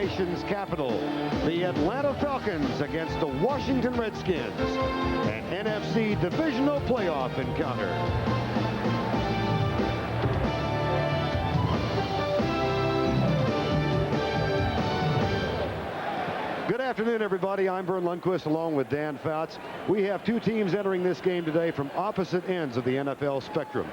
nation's capital. The Atlanta Falcons against the Washington Redskins. An NFC Divisional playoff encounter. Good afternoon, everybody. I'm Verne Lundquist along with Dan Fouts. We have two teams entering this game today from opposite ends of the NFL spectrum.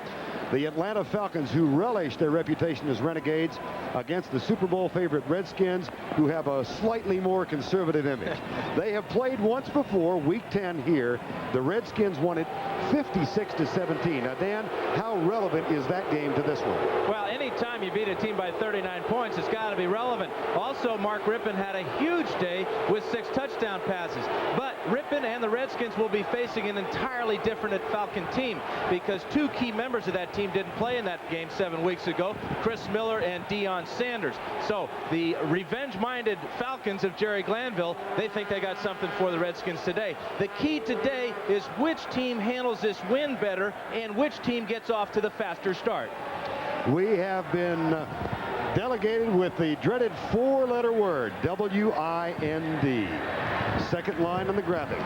The Atlanta Falcons, who relish their reputation as renegades, against the Super Bowl favorite Redskins, who have a slightly more conservative image. They have played once before, Week 10 here. The Redskins won it 56-17. Now, Dan, how relevant is that game to this one? Well, anytime you beat a team by 39 points, it's got to be relevant. Also, Mark Rypien had a huge day with 6 touchdown passes. But Rypien and the Redskins will be facing an entirely different Falcon team, because two key members of that team didn't play in that game 7 weeks ago, Chris Miller and Deion Sanders. So the revenge-minded Falcons of Jerry Glanville, they think they got something for the Redskins today. The key today is which team handles this win better and which team gets off to the faster start. We have been delegated with the dreaded 4-letter word, W-I-N-D. Second line on the graphic,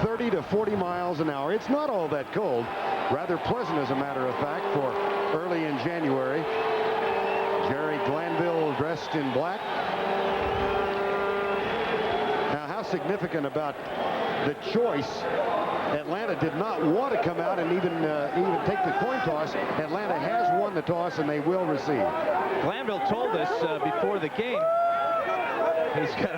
30 to 40 miles an hour. It's not all that cold. Rather pleasant, as a matter of fact, for early in January. Jerry Glanville dressed in black. Now, how significant about the choice. Atlanta did not want to come out and even take the coin toss. Atlanta has won the toss, and they will receive. Glanville told us before the game he's got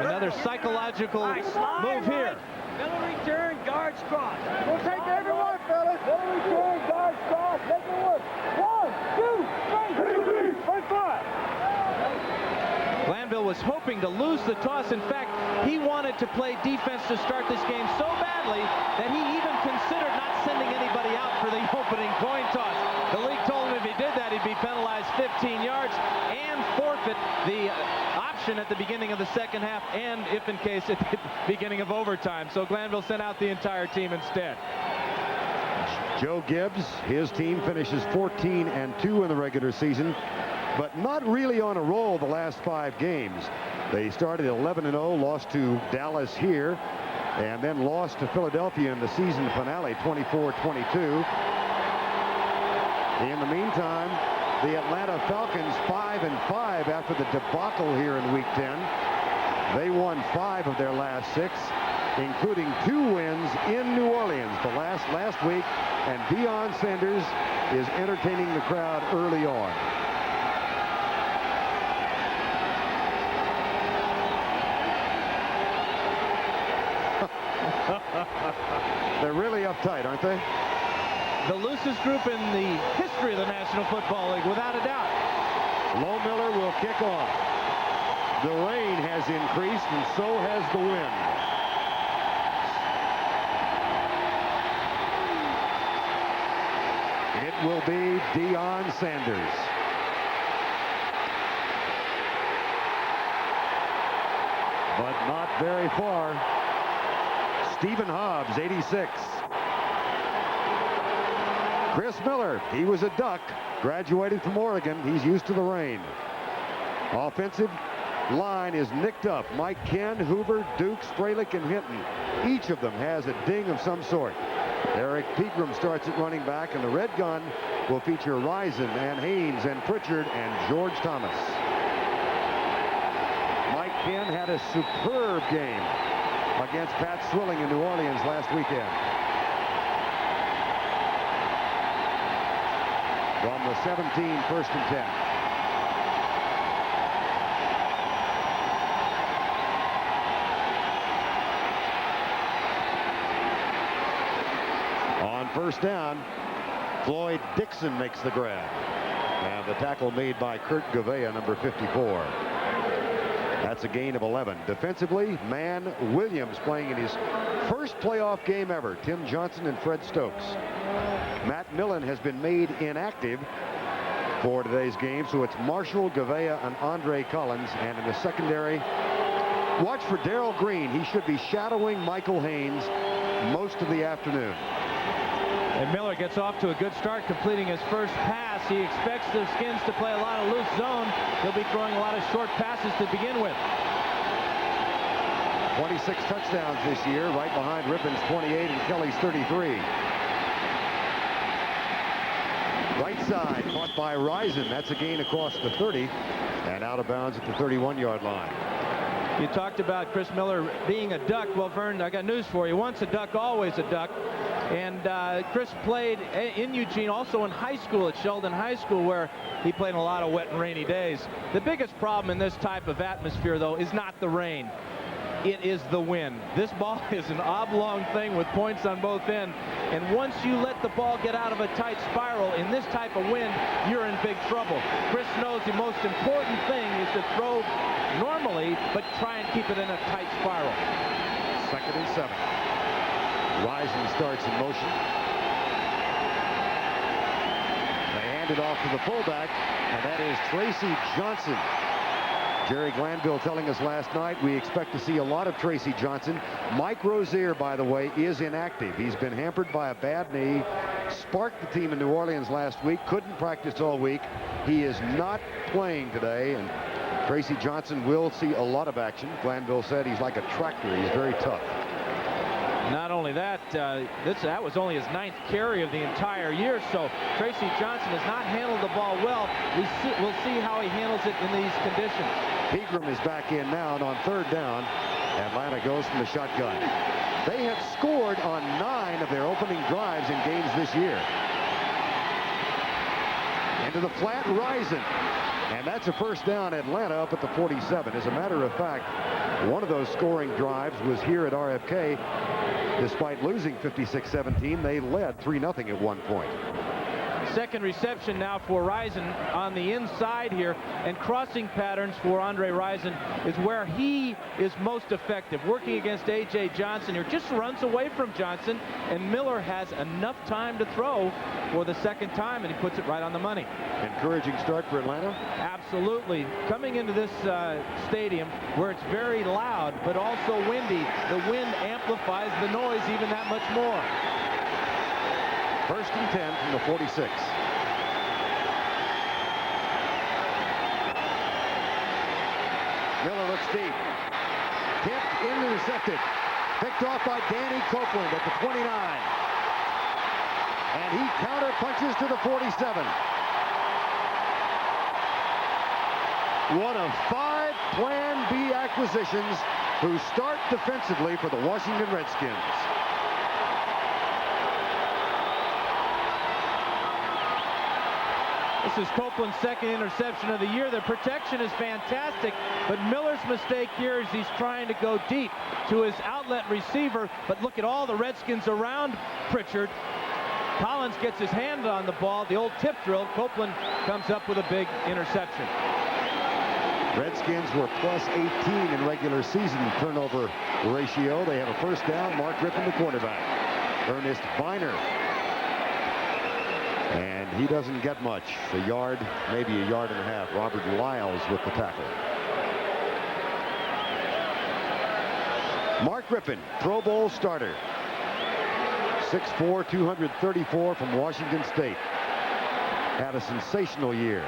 another psychological move here. Middle return, guards cross. We'll take everyone, fellas. Middle return, guards cross. Make it work. 1, 2, 3, 4. Glanville was hoping to lose the toss. In fact, he wanted to play defense to start this game so badly that he even considered not sending anybody out for the opening coin toss. The league told him if he did that, he'd be penalized 15 yards and forfeit the option at the beginning of the second half, and if in case at the beginning of overtime. So Glanville sent out the entire team instead. Joe Gibbs, his team finishes 14-2 in the regular season, but not really on a roll the last 5 games. They started 11-0, lost to Dallas here, and then lost to Philadelphia in the season finale, 24-22. In the meantime, the Atlanta Falcons 5-5 after the debacle here in Week 10. They won 5 of their last 6, including 2 wins in New Orleans the last week, and Deion Sanders is entertaining the crowd early on. They're really uptight, aren't they? The loosest group in the history of the National Football League, without a doubt. Low Miller will kick off. The rain has increased, and so has the wind. It will be Deion Sanders. But not very far. Stephen Hobbs, 86. Chris Miller, he was a Duck, graduated from Oregon. He's used to the rain. Offensive line is nicked up. Mike Ken, Hoover, Duke, Stralick, and Hinton. Each of them has a ding of some sort. Eric Pegram starts at running back, and the Red Gun will feature Rison and Haynes and Pritchard and George Thomas. Mike Ken had a superb game against Pat Swilling in New Orleans last weekend. From the 17, 1st and 10. On first down, Floyd Dixon makes the grab. And the tackle made by Kurt Gouveia, number 54. That's a gain of 11. Defensively, Man Williams playing in his first playoff game ever. Tim Johnson and Fred Stokes. Matt Millen has been made inactive for today's game, so it's Marshall, Gouveia, and Andre Collins. And in the secondary, watch for Darrell Green. He should be shadowing Michael Haynes most of the afternoon. And Miller gets off to a good start, completing his first pass. He expects the Skins to play a lot of loose zone. He'll be throwing a lot of short passes to begin with. 26 touchdowns this year, right behind Rypien's 28 and Kelly's 33. Right side, caught by Rypien. That's a gain across the 30 and out of bounds at the 31-yard line. You talked about Chris Miller being a duck. Well, Verne, I got news for you. Once a duck, always a duck. And Chris played in Eugene, also in high school at Sheldon High School, where he played in a lot of wet and rainy days. The biggest problem in this type of atmosphere, though, is not the rain. It is the wind. This ball is an oblong thing with points on both ends. And once you let the ball get out of a tight spiral in this type of wind, you're in big trouble. Chris knows the most important thing is to throw normally, but try and keep it in a tight spiral. 2nd and 7. Rypien starts in motion. They hand it off to the fullback, and that is Tracy Johnson. Jerry Glanville telling us last night we expect to see a lot of Tracy Johnson. Mike Rozier, by the way, is inactive. He's been hampered by a bad knee. Sparked the team in New Orleans last week. Couldn't practice all week. He is not playing today, and Tracy Johnson will see a lot of action. Glanville said he's like a tractor. He's very tough. Not only that, that was only his 9th carry of the entire year, so Tracy Johnson has not handled the ball well. We'll see how he handles it in these conditions. Pegram is back in now, and on 3rd down, Atlanta goes from the shotgun. They have scored on 9 of their opening drives in games this year. Into the flat, Rypien. And that's a first down, Atlanta up at the 47. As a matter of fact, one of those scoring drives was here at RFK. Despite losing 56-17, they led 3-0 at one point. Second reception now for Rypien on the inside here, and crossing patterns for Andre Rypien is where he is most effective. Working against A.J. Johnson here, just runs away from Johnson, and Miller has enough time to throw for the second time, and he puts it right on the money. Encouraging start for Atlanta? Absolutely. Coming into this stadium where it's very loud but also windy, the wind amplifies the noise even that much more. 1st and 10 from the 46. Miller looks deep. Tipped, intercepted. Picked off by Danny Copeland at the 29. And he counter punches to the 47. One of 5 Plan B acquisitions who start defensively for the Washington Redskins. This is Copeland's 2nd interception of the year. The protection is fantastic, but Miller's mistake here is he's trying to go deep to his outlet receiver, but look at all the Redskins around Pritchard. Collins gets his hand on the ball, the old tip drill. Copeland comes up with a big interception. Redskins were plus 18 in regular season turnover ratio. They have a first down. Mark Rypien, the quarterback. Ernest Viner. And he doesn't get much. A yard, maybe a yard and a half. Robert Lyles with the tackle. Mark Rypien, Pro Bowl starter. 6'4", 234 from Washington State. Had a sensational year.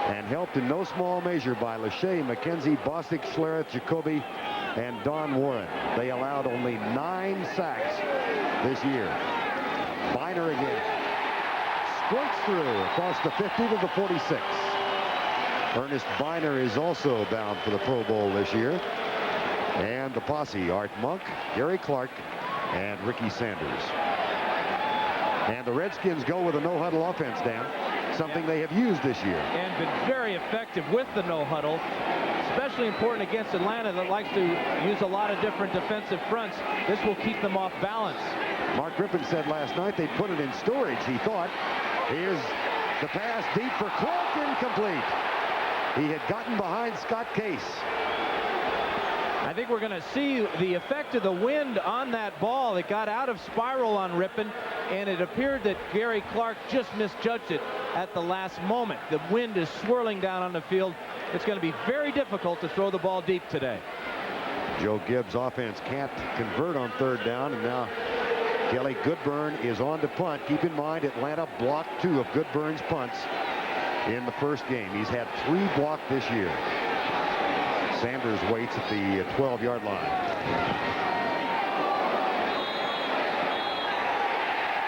And helped in no small measure by Lachey, McKenzie, Bostic, Schlereth, Jacoby, and Don Warren. They allowed only 9 sacks this year. Viner again. Sprints through across the 50 to the 46. Ernest Viner is also bound for the Pro Bowl this year. And the posse, Art Monk, Gary Clark, and Ricky Sanders. And the Redskins go with a no-huddle offense, Dan. Something they have used this year. And been very effective with the no-huddle. Especially important against Atlanta that likes to use a lot of different defensive fronts. This will keep them off balance. Mark Rypien said last night they put it in storage, he thought. Here's the pass deep for Clark, incomplete. He had gotten behind Scott Case. I think we're going to see the effect of the wind on that ball. It got out of spiral on Rypien, and it appeared that Gary Clark just misjudged it at the last moment. The wind is swirling down on the field. It's going to be very difficult to throw the ball deep today. Joe Gibbs' offense can't convert on 3rd down, and now Kelly Goodburn is on to punt. Keep in mind, Atlanta blocked 2 of Goodburn's punts in the first game. He's had 3 blocked this year. Sanders waits at the 12-yard line.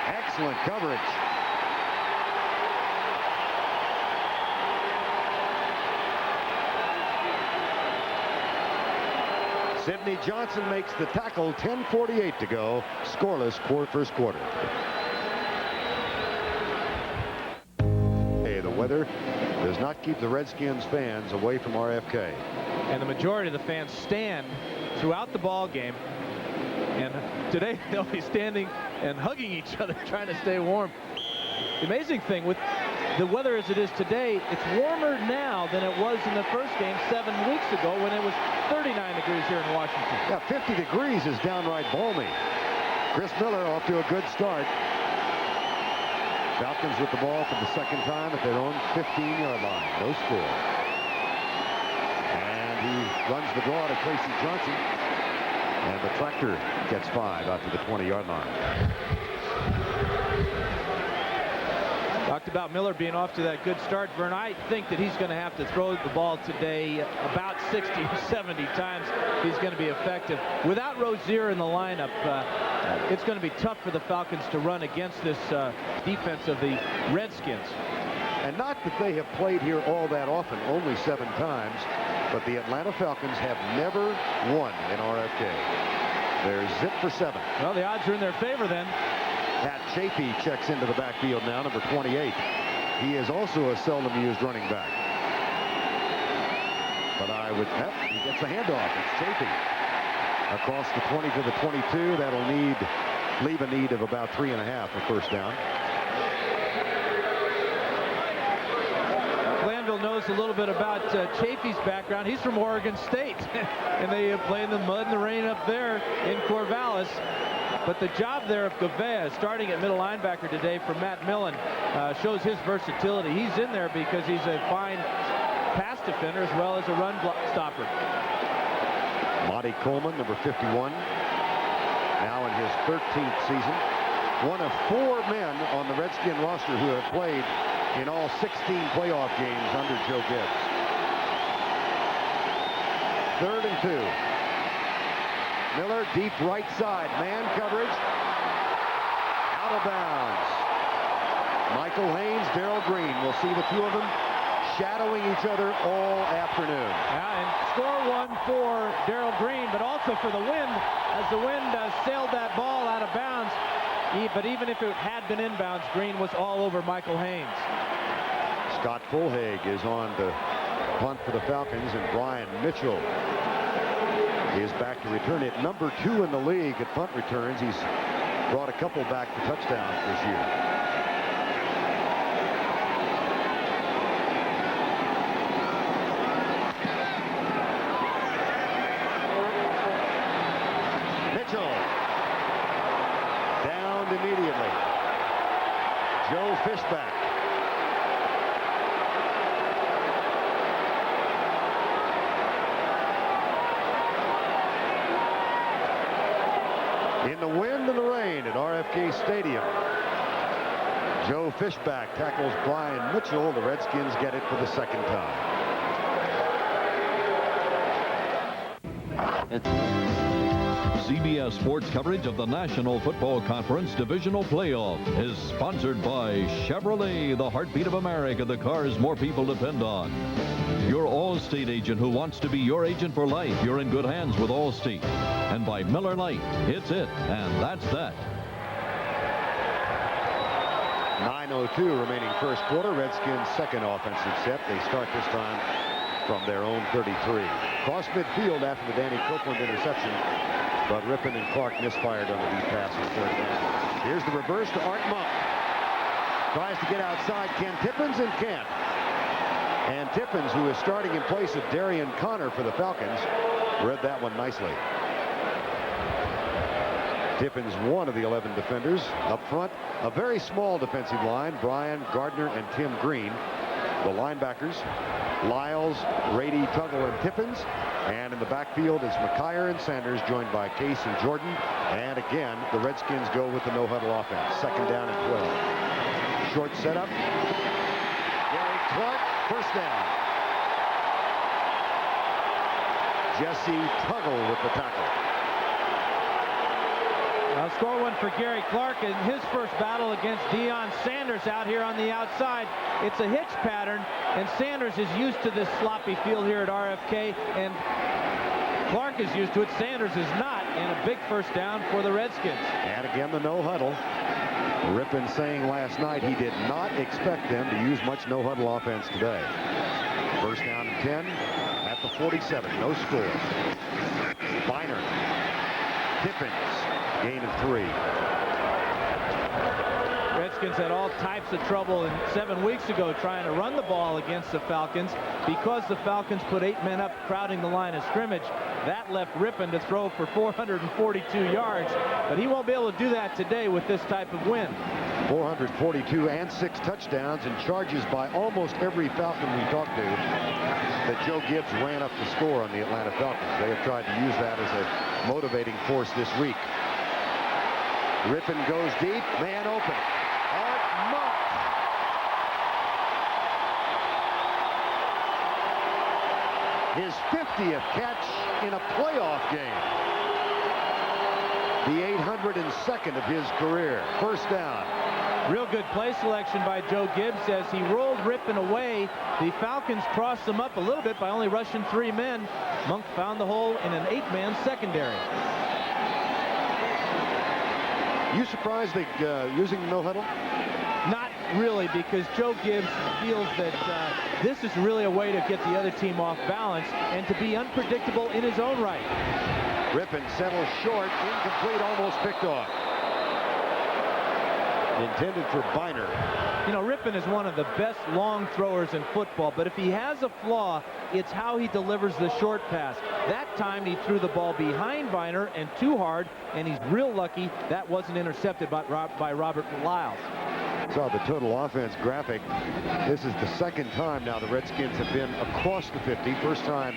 Excellent coverage. Sidney Johnson makes the tackle. 10:48 to go. Scoreless first quarter. Hey, the weather does not keep the Redskins fans away from RFK. And the majority of the fans stand throughout the ball game. And today they'll be standing and hugging each other, trying to stay warm. The amazing thing with the weather as it is today, it's warmer now than it was in the first game 7 weeks ago when it was 39 degrees here in Washington. Yeah, 50 degrees is downright balmy. Chris Miller off to a good start. Falcons with the ball for the second time at their own 15-yard line. No score. And he runs the draw to Casey Johnson. And the tractor gets 5 out to the 20-yard line. Talked about Miller being off to that good start, Verne. I think that he's going to have to throw the ball today about 60 or 70 times. He's going to be effective. Without Rozier in the lineup, it's going to be tough for the Falcons to run against this defense of the Redskins. And not that they have played here all that often, only 7 times, but the Atlanta Falcons have never won in RFK. They're zip for 7. Well, the odds are in their favor then. Pat Chafee checks into the backfield now, number 28. He is also a seldom used running back. But he gets a handoff. It's Chafee. Across the 20 to the 22. That'll leave a need of about 3.5 for first down. Glanville knows a little bit about Chafee's background. He's from Oregon State, and they play in the mud and the rain up there in Corvallis. But the job there of Gavea, starting at middle linebacker today for Matt Millen, shows his versatility. He's in there because he's a fine pass defender as well as a run block stopper. Monty Coleman, number 51, now in his 13th season. One of 4 men on the Redskin roster who have played in all 16 playoff games under Joe Gibbs. 3rd and 2. Miller, deep right side, man coverage, out of bounds. Michael Haynes, Darrell Green. We'll see the 2 of them shadowing each other all afternoon. Yeah, and score 1 for Darrell Green, but also for the wind, as the wind sailed that ball out of bounds. But even if it had been inbounds, Green was all over Michael Haynes. Scott Fulhag is on to punt for the Falcons, and Brian Mitchell is back to return it. Number 2 in the league at punt returns. He's brought a couple back for touchdowns this year. Mitchell downed immediately. Joe Fishback. In the wind and the rain at RFK Stadium, Joe Fishback tackles Brian Mitchell. The Redskins get it for the second time. CBS Sports coverage of the National Football Conference Divisional Playoff is sponsored by Chevrolet, the heartbeat of America, the cars more people depend on. Your Allstate agent who wants to be your agent for life. You're in good hands with Allstate. And by Miller Lite, it's it, and that's that. 9:02 remaining first quarter. Redskins' second offensive set. They start this time from their own 33. Cross midfield after the Danny Copeland interception, but Rypien and Clark misfired on the deep pass in third down. Here's the reverse to Art Monk. Tries to get outside Ken Tippins and can't. And Tippins, who is starting in place of Darian Connor for the Falcons, read that one nicely. Tippins, one of the 11 defenders. Up front, a very small defensive line. Brian Gardner and Tim Green. The linebackers, Lyles, Rady, Tuggle, and Tippins. And in the backfield is McKyer and Sanders, joined by Case and Jordan. And again, the Redskins go with the no-huddle offense. 2nd down and 12. Short setup. Gary Clark, first down. Jesse Tuggle with the tackle. I'll score one for Gary Clark in his first battle against Deion Sanders out here on the outside. It's a hitch pattern, and Sanders is used to this sloppy field here at RFK, and Clark is used to it. Sanders is not, and a big first down for the Redskins. And again, the no huddle. Rypien saying last night he did not expect them to use much no huddle offense today. First down and 10 at the 47. No score. Verne. Tippins. Gain of 3. Redskins had all types of trouble 7 weeks ago trying to run the ball against the Falcons because the Falcons put 8 men up crowding the line of scrimmage. That left Rypien to throw for 442 yards, but he won't be able to do that today with this type of win. 442 and 6 touchdowns, and charges by almost every Falcon we talked to that Joe Gibbs ran up the score on the Atlanta Falcons. They have tried to use that as a motivating force this week. Rypien goes deep, man open. Art Monk. His 50th catch in a playoff game. The 802nd of his career. First down. Real good play selection by Joe Gibbs as he rolled Rypien away. The Falcons crossed them up a little bit by only rushing 3 men. Monk found the hole in an 8-man secondary. You surprised they using the no huddle? Not really, because Joe Gibbs feels that this is really a way to get the other team off balance and to be unpredictable in his own right. Rypien settles short, incomplete, almost picked off. Intended for Verne. You know, Rypien is one of the best long throwers in football, but if he has a flaw, it's how he delivers the short pass. That time he threw the ball behind Verne and too hard, and he's real lucky that wasn't intercepted by Robert Lyles. Saw the total offense graphic. This is the 2nd time now the Redskins have been across the 50. First time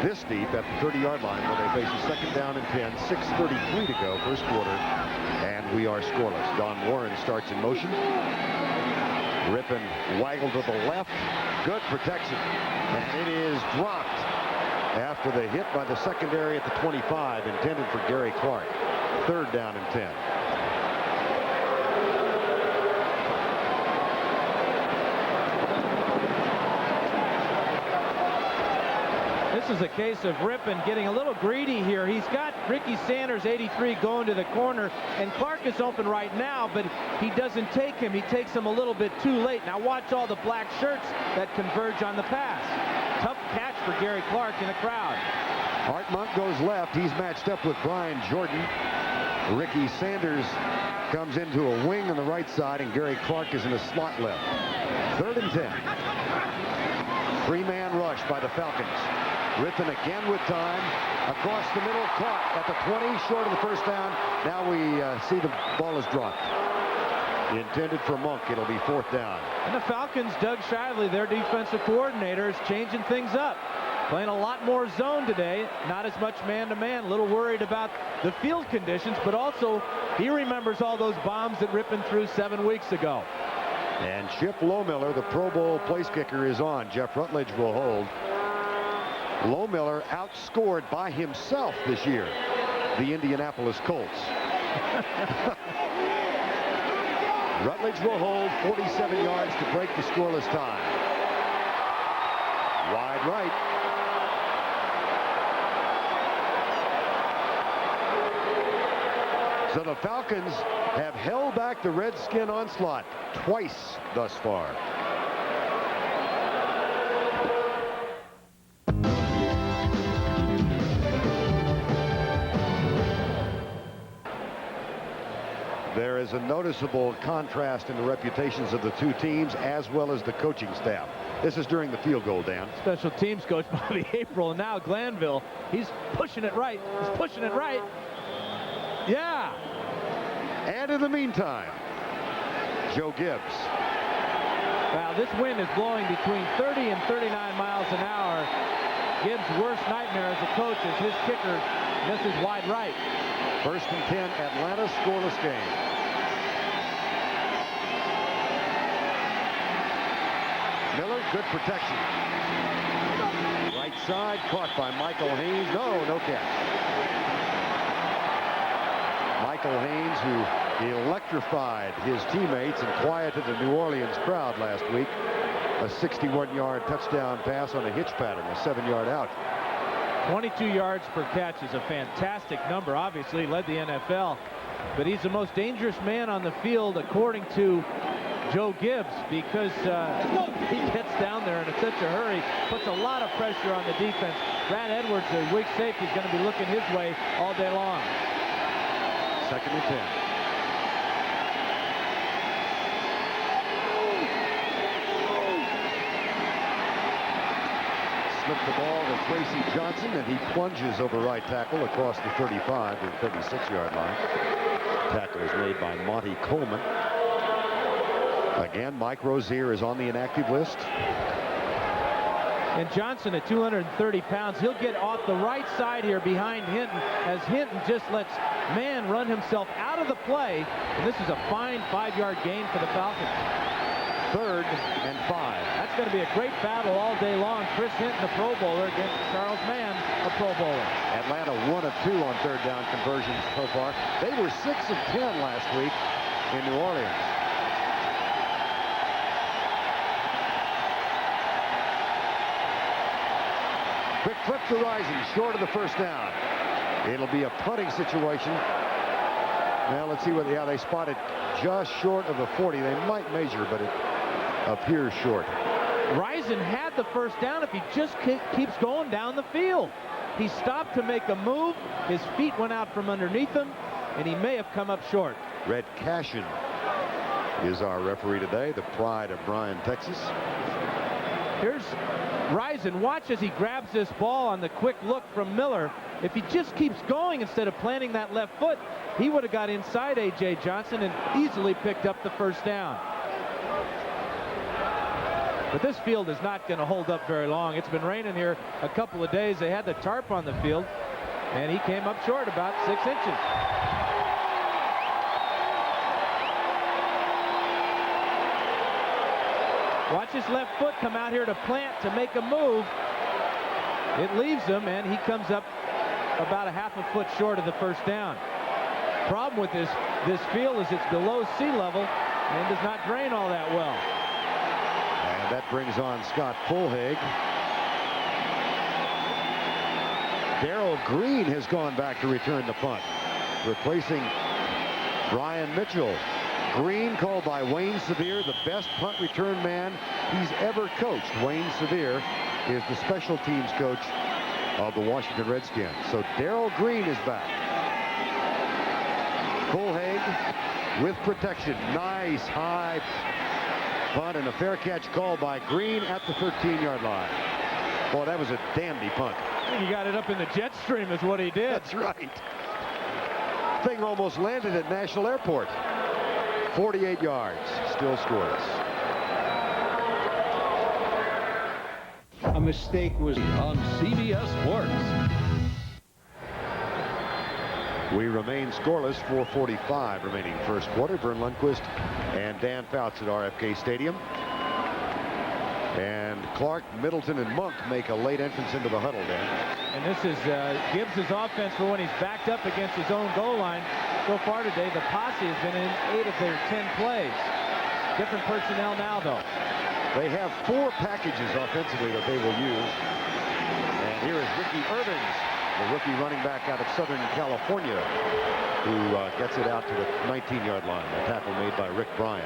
this deep at the 30-yard line where they face a 2nd down and 10. 6:33 to go, first quarter, and we are scoreless. Don Warren starts in motion. Rypien waggled to the left. Good protection. And it is dropped after the hit by the secondary at the 25, intended for Gary Clark. 3rd down and 10. This is a case of Rypien getting a little greedy here. He's got Ricky Sanders, 83, going to the corner, and Clark is open right now, but he doesn't take him. He takes him a little bit too late. Now watch all the black shirts that converge on the pass. Tough catch for Gary Clark in the crowd. Art Monk goes left. He's matched up with Brian Jordan. Ricky Sanders comes into a wing on the right side, and Gary Clark is in a slot left. 3rd and 10. 3-man rush by the Falcons. Rypien again with time. Across the middle, caught at the 20, short of the first down. Now we see the ball is dropped. Intended for Monk. It'll be 4th down. And the Falcons, Doug Shively, their defensive coordinator, is changing things up. Playing a lot more zone today, not as much man-to-man. A little worried about the field conditions, but also he remembers all those bombs that Rypien threw 7 weeks ago. And Chip Lohmiller, the Pro Bowl place kicker, is on. Jeff Rutledge will hold. Lohmiller outscored by himself this year the Indianapolis Colts. Rutledge will hold. 47 yards to break the scoreless tie. Wide right. So the Falcons have held back the Redskin onslaught twice thus far. There is a noticeable contrast in the reputations of the two teams as well as the coaching staff. This is during the field goal, Dan. Special teams coach Bobby April, and now Glanville. He's pushing it right. He's pushing it right. Yeah. And in the meantime, Joe Gibbs. Wow, this wind is blowing between 30 and 39 miles an hour. Gibbs' worst nightmare as a coach is his kicker misses wide right. 1st and 10, Atlanta, scoreless game. Miller, good protection. Right side, caught by Michael Haynes. No catch. Michael Haynes, who electrified his teammates and quieted the New Orleans crowd last week. A 61-yard touchdown pass on a hitch pattern, a 7-yard out. 22 yards per catch is a fantastic number. Obviously, he led the NFL, but he's the most dangerous man on the field, according to Joe Gibbs, because he gets down there in such a hurry, puts a lot of pressure on the defense. Brad Edwards, the weak safety, is going to be looking his way all day long. 2nd and 10. Slipped the ball to Tracy Johnson, and he plunges over right tackle across the 35 to the 36-yard line. Tackle is made by Monty Coleman. Again, Mike Rozier is on the inactive list. And Johnson at 230 pounds, he'll get off the right side here behind Hinton, as Hinton just lets Mann run himself out of the play. And this is a fine 5-yard gain for the Falcons. 3rd and 5. That's going to be a great battle all day long. Chris Hinton, a Pro Bowler, against Charles Mann, a Pro Bowler. Atlanta 1 of 2 on 3rd down conversions so far. They were 6 of 10 last week in New Orleans. Quick flip to Rising, short of the 1st down. It'll be a punting situation. Now let's see what, yeah, they spotted just short of the 40. They might measure, but it appears short. Rising had the 1st down if he just keeps going down the field. He stopped to make a move. His feet went out from underneath him, and he may have come up short. Red Cashin is our referee today, the pride of Bryan, Texas. Here's Rising. Watch as he grabs this ball on the quick look from Miller. If he just keeps going instead of planting that left foot, he would have got inside A.J. Johnson and easily picked up the 1st down. But this field is not going to hold up very long. It's been raining here a couple of days. They had the tarp on the field, and he came up short about 6 inches. Watch his left foot come out here to plant to make a move. It leaves him, and he comes up about a half a foot short of the 1st down. Problem with this field is it's below sea level and does not drain all that well. And that brings on Scott Fulhag. Darrell Green has gone back to return the punt, replacing Brian Mitchell. Green, called by Wayne Sevier the best punt return man he's ever coached. Wayne Sevier is the special teams coach of the Washington Redskins. So Darrell Green is back. Fulhag with protection. Nice high punt and a fair catch called by Green at the 13-yard line. Boy, that was a dandy punt. He got it up in the jet stream is what he did. That's right. Thing almost landed at National Airport. 48 yards, still scoreless. A mistake was on CBS Sports. We remain scoreless, 4:45 remaining 1st quarter. Verne Lundquist and Dan Fouts at RFK Stadium. And Clark, Middleton, and Monk make a late entrance into the huddle, Dan. And this is Gibbs' offense for when he's backed up against his own goal line. So far today, the posse has been in 8 of their 10 plays. Different personnel now, though. They have 4 packages offensively that they will use. And here is Ricky Irvins, the rookie running back out of Southern California, who gets it out to the 19-yard line. A tackle made by Rick Bryan.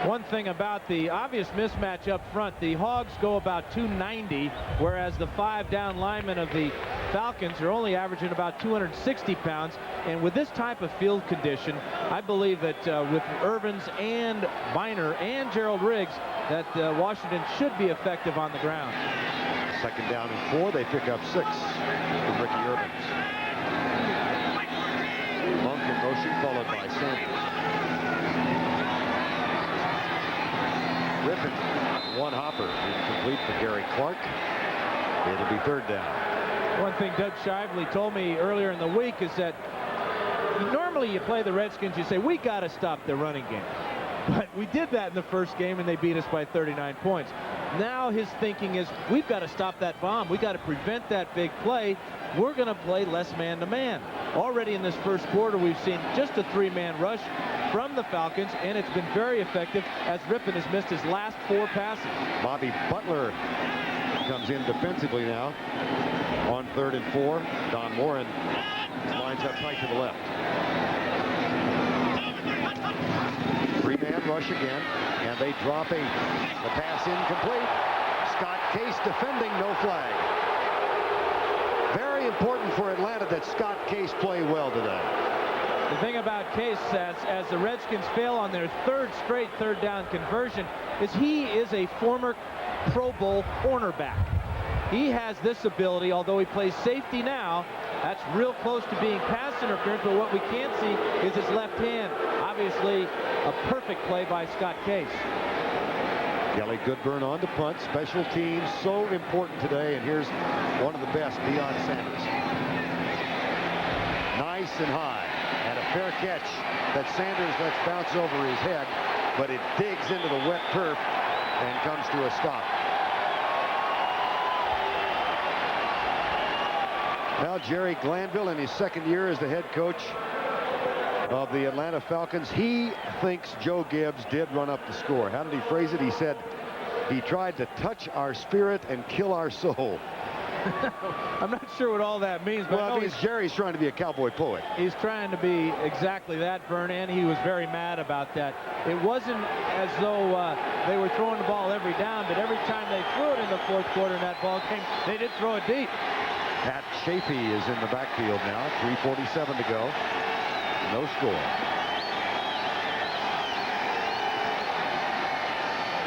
One thing about the obvious mismatch up front, the Hogs go about 290, whereas the 5 down linemen of the Falcons are only averaging about 260 pounds. And with this type of field condition, I believe that with Irvins and Biner and Gerald Riggs, that Washington should be effective on the ground. 2nd down and 4. They pick up 6 from Ricky Irvins. Monk in motion, followed by Sanders. Rypien, one hopper, incomplete for Gary Clark. It'll be third down. One thing Doug Shively told me earlier in the week is that normally you play the Redskins, you say, we got to stop their running game. But we did that in the first game, and they beat us by 39 points. Now his thinking is, we've got to stop that bomb. We've got to prevent that big play. We're going to play less man-to-man. Already in this first quarter, we've seen just a 3-man rush from the Falcons, and it's been very effective as Rypien has missed his last 4 passes. Bobby Butler comes in defensively now on 3rd and 4. Don Moran lines up tight to the left. 3-man rush again, and they drop 8. The pass incomplete. Scott Case defending, no flag. Very important for Atlanta that Scott Case play well today. The thing about Case, as the Redskins fail on their 3rd straight 3rd down conversion, is he is a former Pro Bowl cornerback. He has this ability, although he plays safety now, that's real close to being pass interference, but what we can't see is his left hand. Obviously, a perfect play by Scott Case. Kelly Goodburn on to punt. Special teams so important today, and here's one of the best, Deion Sanders. Nice and high, and a fair catch that Sanders lets bounce over his head, but it digs into the wet turf and comes to a stop. Now Jerry Glanville, in his 2nd year as the head coach of the Atlanta Falcons, he thinks Joe Gibbs did run up the score. How did he phrase it? He said he tried to touch our spirit and kill our soul. I'm not sure what all that means, but well, I mean, Jerry's trying to be a cowboy poet. He's trying to be exactly that, Verne, and he was very mad about that. It wasn't as though they were throwing the ball every down, but every time they threw it in the 4th quarter in that ball game, they did throw it deep. Pat Chafee is in the backfield now. 3:47 to go. No score.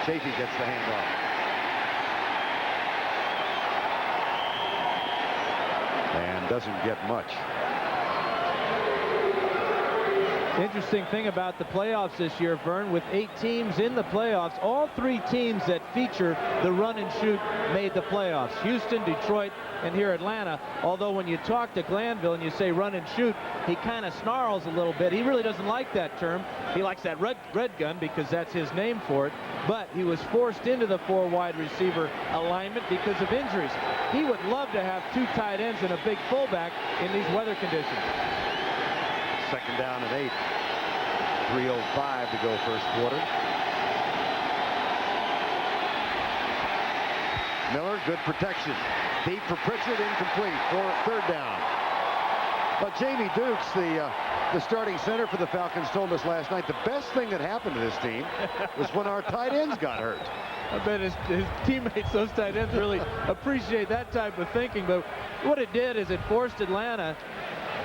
Chafee gets the handoff. And doesn't get much. Interesting thing about the playoffs this year, Verne, with 8 teams in the playoffs, all 3 teams that feature the run and shoot made the playoffs. Houston, Detroit, and here Atlanta. Although when you talk to Glanville and you say run and shoot, he kind of snarls a little bit. He really doesn't like that term. He likes that red gun because that's his name for it. But he was forced into the 4 wide receiver alignment because of injuries. He would love to have 2 tight ends and a big fullback in these weather conditions. 2nd down and 8. 3:05 to go first quarter. Miller, good protection. Deep for Pritchard, incomplete for 3rd down. But Jamie Dukes, the starting center for the Falcons, told us last night the best thing that happened to this team was when our tight ends got hurt. I bet his teammates, those tight ends, really appreciate that type of thinking. But what it did is it forced Atlanta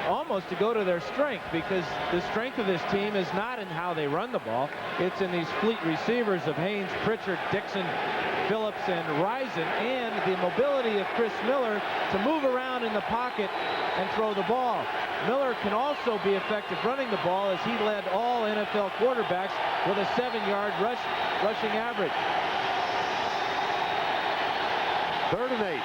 almost to go to their strength, because the strength of this team is not in how they run the ball. It's in these fleet receivers of Haynes, Pritchard, Dixon, Phillips, and Rypien, and the mobility of Chris Miller to move around in the pocket and throw the ball. Miller can also be effective running the ball, as he led all NFL quarterbacks with a 7-yard rushing average. 3rd and 8.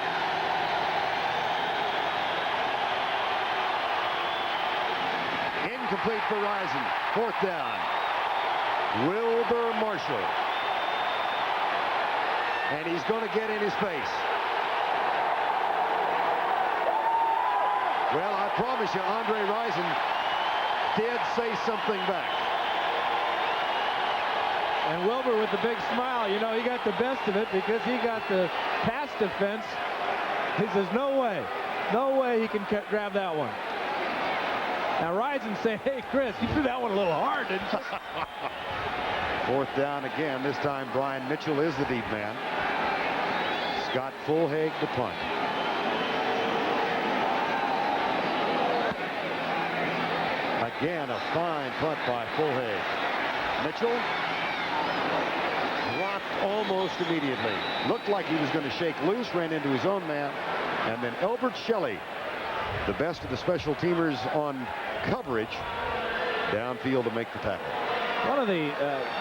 Incomplete for Rypien. 4th down. Wilbur Marshall. And he's going to get in his face. Well, I promise you, Andre Rypien did say something back. And Wilbur with the big smile, you know, he got the best of it because he got the pass defense. He says, no way he can grab that one. Now Rypien saying, hey, Chris, you threw that one a little hard, didn't you? 4th down again. This time Brian Mitchell is the deep man. Scott Fulhaig to punt. Again, a fine punt by Fulhaig. Mitchell dropped almost immediately. Looked like he was going to shake loose, ran into his own man, and then Elbert Shelley, the best of the special teamers on coverage, downfield to make the tackle. One of the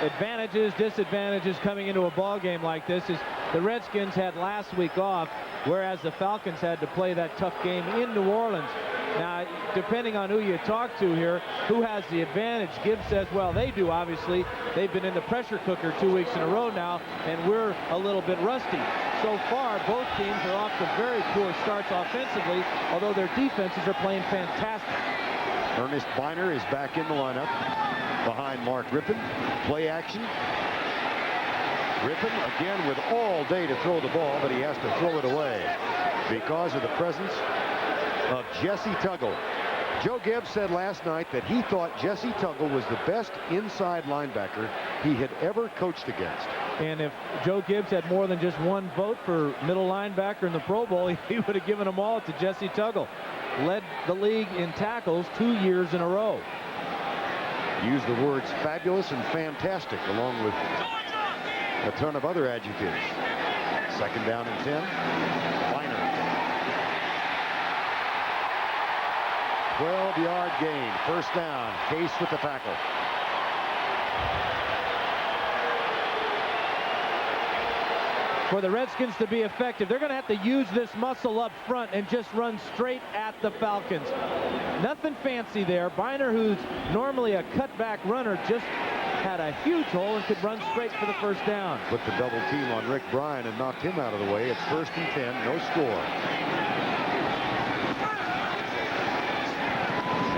advantages, disadvantages coming into a ball game like this is the Redskins had last week off, whereas the Falcons had to play that tough game in New Orleans. Now, depending on who you talk to here, who has the advantage? Gibbs says, well, they do, obviously. They've been in the pressure cooker 2 weeks in a row now, and we're a little bit rusty. So far, both teams are off to very poor starts offensively, although their defenses are playing fantastic. Ernest Biner is back in the lineup behind Mark Rypien. Play action. Rypien again with all day to throw the ball, but he has to throw it away because of the presence of Jesse Tuggle. Joe Gibbs said last night that he thought Jesse Tuggle was the best inside linebacker he had ever coached against. And if Joe Gibbs had more than just one vote for middle linebacker in the Pro Bowl, he would have given them all to Jesse Tuggle. Led the league in tackles 2 years in a row. Used the words fabulous and fantastic along with a ton of other adjectives. 2nd down and 10. Biner. 12-yard gain. 1st down. Case with the tackle. For the Redskins to be effective, they're going to have to use this muscle up front and just run straight at the Falcons. Nothing fancy there. Biner, who's normally a cutback runner, just had a huge hole and could run straight for the 1st down. Put the double team on Rick Bryan and knocked him out of the way. It's 1st and 10, no score.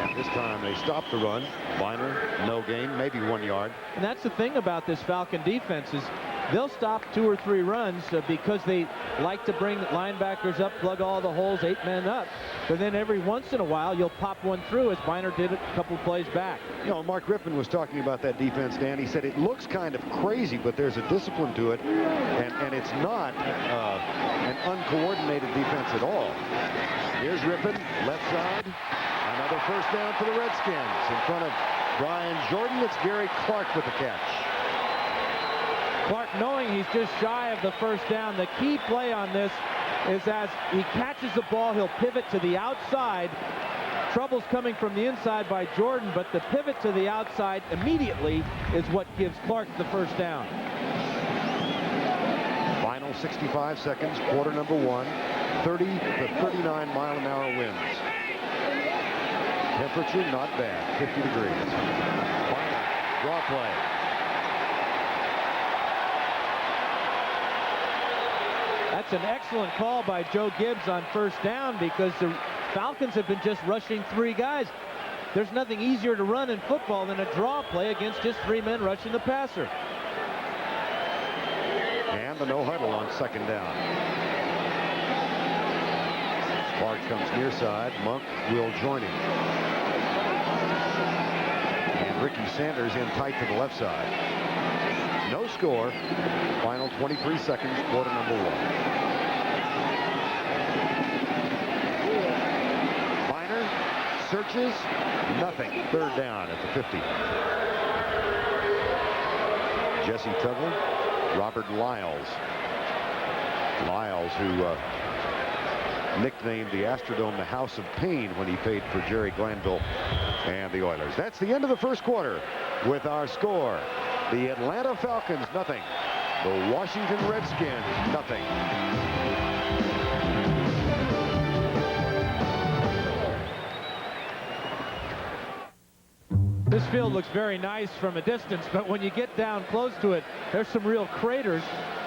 And this time they stopped the run. Biner, no gain, maybe 1 yard. And that's the thing about this Falcon defense is they'll stop 2 or 3 runs because they like to bring linebackers up, plug all the holes, 8 men up. But then every once in a while, you'll pop one through, as Biner did a couple plays back. You know, Mark Rypien was talking about that defense, Dan. He said it looks kind of crazy, but there's a discipline to it, and it's not an uncoordinated defense at all. Here's Rypien, left side. Another 1st down for the Redskins. In front of Brian Jordan, it's Gary Clark with the catch. Clark, knowing he's just shy of the 1st down, the key play on this is as he catches the ball, he'll pivot to the outside. Trouble's coming from the inside by Jordan, but the pivot to the outside immediately is what gives Clark the 1st down. Final 65 seconds, quarter number 1, 30 to 39 mile-an-hour winds. Temperature not bad, 50 degrees. Biner, draw play. That's an excellent call by Joe Gibbs on 1st down because the Falcons have been just rushing 3 guys. There's nothing easier to run in football than a draw play against just 3 men rushing the passer. And the no huddle on 2nd down. Clark comes near side. Monk will join him. And Ricky Sanders in tight to the left side. No score. Final 23 seconds, quarter number 1. Biner searches, nothing. 3rd down at the 50. Jesse Tuggle, Robert Lyles. Lyles, who nicknamed the Astrodome the House of Pain when he paid for Jerry Glanville and the Oilers. That's the end of the 1st quarter with our score. The Atlanta Falcons, nothing. The Washington Redskins, nothing. This field looks very nice from a distance, but when you get down close to it, there's some real craters.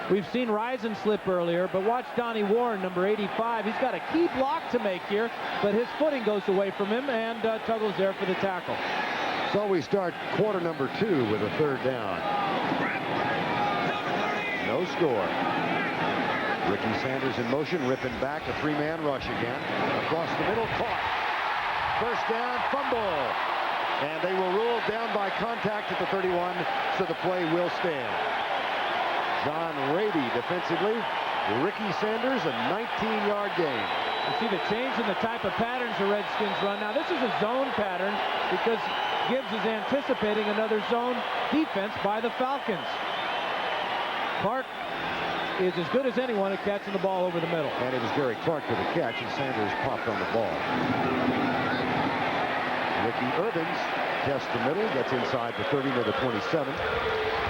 We've seen Risen slip earlier, but watch Donnie Warren, number 85. He's got a key block to make here, but his footing goes away from him, and Tuggle's there for the tackle. So we start quarter number 2 with a 3rd down. No score. Ricky Sanders in motion, Rypien back, a 3-man rush again. Across the middle, caught. 1st down, fumble. And they will rule down by contact at the 31, so the play will stand. John Rady defensively. Ricky Sanders, a 19-yard gain. You see the change in the type of patterns the Redskins run. Now, this is a zone pattern because Gibbs is anticipating another zone defense by the Falcons. Clark is as good as anyone at catching the ball over the middle. And it was Gary Clark with a catch, and Sanders popped on the ball. Ricky Urbans contests the middle, gets inside the 30 to the 27.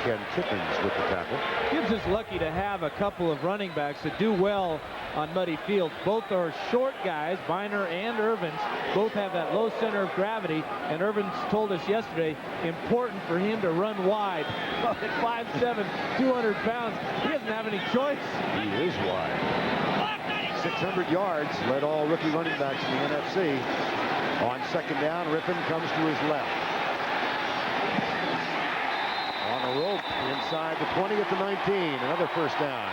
Ken Tippins with the tackle. Gibbs is lucky to have a couple of running backs that do well on muddy fields. Both are short guys, Biner and Irvins. Both have that low center of gravity, and Irvins told us yesterday, important for him to run wide. At 5'7", 200 pounds, he doesn't have any choice. He is wide. 600 yards, led all rookie running backs in the NFC. On second down, Rypien comes to his left. On a rope inside the 20 at the 19. Another first down.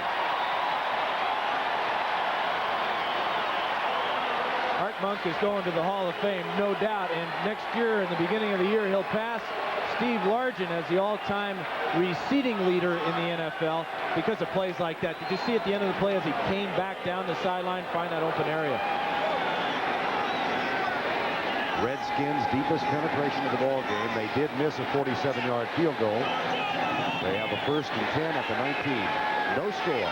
Art Monk is going to the Hall of Fame, no doubt. And next year, in the beginning of the year, he'll pass Steve Largent as the all-time receiving leader in the NFL because of plays like that. Did you see at the end of the play as he came back down the sideline, find that open area? Redskins' deepest penetration of the ball game. They did miss a 47-yard field goal. They have a 1st and 10 at the 19. No score.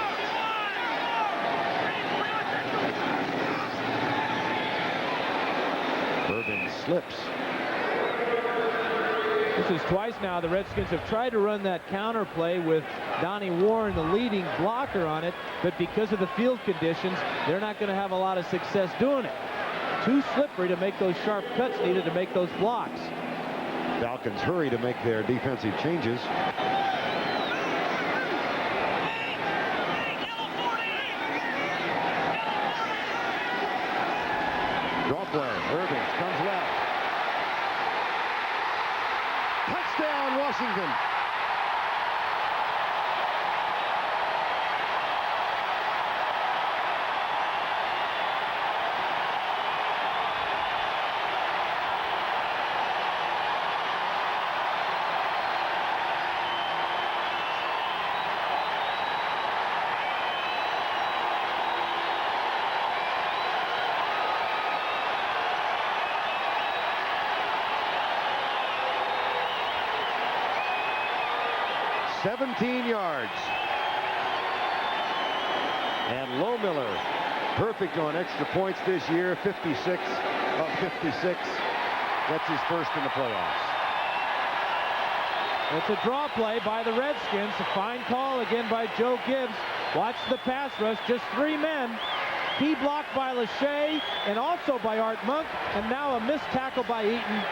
Irvin slips. This is twice now the Redskins have tried to run that counter play with Donnie Warren, the leading blocker on it, but because of the field conditions, they're not going to have a lot of success doing it. Too slippery to make those sharp cuts needed to make those blocks. Falcons hurry to make their defensive changes. Draw play. Irving comes left. Touchdown, Washington. yards. And Lohmiller, perfect on extra points this year, 56 of 56. That's his first in the playoffs. It's a draw play by the Redskins. A fine call again by Joe Gibbs. Watch the pass rush, just 3 men. Key block by Lachey and also by Art Monk, and now a missed tackle by Eaton,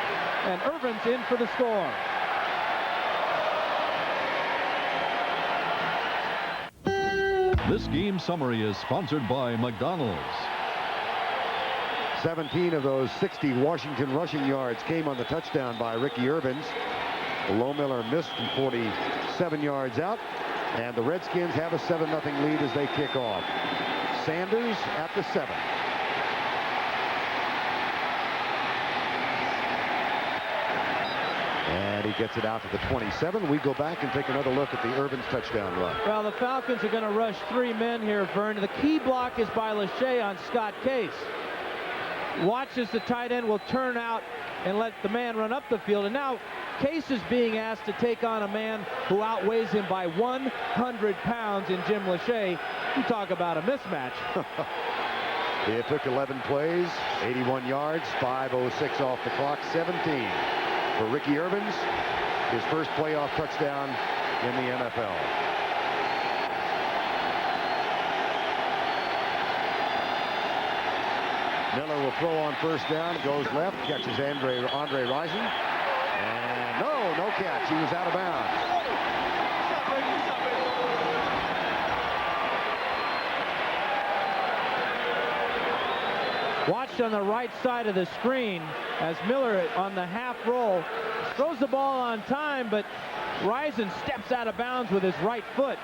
and Irvin's in for the score. This game summary is sponsored by McDonald's. 17 of those 60 Washington rushing yards came on the touchdown by Ricky Irvins. Lohmiller missed from 47 yards out, and the Redskins have a 7-0 lead as they kick off. Sanders at the 7. And he gets it out to the 27. We go back and take another look at the Irvins touchdown run. Well, the Falcons are going to rush 3 men here, Verne. The key block is by Lachey on Scott Case. Watch as the tight end will turn out and let the man run up the field. And now Case is being asked to take on a man who outweighs him by 100 pounds in Jim Lachey. You talk about a mismatch. It took 11 plays, 81 yards, 5:06 off the clock, 17 for Ricky Irvins, his first playoff touchdown in the NFL. Miller will throw on first down, goes left, catches Andre Rison, and no catch. He was out of bounds. Watched on the right side of the screen as Miller on the half roll throws the ball on time, but Rison steps out of bounds with his right foot.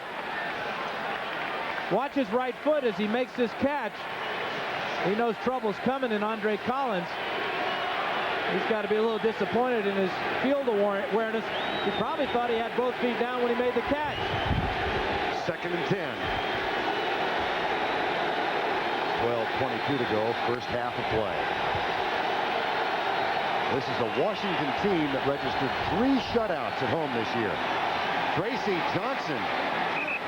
Watch his right foot as he makes this catch. He knows trouble's coming in Andre Collins. He's got to be a little disappointed in his field awareness. He probably thought he had both feet down when he made the catch. 2nd and 10. 12:22 to go, first half of play. This is a Washington team that registered 3 shutouts at home this year. Tracy Johnson,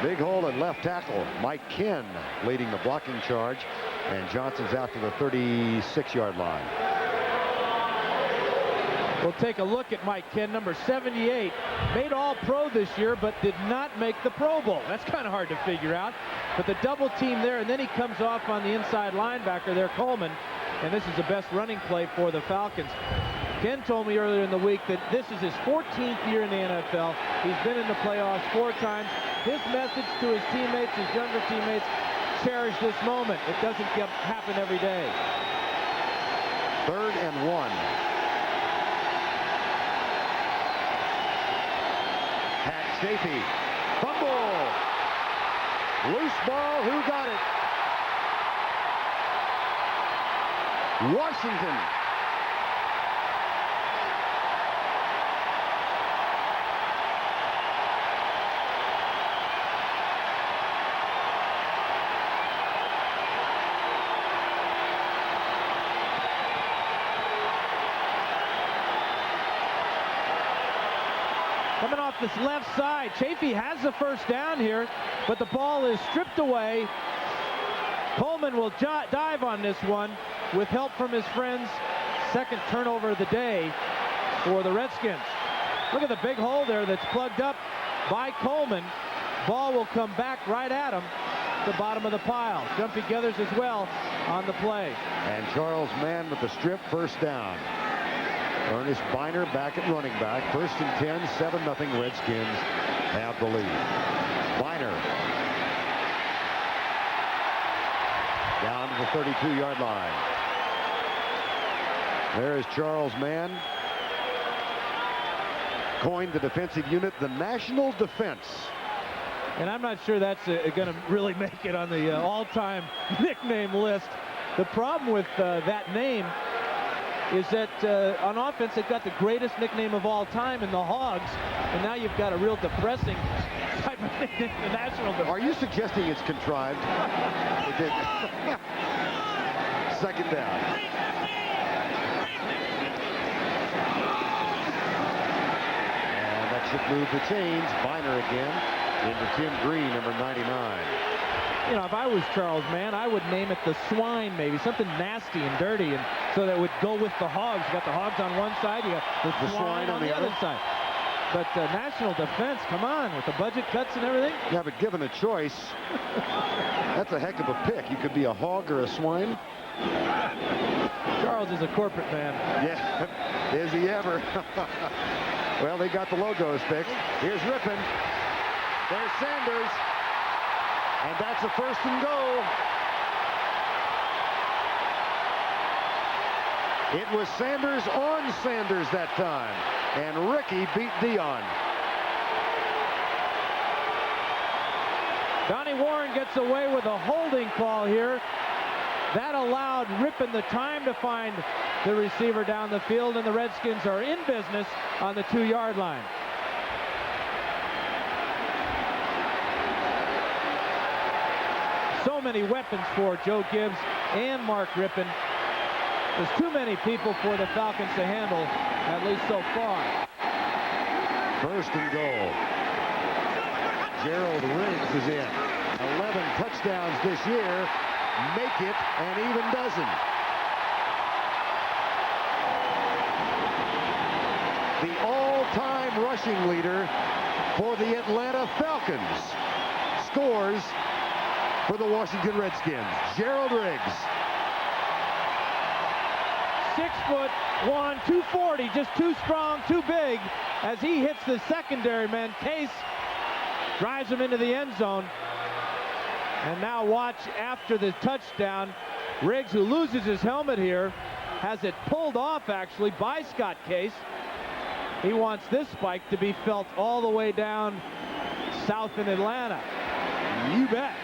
big hole at left tackle. Mike Ken leading the blocking charge, and Johnson's out to the 36-yard line. We'll take a look at Mike Ken, number 78. Made All-Pro this year, but did not make the Pro Bowl. That's kind of hard to figure out. But the double team there, and then he comes off on the inside linebacker there, Coleman. And this is the best running play for the Falcons. Ken told me earlier in the week that this is his 14th year in the NFL. He's been in the playoffs 4 times. His message to his teammates, his younger teammates, cherish this moment. It doesn't happen every day. 3rd and 1. Pat Chafee. Fumble. Loose ball. Who got it? Washington. Coming off this left side, Chafee has the first down here, but the ball is stripped away. Coleman will dive on this one with help from his friends. 2nd turnover of the day for the Redskins. Look at the big hole there that's plugged up by Coleman. Ball will come back right at him, the bottom of the pile. Jumpy Gathers as well on the play. And Charles Mann with the strip, 1st down. Ernest Biner back at running back. 1st and 10, 7-0 Redskins have the lead. Biner down to the 32-yard line. There is Charles Mann. Coined the defensive unit the National Defense. And I'm not sure that's going to really make it on the all-time nickname list. The problem with that name is that on offense they've got the greatest nickname of all time in the Hogs, and now you've got a real depressing type of nickname, the National Defense. Are you suggesting it's contrived? It did. 2nd down. And that should move the chains. Biner again into Tim Green, number 99. You know, if I was Charles Mann, I would name it the Swine, maybe something nasty and dirty, and so that would go with the Hogs. You got the Hogs on one side, you got the Swine on the other side. But National Defense, come on, with the budget cuts and everything. Yeah, but given a choice, that's a heck of a pick. You could be a hog or a swine. Charles is a corporate man. Yeah, is he ever? Well, they got the logos fixed. Here's Rypien. There's Sanders. And that's a 1st and goal. It was Sanders on Sanders that time. And Ricky beat Dion. Donnie Warren gets away with a holding call here. That allowed Rypien the time to find the receiver down the field, and the Redskins are in business on the 2-yard line. So many weapons for Joe Gibbs and Mark Rypien. There's too many people for the Falcons to handle, at least so far. 1st and goal. Gerald Riggs is in. 11 touchdowns this year. Make it, and even doesn't. The all-time rushing leader for the Atlanta Falcons scores for the Washington Redskins. Gerald Riggs. 6'1", 240, just too strong, too big, as he hits the secondary man. Case drives him into the end zone. And now watch after the touchdown. Riggs, who loses his helmet here, has it pulled off actually by Scott Case. He wants this spike to be felt all the way down south in Atlanta. You bet.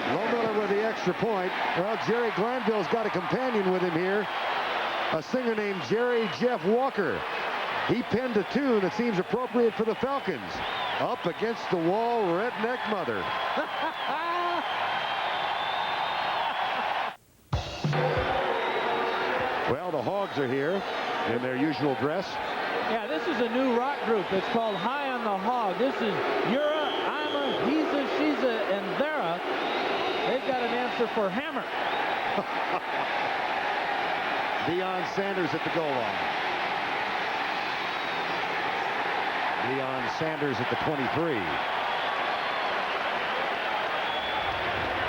Lohmiller with the extra point. Well, Jerry Glanville's got a companion with him here, a singer named Jerry Jeff Walker. He penned a tune that seems appropriate for the Falcons. Up against the wall, Redneck Mother. Well, the Hogs are here in their usual dress. Yeah, this is a new rock group. It's called High on the Hog. This is You're a, I'm a, He's a, She's a, and They're a. They've got an answer for Hammer. Deion Sanders at the goal line. Deion Sanders at the 23.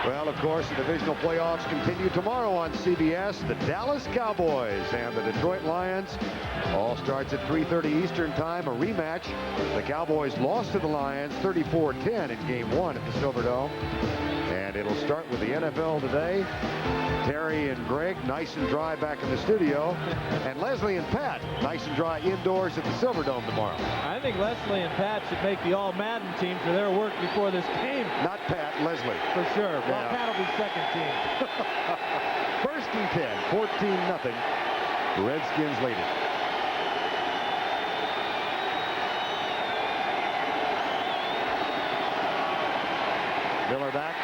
Well, of course, the divisional playoffs continue tomorrow on CBS. The Dallas Cowboys and the Detroit Lions. All starts at 3:30 Eastern Time, a rematch. The Cowboys lost to the Lions 34-10 in Game 1 at the Silverdome. And it'll start with the NFL today. Terry and Greg, nice and dry back in the studio. And Leslie and Pat, nice and dry indoors at the Silverdome tomorrow. I think Leslie and Pat should make the All-Madden team for their work before this game. Not Pat, Leslie. For sure. Well, Yeah. Pat will be second team. First and 10, 14-0. The Redskins lead it. Miller back.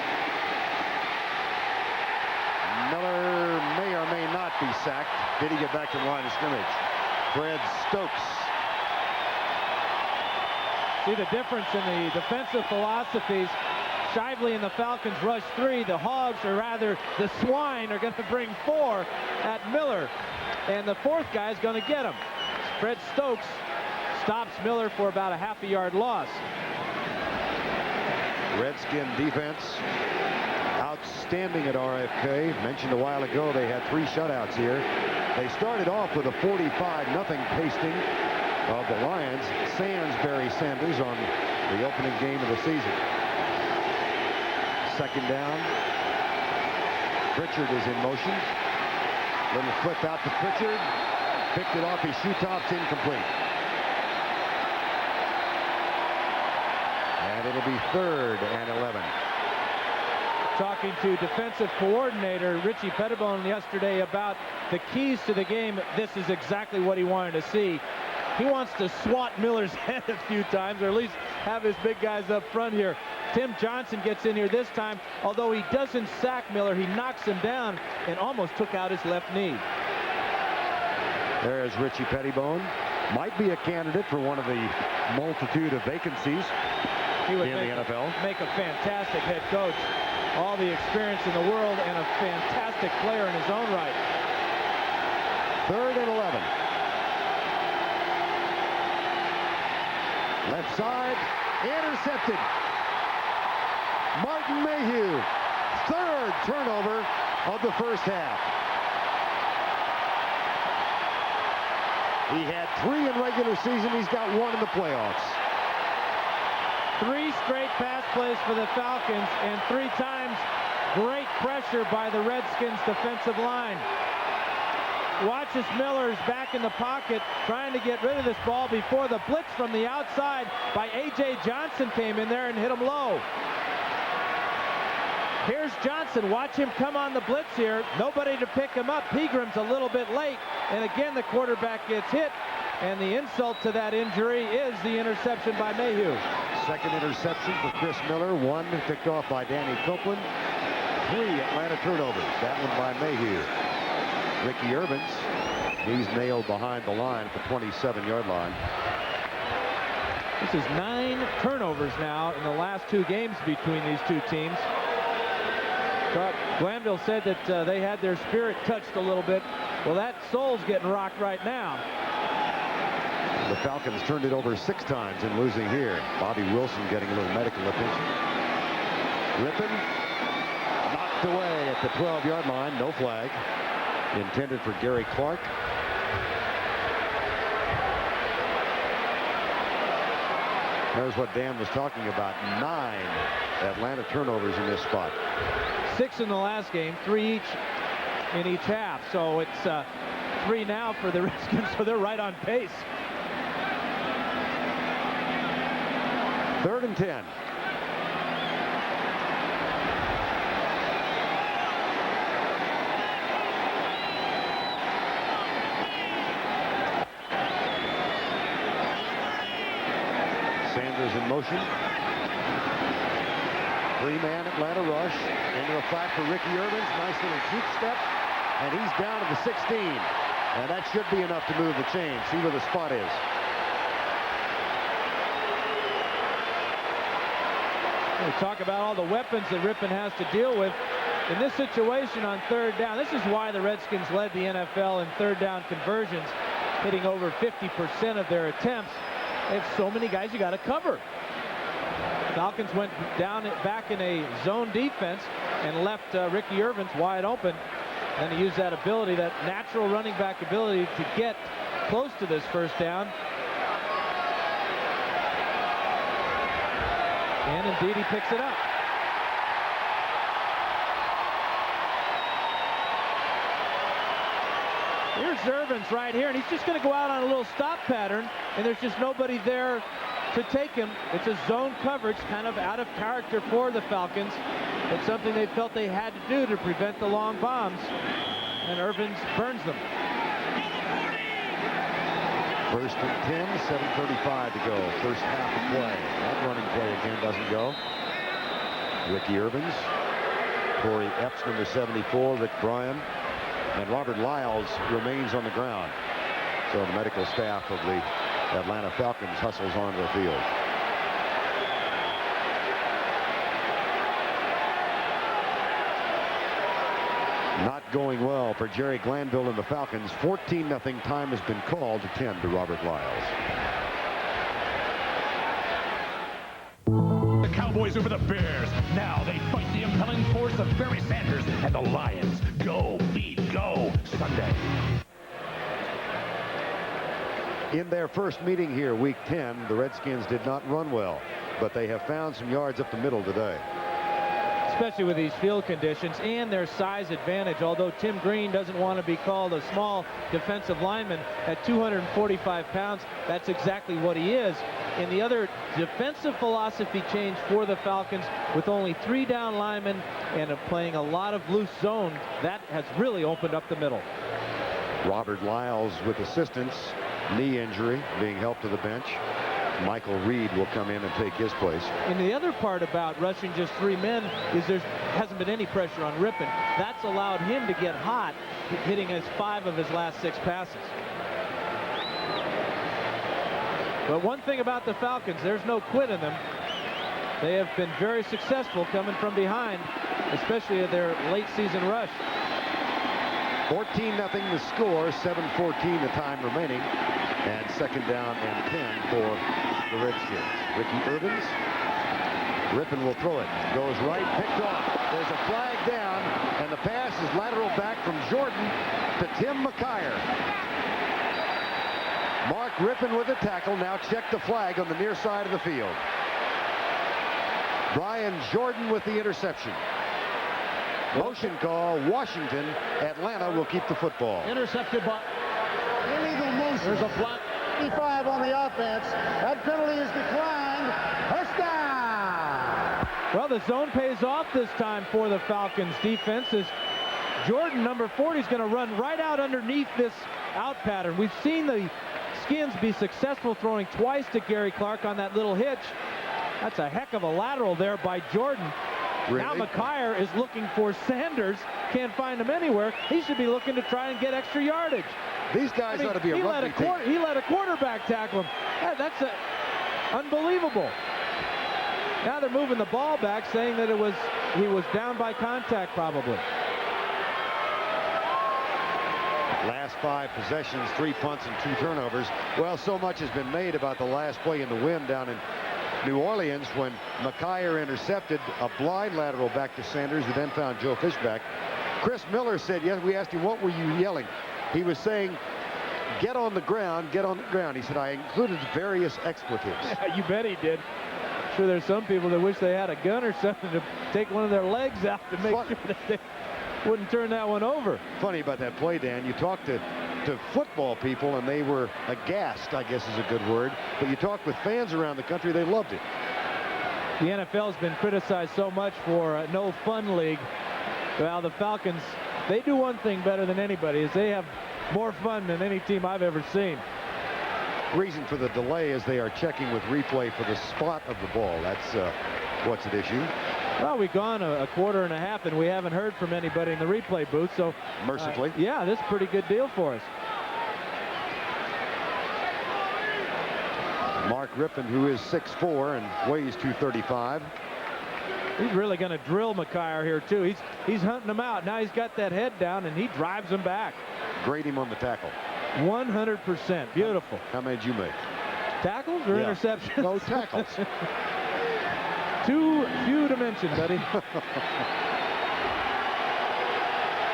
Miller may or may not be sacked. Did he get back to the line of scrimmage? Fred Stokes. See the difference in the defensive philosophies. Shively and the Falcons rush 3. The Hogs, or rather the Swine, are going to bring 4 at Miller. And the fourth guy is going to get him. Fred Stokes stops Miller for about a half-a-yard loss. Redskin defense outstanding at RFK. Mentioned a while ago they had 3 shutouts here. They started off with a 45-0 pasting of the Lions. Barry Sanders on the opening game of the season. Second down. Pritchard is in motion. Little flip out to Pritchard. Picked it off his shoe tops, incomplete. And it'll be 3rd and 11. Talking to defensive coordinator Richie Pettibone yesterday about the keys to the game, this is exactly what he wanted to see. He wants to swat Miller's head a few times, or at least have his big guys up front here. Tim Johnson gets in here this time. Although he doesn't sack Miller, he knocks him down and almost took out his left knee. There's Richie Pettibone. Might be a candidate for one of the multitude of vacancies He would in the NFL. Make a fantastic head coach. All the experience in the world and a fantastic player in his own right. 3rd and 11. Left side, intercepted. Martin Mayhew, 3rd turnover of the first half. He had 3 in regular season. He's got 1 in the playoffs. 3 straight pass plays for the Falcons, and 3 times great pressure by the Redskins defensive line. Watches Miller's back in the pocket, trying to get rid of this ball before the blitz from the outside by A.J. Johnson came in there and hit him low. Here's Johnson. Watch him come on the blitz here. Nobody to pick him up. Pegram's a little bit late, and again the quarterback gets hit, and the insult to that injury is the interception by Mayhew. Second interception for Chris Miller. 1 picked off by Danny Copeland. 3 Atlanta turnovers. That one by Mayhew. Ricky Urbans, he's nailed behind the line at the 27-yard line. This is 9 turnovers now in the last 2 games between these 2 teams. Glanville said that they had their spirit touched a little bit. Well, that soul's getting rocked right now. The Falcons turned it over 6 times in losing here. Bobby Wilson getting a little medical attention. Rypien knocked away at the 12-yard line. No flag. Intended for Gary Clark. There's what Dan was talking about. 9 Atlanta turnovers in this spot. 6 in the last game, 3 each in each half. So it's 3 now for the Redskins, so they're right on pace. 3rd and 10. Sanders in motion. 3-man Atlanta rush. Into the flat for Ricky Urbans. Nice little juke step. And he's down to the 16. And that should be enough to move the chain. See where the spot is. We talk about all the weapons that Rypien has to deal with. in this situation on third down, this is why the Redskins led the NFL in third down conversions, hitting over 50% of their attempts. They have so many guys you got to cover. Falcons went down back in a zone defense and left Ricky Irvins wide open. And he used that ability, that natural running back ability, to get close to this first down. And indeed, he picks it up. Here's Irvins right here, and he's just going to go out on a little stop pattern, and there's just nobody there to take him. It's a zone coverage, kind of out of character for the Falcons. It's something they felt they had to do to prevent the long bombs, and Irvins burns them. First and 10, 7:35 to go. First half of play. That running play again doesn't go. Ricky Irvins, Corey Epps, number 74, Rick Bryan, and Robert Lyles remains on the ground. So the medical staff of the Atlanta Falcons hustles onto the field. Not going well for Jerry Glanville and the Falcons. 14-0. Time has been called to 10 to Robert Lyles. The Cowboys over the Bears. Now they fight the impelling force of Barry Sanders and the Lions. Go, beat, go, Sunday. In their first meeting here, week 10, the Redskins did not run well, but they have found some yards up the middle today. Especially with these field conditions and their size advantage. Although Tim Green doesn't want to be called a small defensive lineman, at 245 pounds, that's exactly what he is. And the other defensive philosophy change for the Falcons, with only 3 down linemen and playing a lot of loose zone, that has really opened up the middle. Robert Lyles with assistance, knee injury, being helped to the bench. Michael Reed will come in and take his place. And the other part about rushing just 3 men is there hasn't been any pressure on Rypien. That's allowed him to get hot, hitting 5 of his last 6 passes. But one thing about the Falcons, there's no quit in them. They have been very successful coming from behind, especially at their late season rush. 14-0 the score, 7:14 the time remaining, and second down and 10 for the Redskins. Ricky Irvins. Rypien will throw it. Goes right, picked off. There's a flag down, and the pass is lateral back from Jordan to Tim McKyer. Mark Rypien with the tackle. Now check the flag on the near side of the field. Brian Jordan with the interception. Motion call, Washington. Atlanta will keep the football. Intercepted by illegal motion. There's a flag. 55 on the offense. That penalty is declined. First down. Well, the zone pays off this time for the Falcons defense, as Jordan, number 40, is going to run right out underneath this out pattern. We've seen the Skins be successful throwing twice to Gary Clark on that little hitch. That's a heck of a lateral there by Jordan. Really? Now McKyer is looking for Sanders. Can't find him anywhere. He should be looking to try and get extra yardage. These guys ought to be a rugby team. He let a quarterback tackle him. That's unbelievable. Now they're moving the ball back, saying that he was down by contact probably. Last 5 possessions, 3 punts and 2 turnovers. Well, so much has been made about the last play in the wind down in New Orleans when McKyer intercepted a blind lateral back to Sanders, who then found Joe Fishback. Chris Miller said, yes, we asked him, what were you yelling? He was saying, get on the ground, get on the ground. He said, I included various expletives. You bet he did. I'm sure there's some people that wish they had a gun or something to take one of their legs out to make sure that they wouldn't turn that one over. Funny about that play, Dan. You talk to football people and they were aghast, I guess is a good word. But you talk with fans around the country, they loved it. The NFL has been criticized so much for a no fun league. Well, the Falcons, they do one thing better than anybody, is they have more fun than any team I've ever seen. Reason for the delay is they are checking with replay for the spot of the ball. That's what's at issue. Well, we've gone a quarter and a half, and we haven't heard from anybody in the replay booth. So, mercifully. Yeah, this is a pretty good deal for us. Mark Rypien, who is 6'4" and weighs 235. He's really going to drill McKyer here, too. He's hunting him out. Now he's got that head down, and he drives him back. Grade him on the tackle. 100%. Beautiful. How many did you make? Tackles or interceptions? No, tackles. Too few to mention, buddy.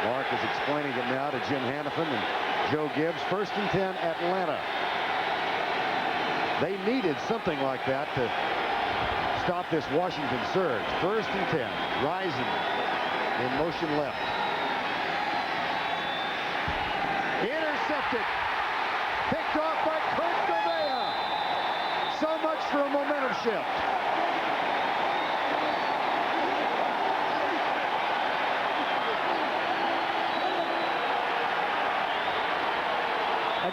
Mark is explaining it now to Jim Hannafin and Joe Gibbs. 1st and 10, Atlanta. They needed something like that to stop this Washington surge. 1st and 10. Rising in motion left. Intercepted. Picked off by Kurt Gouveia. So much for a momentum shift.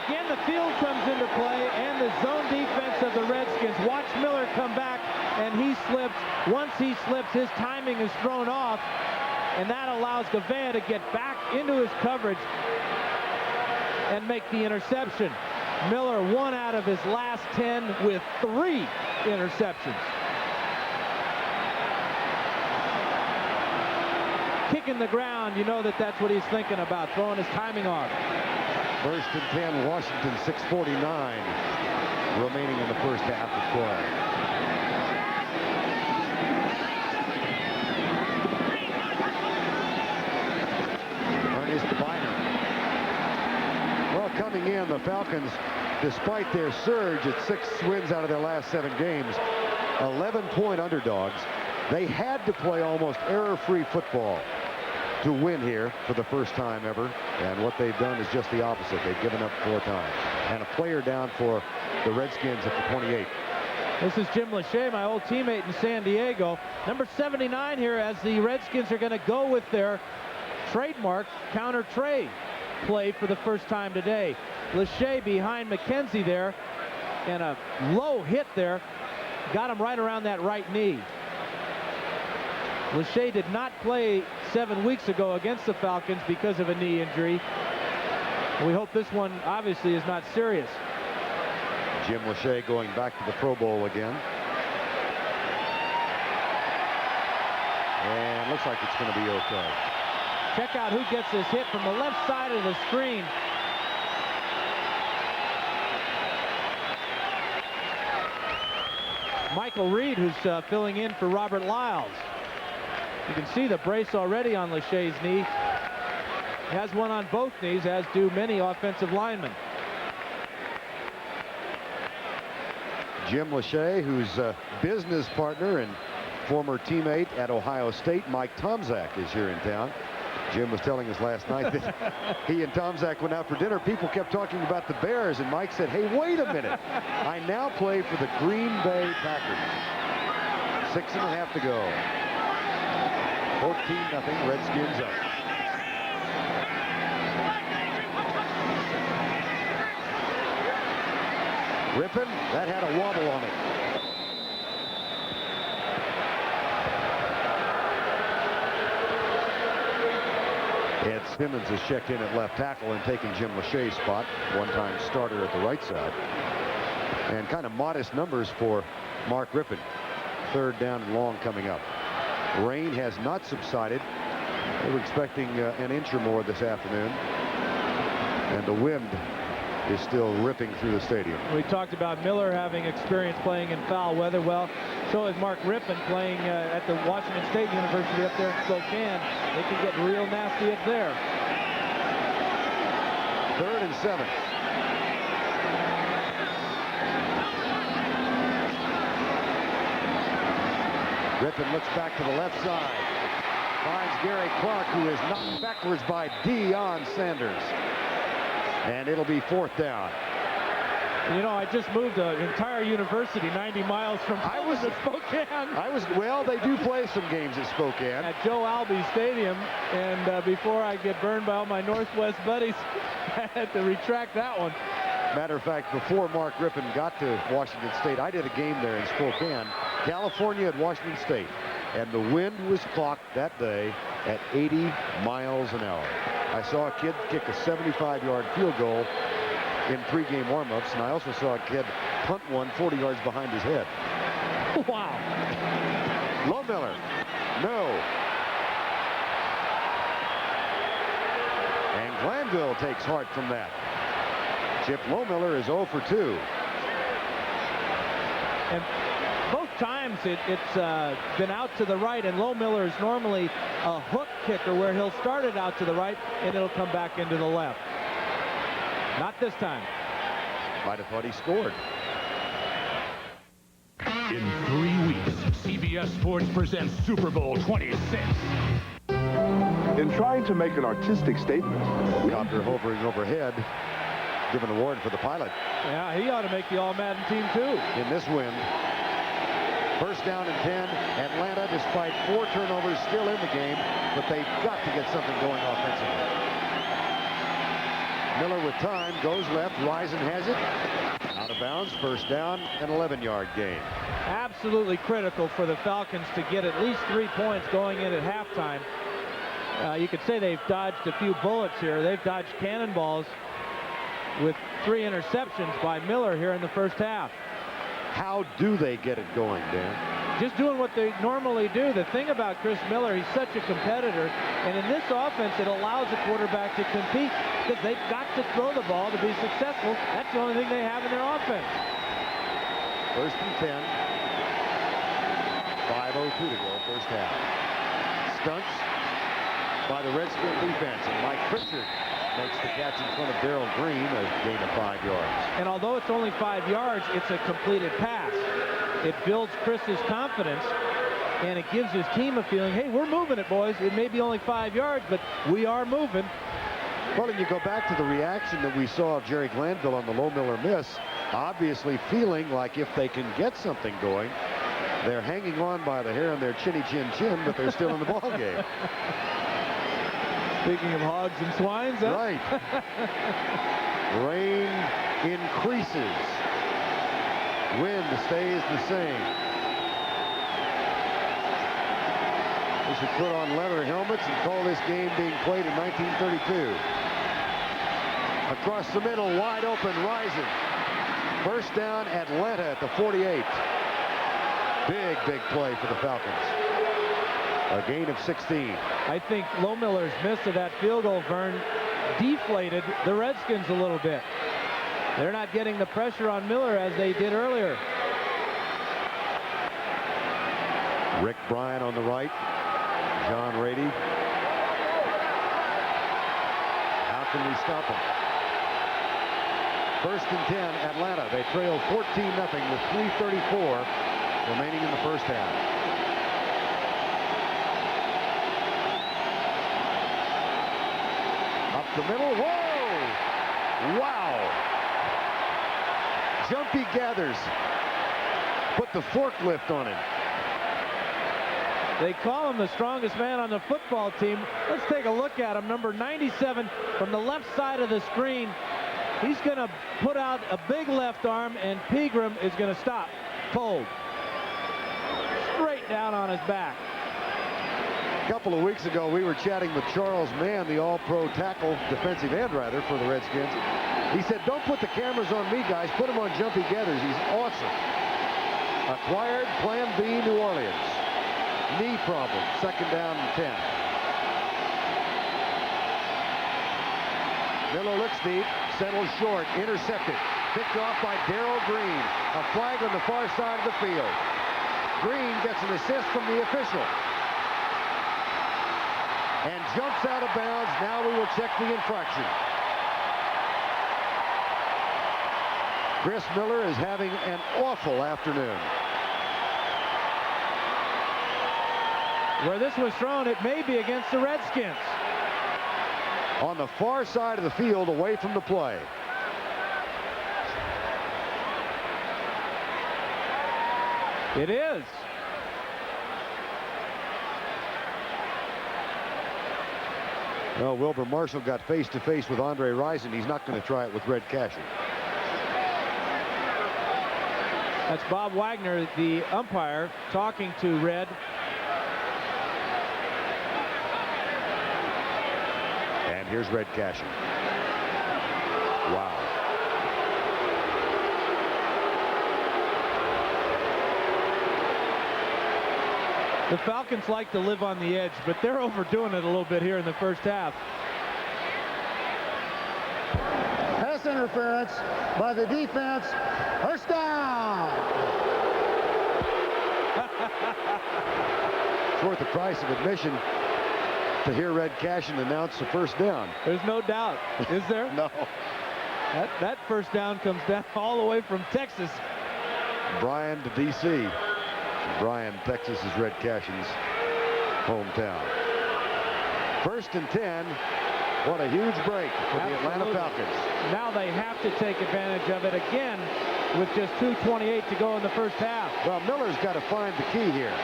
Again, the field comes into play and the zone defense of the Redskins. Watch Miller come back, and he slips. Once he slips, his timing is thrown off, and that allows Gouveia to get back into his coverage and make the interception. Miller 1 out of his last 10 with 3 interceptions. Kicking the ground, you know that's what he's thinking about, throwing his timing off. 1st and 10, Washington, 6:49 remaining in the first half of play. Ernest Biner. Well, coming in, the Falcons, despite their surge at 6 wins out of their last 7 games, 11-point underdogs. They had to play almost error-free football to win here for the first time ever, and what they've done is just the opposite. They've given up 4 times, and a player down for the Redskins at the 28. This is Jim Lachey, my old teammate in San Diego. Number 79 here, as the Redskins are going to go with their trademark counter trey play for the first time today. Lachey behind McKenzie there, and a low hit there got him right around that right knee. Lachey did not play 7 weeks ago against the Falcons because of a knee injury. We hope this one obviously is not serious. Jim Lachey going back to the Pro Bowl again. And looks like it's going to be okay. Check out who gets this hit from the left side of the screen. Michael Reed, who's filling in for Robert Lyles. You can see the brace already on Lachey's knee. He has one on both knees, as do many offensive linemen. Jim Lachey, whose business partner and former teammate at Ohio State, Mike Tomczak, is here in town. Jim was telling us last night that he and Tomczak went out for dinner. People kept talking about the Bears, and Mike said, hey, wait a minute. I now play for the Green Bay Packers. 6.5 to go. 14-0, Redskins up. Rypien, that had a wobble on it. Ed Simmons has checked in at left tackle and taken Jim Lachey's spot, one-time starter at the right side. And kind of modest numbers for Mark Rypien. 3rd down and long coming up. Rain has not subsided. They were expecting an inch or more this afternoon. And the wind is still ripping through the stadium. We talked about Miller having experience playing in foul weather. Well, so is Mark Rypien playing at the Washington State University up there in Spokane. They can get real nasty up there. 3rd and 7. Rypien looks back to the left side. Finds Gary Clark, who is knocked backwards by Deion Sanders. And it'll be 4th down. You know, I just moved an entire university 90 miles from Spokane. Well, they do play some games at Spokane. At Joe Albee Stadium, and before I get burned by all my Northwest buddies, I had to retract that one. Matter of fact, before Mark Rypien got to Washington State, I did a game there in Spokane, California at Washington State, and the wind was clocked that day at 80 miles an hour. I saw a kid kick a 75-yard field goal in pregame warm-ups, and I also saw a kid punt one 40 yards behind his head. Wow. Low Miller No. And Glanville takes heart from that. Chip Lohmiller is 0 for 2. And both times it's been out to the right, and Lohmiller is normally a hook kicker where he'll start it out to the right and it'll come back into the left. Not this time. Might have thought he scored. In 3 weeks, CBS Sports presents Super Bowl 26. In trying to make an artistic statement, Copter hovering overhead, given award for the pilot. Yeah, he ought to make the All-Madden team too. In this wind. First down and 10. Atlanta, despite 4 turnovers, still in the game, but they've got to get something going offensively. Miller with time, goes left. Rypien has it. Out of bounds, first down, an 11-yard gain. Absolutely critical for the Falcons to get at least 3 points going in at halftime. You could say they've dodged a few bullets here. They've dodged cannonballs with 3 interceptions by Miller here in the first half. How do they get it going, Dan? Just doing what they normally do. The thing about Chris Miller, he's such a competitor, and in this offense, it allows a quarterback to compete because they've got to throw the ball to be successful. That's the only thing they have in their offense. First and 10. 5:02 to go, first half. Stunts by the Redskins defense, and Mike Pritchard makes the catch in front of Darrell Green, a gain of 5 yards. And although it's only 5 yards, it's a completed pass. It builds Chris's confidence, and it gives his team a feeling, hey, we're moving it, boys. It may be only 5 yards, but we are moving. Well, and you go back to the reaction that we saw of Jerry Glanville on the Lohmiller miss, obviously feeling like if they can get something going, they're hanging on by the hair on their chinny chin chin, but they're still in the ball game. Speaking of hogs and swines, huh? Right. Rain increases. Wind stays the same. We should put on leather helmets and call this game being played in 1932. Across the middle, wide open, Rypien. First down, Atlanta at the 48. Big play for the Falcons. A gain of 16. I think Lohmiller's miss of that field goal, Verne, deflated the Redskins a little bit. They're not getting the pressure on Miller as they did earlier. Rick Bryan on the right. John Rady. How can we stop them? First and 10, Atlanta. They trail 14-0 with 3:34 remaining in the first half. Up the middle. Whoa! Wow! Jumpy gathers. Put the forklift on him. They call him the strongest man on the football team. Let's take a look at him. Number 97 from the left side of the screen. He's going to put out a big left arm, and Pegram is going to stop cold. Straight down on his back. A couple of weeks ago, we were chatting with Charles Mann, the all-pro tackle, defensive end rather, for the Redskins. He said, don't put the cameras on me, guys. Put them on Jumpy Gathers. He's awesome. Acquired Plan B, New Orleans. Knee problem. Second down and 10. Miller looks deep. Settles short. Intercepted. Picked off by Darrell Green. A flag on the far side of the field. Green gets an assist from the official. And jumps out of bounds. Now we will check the infraction. Chris Miller is having an awful afternoon. Where this was thrown, it may be against the Redskins. On the far side of the field, away from the play. It is. Well, Wilbur Marshall got face-to-face with Andre Rypien. He's not going to try it with Red Casher. That's Bob Wagner, the umpire, talking to Red. And here's Red Casher. Wow. The The Falcons like to live on the edge, but they're overdoing it a little bit here in the first half. Pass interference by the defense. First down. It's worth the price of admission to hear Red Cashin announce the first down. There's no doubt, is there? No. That first down comes down all the way from Texas. Bryan to D.C. Bryan, Texas is Red Cashin's hometown. 1st and 10. What a huge break for the Atlanta Falcons. Now they have to take advantage of it again with just 2:28 to go in the first half. Well, Miller's got to find the key here.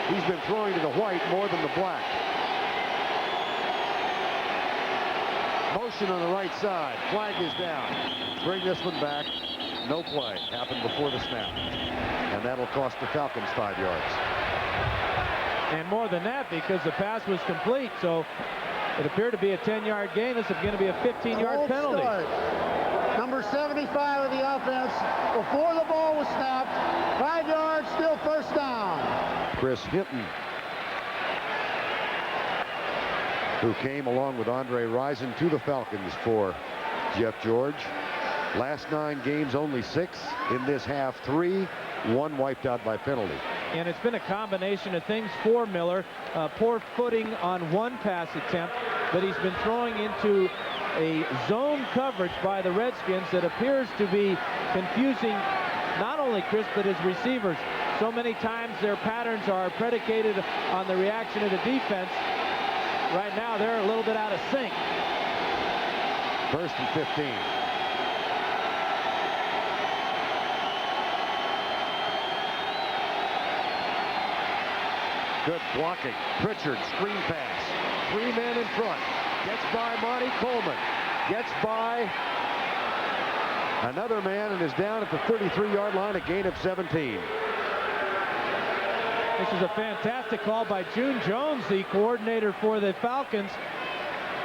He's been throwing to the white more than the black. Motion on the right side. Flag is down. Bring this one back. No play. Happened before the snap. And that'll cost the Falcons 5 yards. And more than that, because the pass was complete, so it appeared to be a 10-yard gain. This is going to be a 15-yard penalty. Start. Number 75 of the offense before the ball was snapped. 5 yards, still first down. Chris Hinton, who came along with Andre Rison to the Falcons for Jeff George. Last 9 games, only 6. In this half, 3. 1 wiped out by penalty. And it's been a combination of things for Miller. Poor footing on one pass attempt, but he's been throwing into a zone coverage by the Redskins that appears to be confusing not only Chris, but his receivers. So many times their patterns are predicated on the reaction of the defense. Right now, they're a little bit out of sync. 1st and 15. Good blocking. Pritchard, screen pass. 3 men in front. Gets by Monty Coleman. Gets by another man and is down at the 33-yard line, a gain of 17. This is a fantastic call by June Jones, the coordinator for the Falcons.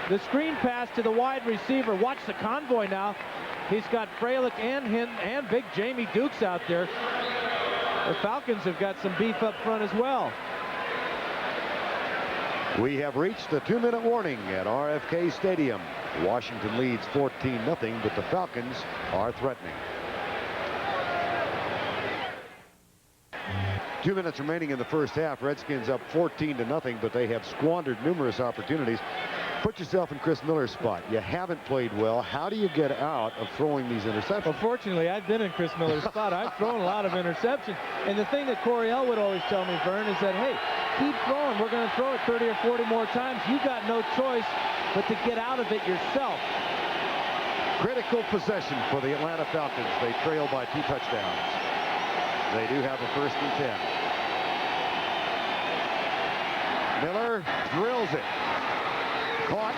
The screen pass to the wide receiver. Watch the convoy now. He's got Freilich and Hinton and big Jamie Dukes out there. The Falcons have got some beef up front as well. We have reached the 2-minute warning at RFK Stadium. Washington leads 14-0, but the Falcons are threatening. 2 minutes remaining in the first half. Redskins up 14-0, but they have squandered numerous opportunities. Put yourself in Chris Miller's spot. You haven't played well. How do you get out of throwing these interceptions? Well, fortunately, I've been in Chris Miller's spot. I've thrown a lot of interceptions. And the thing that Coryell would always tell me, Verne, is that, hey, keep throwing. We're going to throw it 30 or 40 more times. You got no choice but to get out of it yourself. Critical possession for the Atlanta Falcons. They trail by 2 touchdowns. They do have a 1st and 10. Miller drills it. Caught.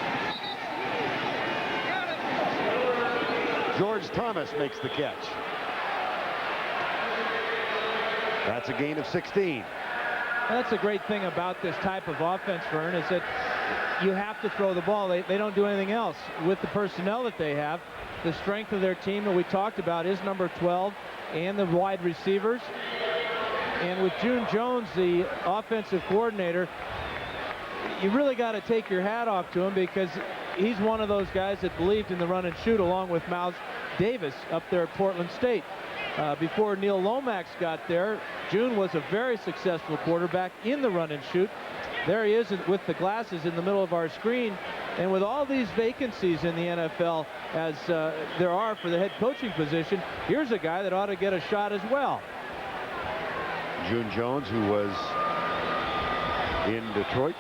George Thomas makes the catch. That's a gain of 16. That's a great thing about this type of offense, Verne, is that you have to throw the ball. They don't do anything else. With the personnel that they have, the strength of their team that we talked about is number 12 and the wide receivers. And with June Jones, the offensive coordinator, you really got to take your hat off to him, because he's one of those guys that believed in the run and shoot along with Miles Davis up there at Portland State. Before Neil Lomax got there, June was a very successful quarterback in the run and shoot. There he is with the glasses in the middle of our screen. And with all these vacancies in the NFL, as there are for the head coaching position, here's a guy that ought to get a shot as well. June Jones, who was in Detroit.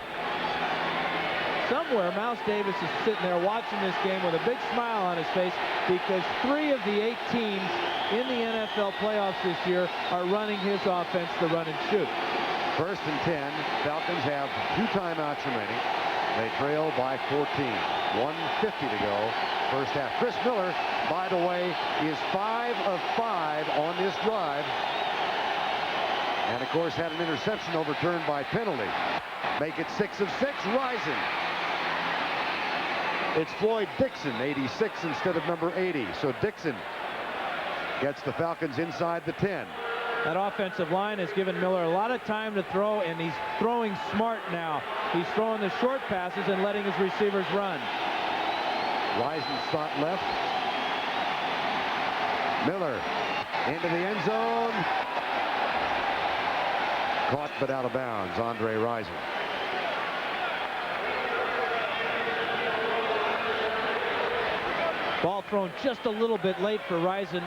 Somewhere, Miles Davis is sitting there watching this game with a big smile on his face, because 3 of the 8 teams in the NFL playoffs this year are running his offense, the run and shoot. 1st and 10. Falcons have 2 timeouts remaining. They trail by 14. 1:50 to go. First half. Chris Miller, by the way, is 5 of 5 on this drive. And, of course, had an interception overturned by penalty. Make it 6 of 6. Rising. It's Floyd Dixon, 86 instead of number 80. So Dixon gets the Falcons inside the 10. That offensive line has given Miller a lot of time to throw, and he's throwing smart now. He's throwing the short passes and letting his receivers run. Rypien slot left. Miller into the end zone. Caught but out of bounds. Andre Rypien. Ball thrown just a little bit late for Rypien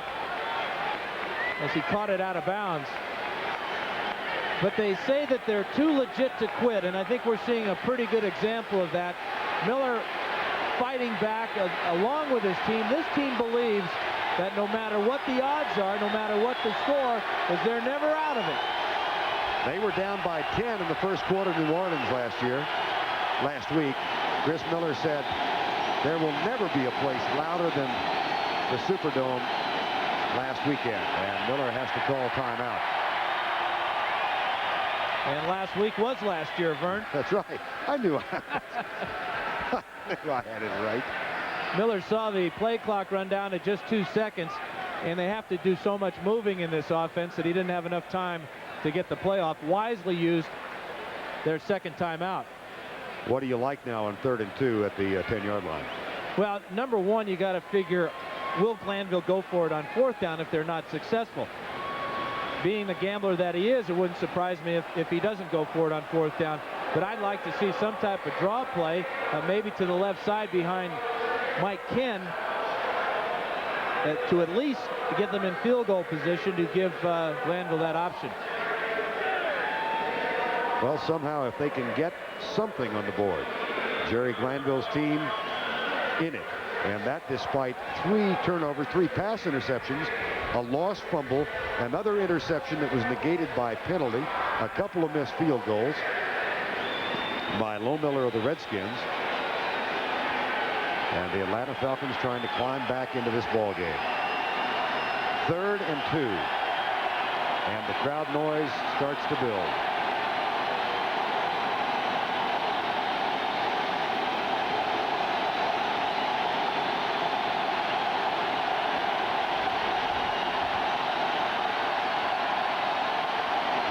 as he caught it out of bounds. But they say that they're too legit to quit, and I think we're seeing a pretty good example of that. Miller fighting back along with his team. This team believes that no matter what the odds are, no matter what the score, is they're never out of it. They were down by 10 in the first quarter in New Orleans last week. Chris Miller said, there will never be a place louder than the Superdome last weekend, and Miller has to call timeout. And last week was last year, Verne. That's right. I knew I had it right. Miller saw the play clock run down to just 2 seconds, and they have to do so much moving in this offense that he didn't have enough time to get the play off. Wisely used their second timeout. What do you like now on 3rd and 2 at the 10-yard line? Well, number one, you got to figure, will Glanville go for it on 4th down if they're not successful? Being the gambler that he is, it wouldn't surprise me if he doesn't go for it on 4th down. But I'd like to see some type of draw play, maybe to the left side behind Mike Ken, to at least get them in field goal position to give Glanville that option. Well, somehow if they can get something on the board, Jerry Glanville's team in it. And that despite 3 turnovers, 3 pass interceptions, a lost fumble, another interception that was negated by penalty, a couple of missed field goals by Lo Miller of the Redskins. And the Atlanta Falcons trying to climb back into this ball game. 3rd and 2. And the crowd noise starts to build.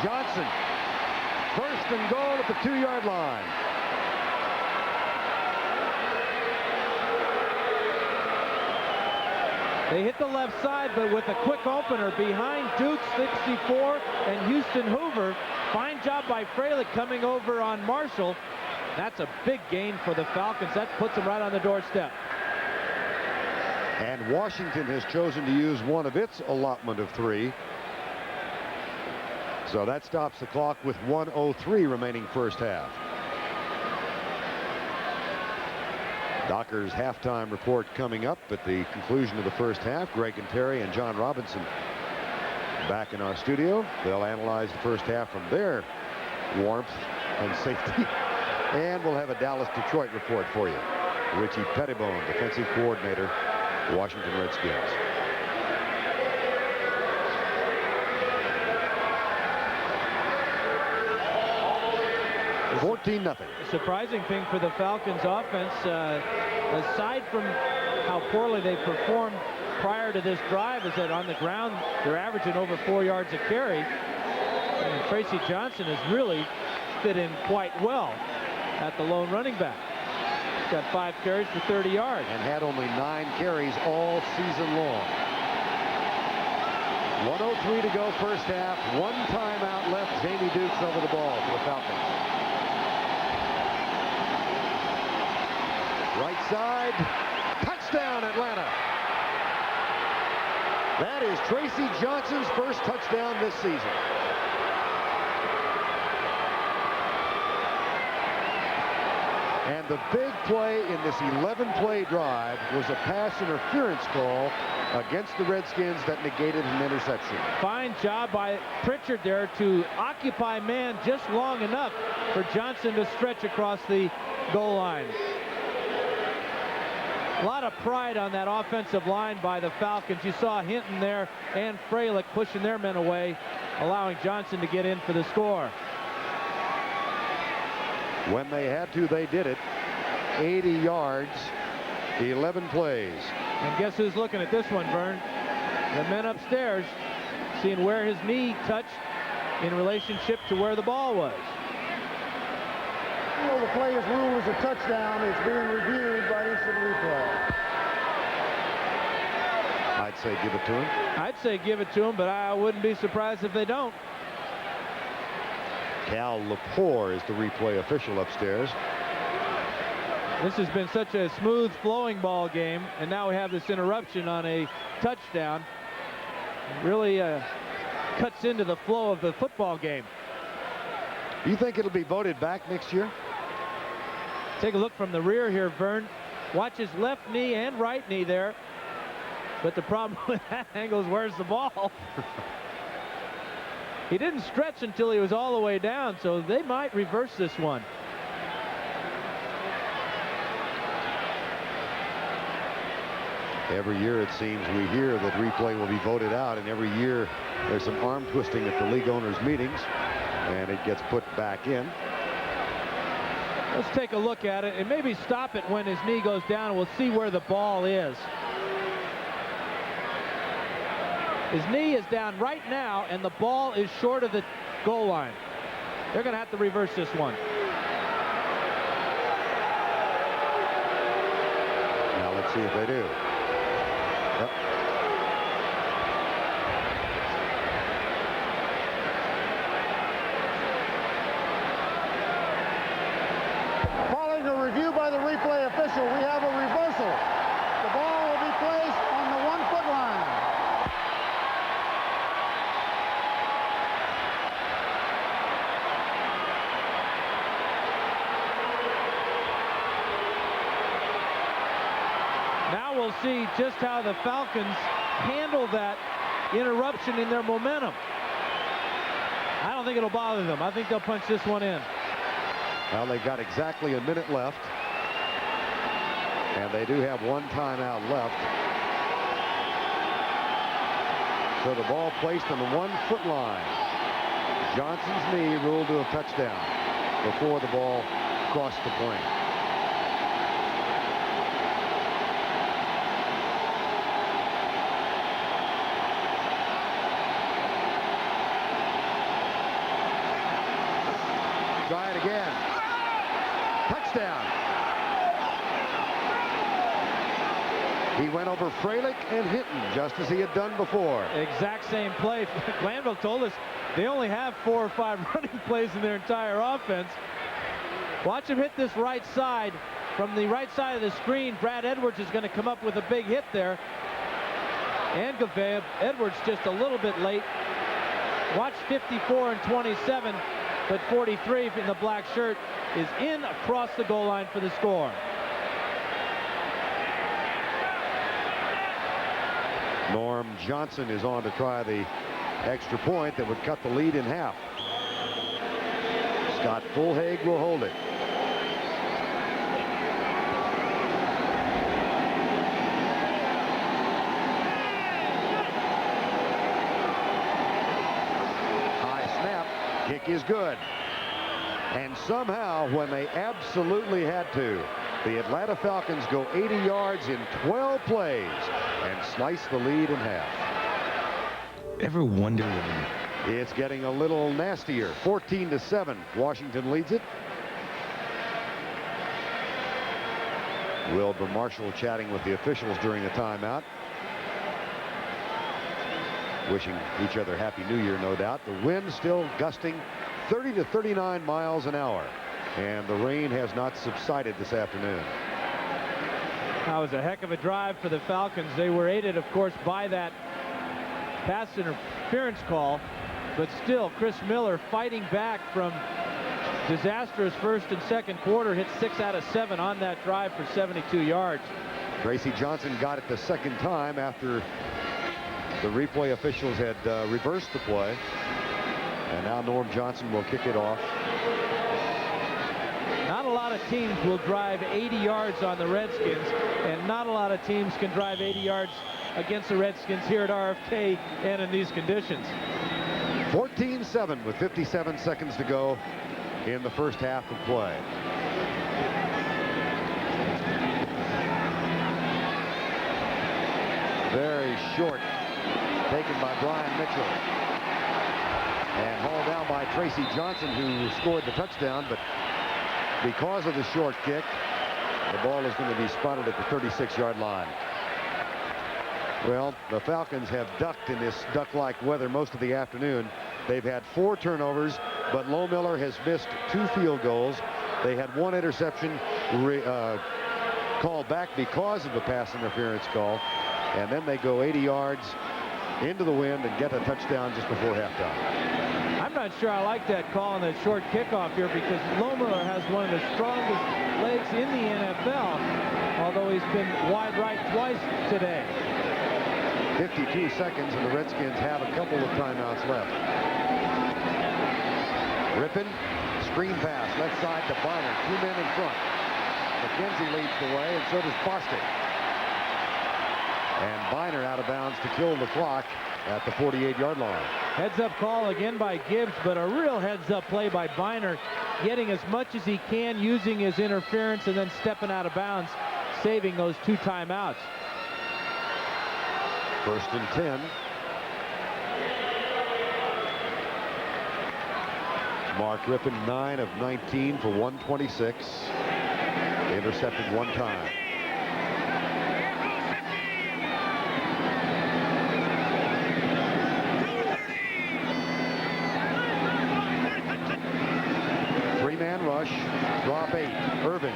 Johnson, 1st and goal at the 2-yard line. They hit the left side, but with a quick opener behind Duke 64 and Houston Hoover. Fine job by Freilich coming over on Marshall. That's a big gain for the Falcons. That puts them right on the doorstep. And Washington has chosen to use one of its allotment of 3. So that stops the clock with 1:03 remaining first half. Dockers halftime report coming up at the conclusion of the first half. Greg and Terry and John Robinson back in our studio. They'll analyze the first half from their warmth and safety. And we'll have a Dallas-Detroit report for you. Richie Pettibone, defensive coordinator, Washington Redskins. 14-0. Surprising thing for the Falcons offense, aside from how poorly they performed prior to this drive, is that on the ground they're averaging over 4 yards a carry. And Tracy Johnson has really fit in quite well at the lone running back. He's got 5 carries for 30 yards. And had only 9 carries all season long. 1:03 to go first half. 1 timeout left. Jamie Dukes over the ball for the Falcons. Right side, touchdown Atlanta. That is Tracy Johnson's first touchdown this season. And the big play in this 11-play drive was a pass interference call against the Redskins that negated an interception. Fine job by Pritchard there to occupy man just long enough for Johnson to stretch across the goal line. A lot of pride on that offensive line by the Falcons. You saw Hinton there and Freilich pushing their men away, allowing Johnson to get in for the score. When they had to, they did it. 80 yards, 11 plays. And guess who's looking at this one, Verne? The men upstairs. seeing where his knee touched in relationship to where the ball was. Well, the play is ruled as a touchdown. It's being reviewed by instant replay. I'd say give it to him. I'd say give it to him, but I wouldn't be surprised if they don't. Cal Lepore is the replay official upstairs. This has been such a smooth flowing ball game, and now we have this interruption on a touchdown. Really cuts into the flow of the football game. Do you think it'll be voted back next year? Take a look from the rear here, Verne. Watch his left knee and right knee there. But the problem with that angle is where's the ball? He didn't stretch until he was all the way down, so they might reverse this one. Every year it seems we hear that replay will be voted out, and every year there's some arm twisting at the league owners' meetings, and it gets put back in. Let's take a look at it and maybe stop it when his knee goes down, and we'll see where the ball is. His knee is down right now, and the ball is short of the goal line. They're going to have to reverse this one. Now let's see if they do. Yep. Following a review by the replay official, we have a reversal. The ball will be placed on the 1-foot line. Now we'll see just how the Falcons handle that interruption in their momentum. I don't think it'll bother them. I think they'll punch this one in. Well, they've got exactly a minute left, and they do have one timeout left. So the ball placed on the 1-foot line. Johnson's knee ruled to a touchdown before the ball crossed the plane. Try it again. Touchdown. He went over Freilich and Hinton just as he had done before. Exact same play. Glanville told us they only have 4 or 5 running plays in their entire offense. Watch him hit this right side. From the right side of the screen, Brad Edwards is going to come up with a big hit there. And Gavea. Edwards just a little bit late. Watch 54 and 27. But 43 in the black shirt is in across the goal line for the score. Norm Johnson is on to try the extra point that would cut the lead in half. Scott Fulhaig will hold it. Kick is good. And somehow, when they absolutely had to, the Atlanta Falcons go 80 yards in 12 plays and slice the lead in half. Ever wonder when? It's getting a little nastier. 14-7. Washington leads it. Wilbur Marshall chatting with the officials during the timeout. Wishing each other Happy New Year, no doubt. The wind still gusting 30 to 39 miles an hour, and the rain has not subsided this afternoon. That was a heck of a drive for the Falcons. They were aided, of course, by that pass interference call, but still, Chris Miller fighting back from disastrous first and second quarter, hit 6 out of 7 on that drive for 72 yards. Tracy Johnson got it the second time after the replay officials had reversed the play. And now Norm Johnson will kick it off. Not a lot of teams will drive 80 yards on the Redskins, and not a lot of teams can drive 80 yards against the Redskins here at RFK and in these conditions. 14-7 with 57 seconds to go in the first half of play. Very short taken by Brian Mitchell. And hauled down by Tracy Johnson, who scored the touchdown, but because of the short kick, the ball is going to be spotted at the 36-yard line. Well, the Falcons have ducked in this duck-like weather most of the afternoon. They've had 4 turnovers, but Lohmiller has missed 2 field goals. They had 1 interception called back because of the pass interference call, and then they go 80 yards into the wind and get a touchdown just before halftime. I'm not sure I like that call on that short kickoff here, because Lohmiller has one of the strongest legs in the NFL, although he's been wide right twice today. 52 seconds, and the Redskins have a couple of timeouts left. Rypien, screen pass, left side to Verne, 2 men in front. McKenzie leads the way, and so does Bostic. And Verne out of bounds to kill the clock at the 48-yard line. Heads-up call again by Gibbs, but a real heads-up play by Verne, getting as much as he can, using his interference, and then stepping out of bounds, saving those 2 timeouts. 1st and 10. Mark Rypien, 9 of 19 for 126. Intercepted 1 time. Three-man rush, drop 8. Irvins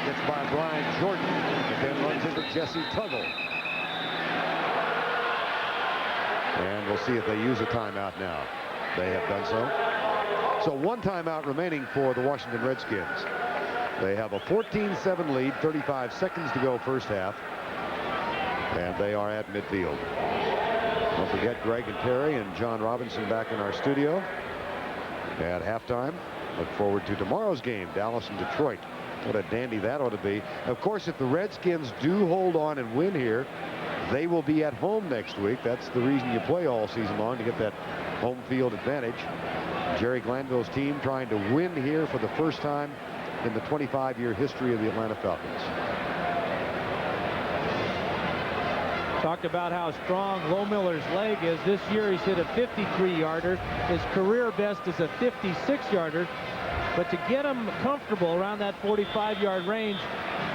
gets by Brian Jordan, and then runs into Jesse Tuggle. And we'll see if they use a timeout now. They have done so. So 1 timeout remaining for the Washington Redskins. They have a 14-7 lead, 35 seconds to go first half. And they are at midfield. Don't forget Greg and Terry and John Robinson back in our studio at halftime. Look forward to tomorrow's game, Dallas and Detroit. What a dandy that ought to be. Of course, if the Redskins do hold on and win here, they will be at home next week. That's the reason you play all season long, to get that home field advantage. Jerry Glanville's team trying to win here for the first time in the 25-year history of the Atlanta Falcons. Talked about how strong Lohmiller's leg is. This year he's hit a 53-yarder. His career best is a 56-yarder. But to get him comfortable around that 45-yard range,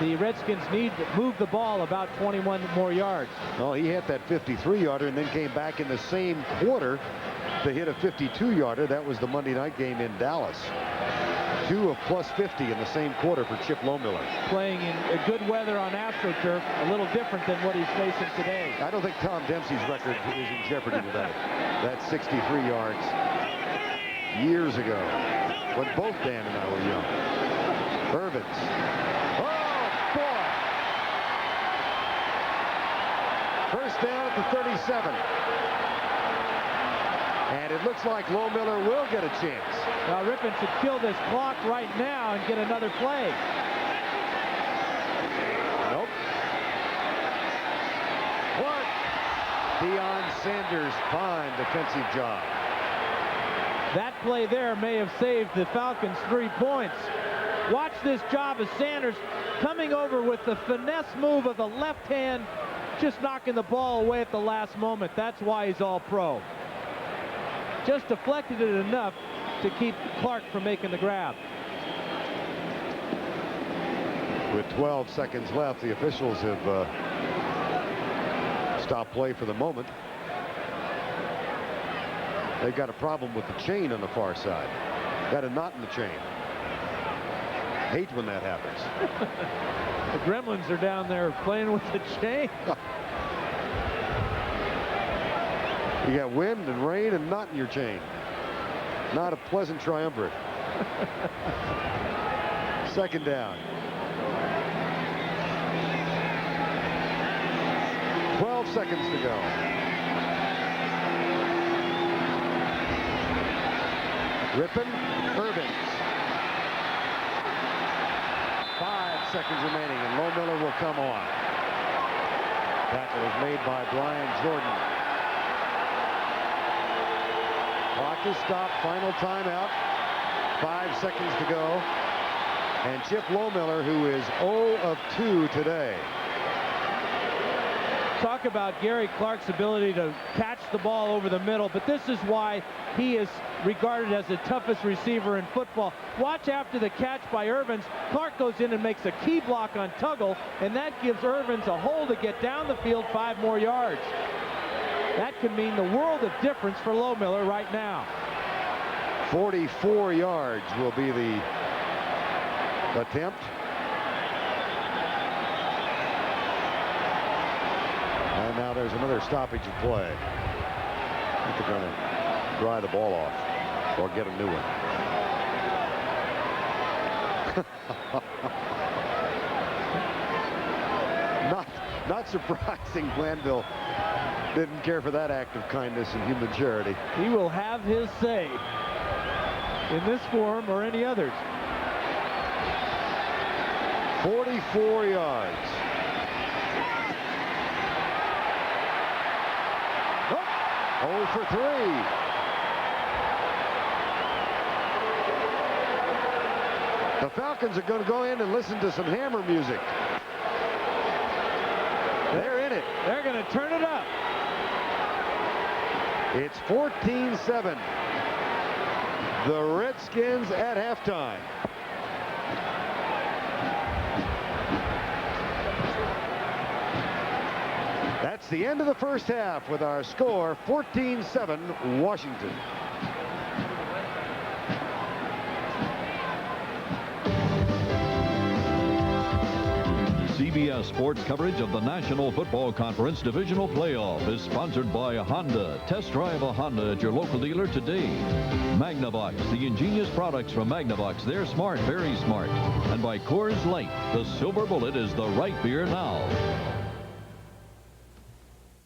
the Redskins need to move the ball about 21 more yards. Well, he hit that 53-yarder and then came back in the same quarter to hit a 52-yarder. That was the Monday night game in Dallas. 2 of plus 50 in the same quarter for Chip Lohmiller. Playing in good weather on AstroTurf, a little different than what he's facing today. I don't think Tom Dempsey's record is in jeopardy today. That's 63 yards years ago, when both Dan and I were young. Irvins. Oh, boy! First down at the 37. And it looks like Lohmiller will get a chance. Now Rypien should kill this clock right now and get another play. Nope. What? Deion Sanders, fine defensive job. That play there may have saved the Falcons 3 points. Watch this job of Sanders coming over with the finesse move of the left hand, just knocking the ball away at the last moment. That's why he's all pro. Just deflected it enough to keep Clark from making the grab. With 12 seconds left, the officials have stopped play for the moment. They've got a problem with the chain on the far side. Got a knot in the chain. Hate when that happens. The Gremlins are down there playing with the chain. You got wind and rain and knot in your chain. Not a pleasant triumvirate. 2nd down. 12 seconds to go. Rypien, Irvins. 5 seconds remaining, and Lohmiller will come on. Tackle is made by Brian Jordan. Clock is stopped. Final timeout. 5 seconds to go. And Chip Lohmiller, who is 0 of 2 today. talk about Gary Clark's ability to catch the ball over the middle, but this is why he is regarded as the toughest receiver in football. Watch after the catch by Irvins. Clark goes in and makes a key block on Tuggle, and that gives Irvins a hole to get down the field 5 more yards. That could mean the world of difference for Lohmiller right now. 44 yards will be the attempt. And now there's another stoppage of play. I think they're going to dry the ball off or get a new one. Not surprising Glanville didn't care for that act of kindness and human charity. He will have his say in this forum or any others. 44 yards. Oh, 0 for 3. The Falcons are going to go in and listen to some hammer music. They're in it. They're going to turn it up. It's 14-7. The Redskins at halftime. That's the end of the first half with our score 14-7 Washington. CBS Sports coverage of the National Football Conference Divisional Playoff is sponsored by Honda. Test drive a Honda at your local dealer today. Magnavox, the ingenious products from Magnavox. They're smart, very smart. And by Coors Light, the silver bullet is the right beer now.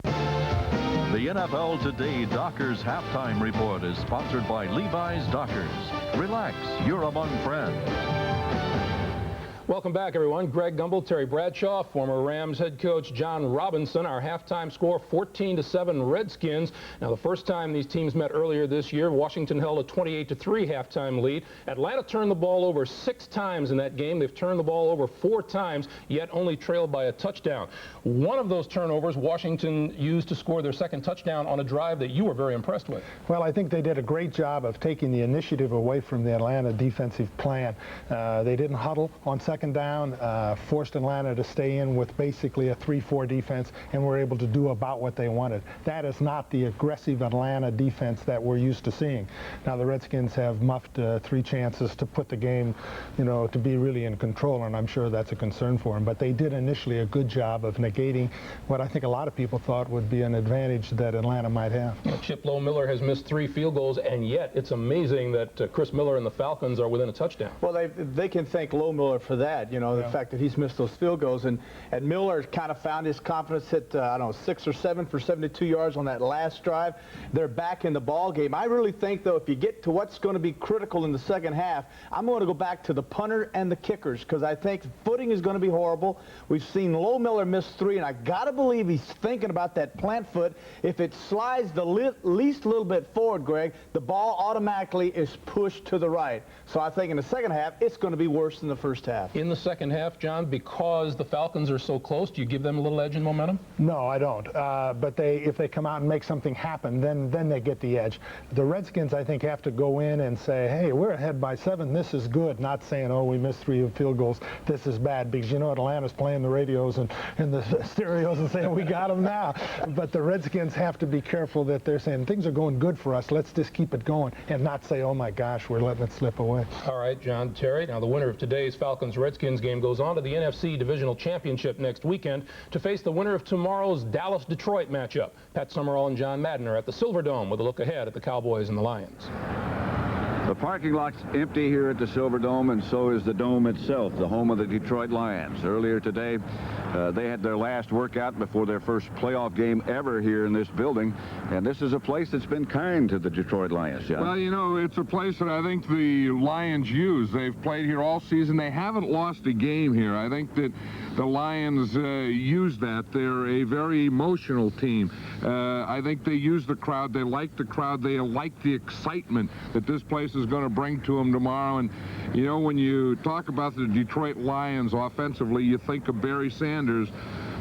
The NFL Today Dockers Halftime Report is sponsored by Levi's Dockers. Relax, you're among friends. Welcome back, everyone. Greg Gumbel, Terry Bradshaw, former Rams head coach John Robinson. Our halftime score, 14-7 Redskins. Now, the first time these teams met earlier this year, Washington held a 28-3 halftime lead. Atlanta turned the ball over 6 times in that game. They've turned the ball over 4 times, yet only trailed by a touchdown. One of those turnovers Washington used to score their second touchdown on a drive that you were very impressed with. Well, I think they did a great job of taking the initiative away from the Atlanta defensive plan. They didn't huddle on second down, forced Atlanta to stay in with basically a 3-4 defense, and were able to do about what they wanted. That is not the aggressive Atlanta defense that we're used to seeing. Now the Redskins have muffed 3 chances to put the game, to be really in control, and I'm sure that's a concern for them. But they did initially a good job of negating what I think a lot of people thought would be an advantage that Atlanta might have. Chip Lohmiller has missed 3 field goals, and yet it's amazing that Chris Miller and the Falcons are within a touchdown. Well, they can thank Lohmiller for that. The fact that he's missed those field goals. And Miller kind of found his confidence, hit, 6 or 7 for 72 yards on that last drive. They're back in the ball game. I really think, though, if you get to what's going to be critical in the second half, I'm going to go back to the punter and the kickers, because I think footing is going to be horrible. We've seen Lohmiller miss 3, and I got to believe he's thinking about that plant foot. If it slides the least little bit forward, Greg, the ball automatically is pushed to the right. So I think in the second half, it's going to be worse than the first half. In the second half, John, because the Falcons are so close, do you give them a little edge in momentum? No, I don't. But if they come out and make something happen, then they get the edge. The Redskins, I think, have to go in and say, hey, we're ahead by 7. This is good. Not saying, oh, we missed 3 field goals. This is bad. Because, Atlanta's playing the radios and the stereos and saying, we got them now. But the Redskins have to be careful that they're saying, things are going good for us. Let's just keep it going and not say, oh, my gosh, we're letting it slip away. All right, John, Terry. Now, the winner of today's Falcons-Redskins game goes on to the NFC Divisional Championship next weekend to face the winner of tomorrow's Dallas-Detroit matchup. Pat Summerall and John Madden are at the Silverdome with a look ahead at the Cowboys and the Lions. The parking lot's empty here at the Silverdome, and so is the dome itself, the home of the Detroit Lions. Earlier today, they had their last workout before their first playoff game ever here in this building, and this is a place that's been kind to the Detroit Lions, John. Well, it's a place that I think the Lions use. They've played here all season. They haven't lost a game here. I think that the Lions use that. They're a very emotional team. I think they use the crowd. They like the crowd. They like the excitement that this place is going to bring to them tomorrow. And, when you talk about the Detroit Lions offensively, you think of Barry Sanders.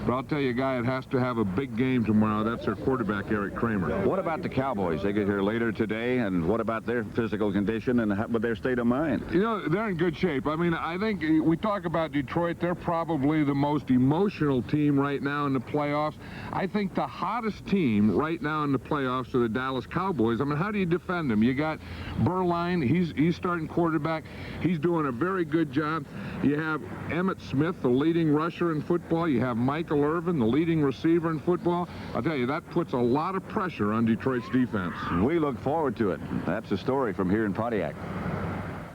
But I'll tell you a guy that has to have a big game tomorrow. That's their quarterback, Eric Kramer. What about the Cowboys? They get here later today, and what about their physical condition and with their state of mind? You know, they're in good shape. I mean, I think we talk about Detroit. They're probably the most emotional team right now in the playoffs. I think the hottest team right now in the playoffs are the Dallas Cowboys. I mean, how do you defend them? You got Berline. He's starting quarterback. He's doing a very good job. You have Emmitt Smith, the leading rusher in football. You have Michael Irvin, the leading receiver in football. I'll tell you, that puts a lot of pressure on Detroit's defense. We look forward to it. That's the story from here in Pontiac.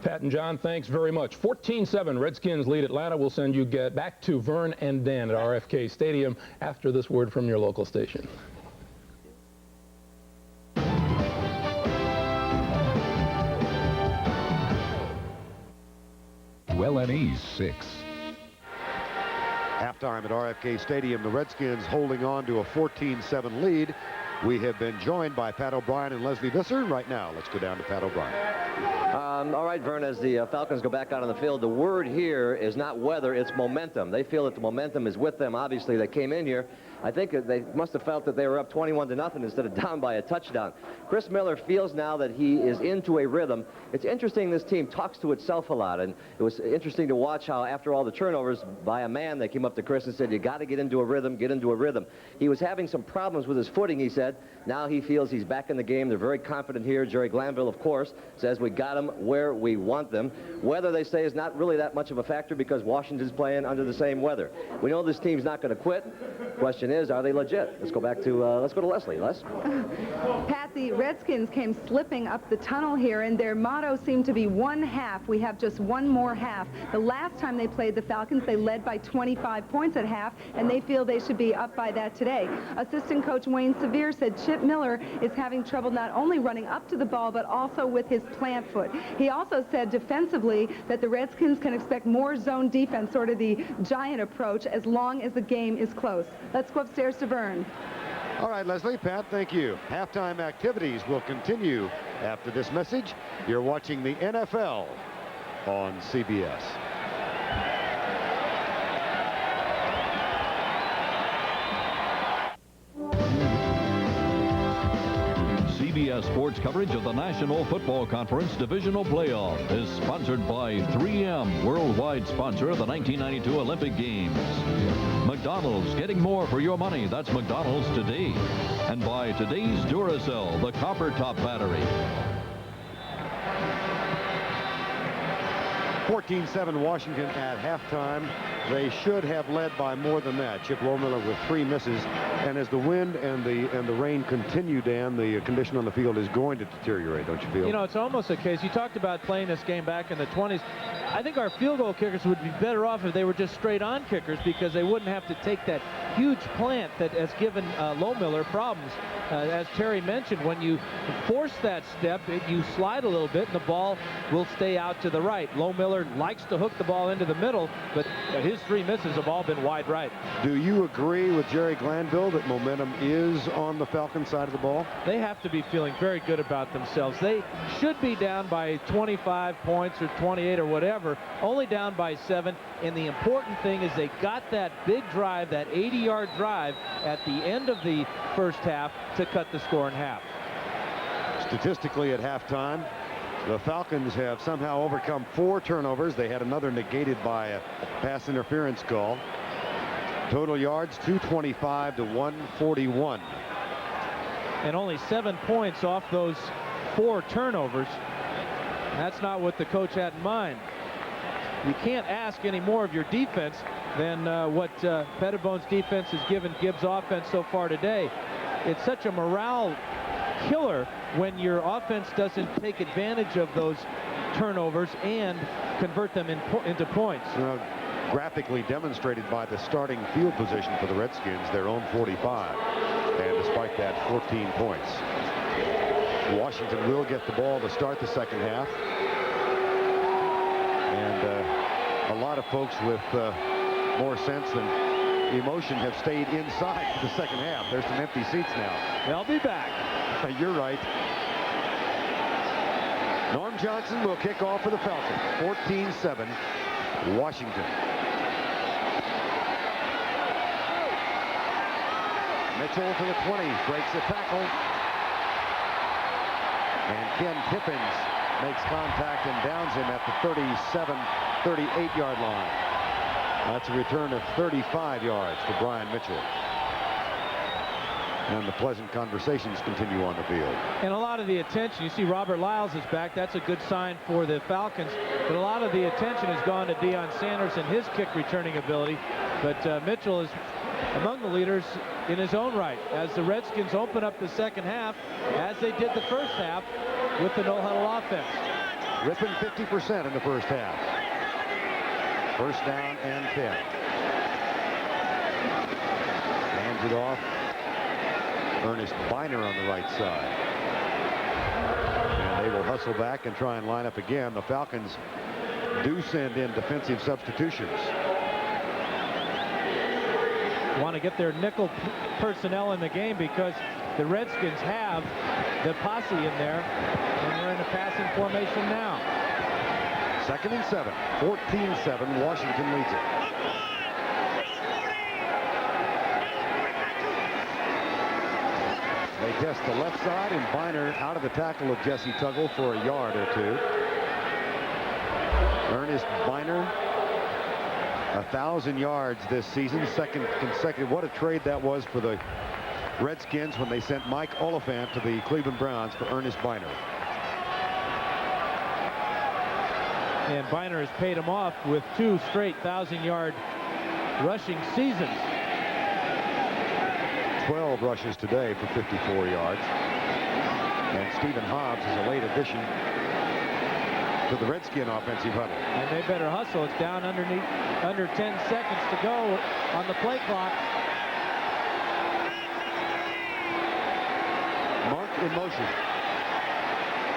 Pat and John, thanks very much. 14-7, Redskins lead Atlanta. We'll send you back to Verne and Dan at RFK Stadium after this word from your local station. WellNE 6. Halftime at RFK Stadium, the Redskins holding on to a 14-7 lead. We have been joined by Pat O'Brien and Leslie Visser. Right now, let's go down to Pat O'Brien. All right, Verne, as the Falcons go back out on the field, the word here is not weather, it's momentum. They feel that the momentum is with them. Obviously, they came in here. I think they must have felt that they were up 21-0 instead of down by a touchdown. Chris Miller feels now that he is into a rhythm. It's interesting this team talks to itself a lot, and it was interesting to watch how after all the turnovers by a man, they came up to Chris and said, you got to get into a rhythm, get into a rhythm. He was having some problems with his footing, he said. Now he feels he's back in the game. They're very confident here. Jerry Glanville, of course, says we got them where we want them. Weather, they say, is not really that much of a factor because Washington's playing under the same weather. We know this team's not going to quit. Question is, are they legit? Let's go back to, let's go to Leslie. Les? Pat, the Redskins came slipping up the tunnel here, and their motto seemed to be one half. We have just one more half. The last time they played the Falcons, they led by 25 points at half, and they feel they should be up by that today. Assistant coach Wayne Sevier said Chip Miller is having trouble not only running up to the ball, but also with his plant foot. He also said defensively that the Redskins can expect more zone defense, sort of the giant approach, as long as the game is close. Let's go upstairs to Verne. All right, Leslie, Pat, thank you. Halftime activities will continue after this message. You're watching the NFL on CBS. CBS Sports coverage of the National Football Conference Divisional Playoff is sponsored by 3M, worldwide sponsor of the 1992 Olympic Games. McDonald's, getting more for your money. That's McDonald's today. And by today's Duracell, the copper top battery. 14-7 Washington at halftime. They should have led by more than that. Chip Lohmiller with 3 misses. And as the wind and the rain continue, Dan, the condition on the field is going to deteriorate, don't you feel? You know, it's almost a case. You talked about playing this game back in the 20s. I think our field goal kickers would be better off if they were just straight-on kickers because they wouldn't have to take that huge plant that has given Lohmiller problems. As Terry mentioned, when you force that step, you slide a little bit and the ball will stay out to the right. Lohmiller likes to hook the ball into the middle, but his 3 misses have all been wide right. Do you agree with Jerry Glanville that momentum is on the Falcons side of the ball? They have to be feeling very good about themselves. They should be down by 25 points or 28 or whatever, only down by 7. And the important thing is they got that big drive, that 80-yard drive at the end of the first half to cut the score in half. Statistically at halftime, the Falcons have somehow overcome 4 turnovers. They had another negated by a pass interference call. Total yards, 225 to 141. And only 7 points off those 4 turnovers. That's not what the coach had in mind. You can't ask any more of your defense than what Pettibone's defense has given Gibbs' offense so far today. It's such a morale killer when your offense doesn't take advantage of those turnovers and convert them into points. Graphically demonstrated by the starting field position for the Redskins, their own 45. And despite that, 14 points. Washington will get the ball to start the second half. And a lot of folks with more sense than emotion have stayed inside for the second half. There's some empty seats now. They'll be back. You're right. Norm Johnson will kick off for the Falcons. 14-7, Washington. Mitchell to the 20, breaks a tackle. And Ken Tippins makes contact and downs him at the 38-yard line. That's a return of 35 yards for Brian Mitchell. And the pleasant conversations continue on the field. And a lot of the attention, you see Robert Lyles is back. That's a good sign for the Falcons. But a lot of the attention has gone to Deion Sanders and his kick returning ability. But Mitchell is among the leaders in his own right as the Redskins open up the second half, as they did the first half with the no-huddle offense. Rypien 50% in the first half. First down and 10. Hands it off. Ernest Biner on the right side. And they will hustle back and try and line up again. The Falcons do send in defensive substitutions. Want to get their nickel personnel in the game because the Redskins have the posse in there, and we're in a passing formation now. 2nd and 7. 14-7. Washington leads it. They test the left side, and Biner out of the tackle of Jesse Tuggle for a yard or two. Ernest Biner, 1,000 yards this season, second consecutive. What a trade that was for the Redskins when they sent Mike Oliphant to the Cleveland Browns for Ernest Biner. And Biner has paid him off with 2 straight 1,000-yard rushing seasons. 12 rushes today for 54 yards. And Stephen Hobbs is a late addition to the Redskin offensive huddle. And they better hustle. It's down under 10 seconds to go on the play clock. Monk in motion.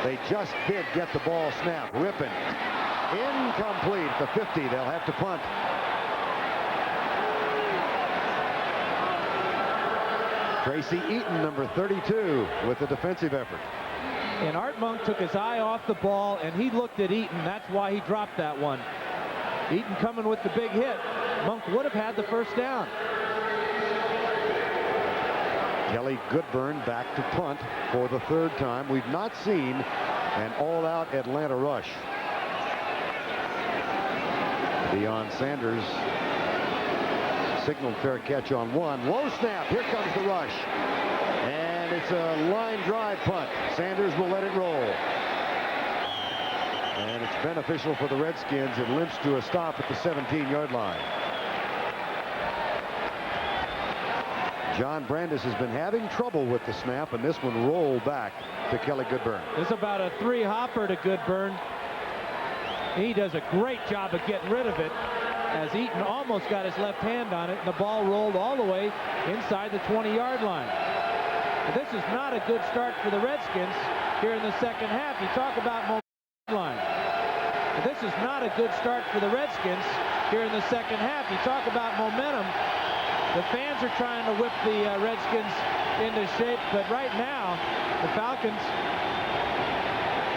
They just did get the ball snapped. Rypien incomplete at the 50. They'll have to punt. Tracy Eaton, number 32, with the defensive effort. And Art Monk took his eye off the ball, and he looked at Eaton. That's why he dropped that one. Eaton coming with the big hit. Monk would have had the first down. Kelly Goodburn back to punt for the 3rd time. We've not seen an all-out Atlanta rush. Deion Sanders signaled fair catch on 1. Low snap. Here comes the rush. And it's a line drive punt. Sanders will let it roll. And it's beneficial for the Redskins. It limps to a stop at the 17-yard line. John Brandis has been having trouble with the snap, and this one rolled back to Kelly Goodburn. It's about a 3-hopper to Goodburn. He does a great job of getting rid of it, as Eaton almost got his left hand on it, and the ball rolled all the way inside the 20-yard line. But this is not a good start for the Redskins here in the second half. You talk about momentum line. But this is not a good start for the Redskins here in the second half. You talk about momentum. The fans are trying to whip the Redskins into shape, but right now the Falcons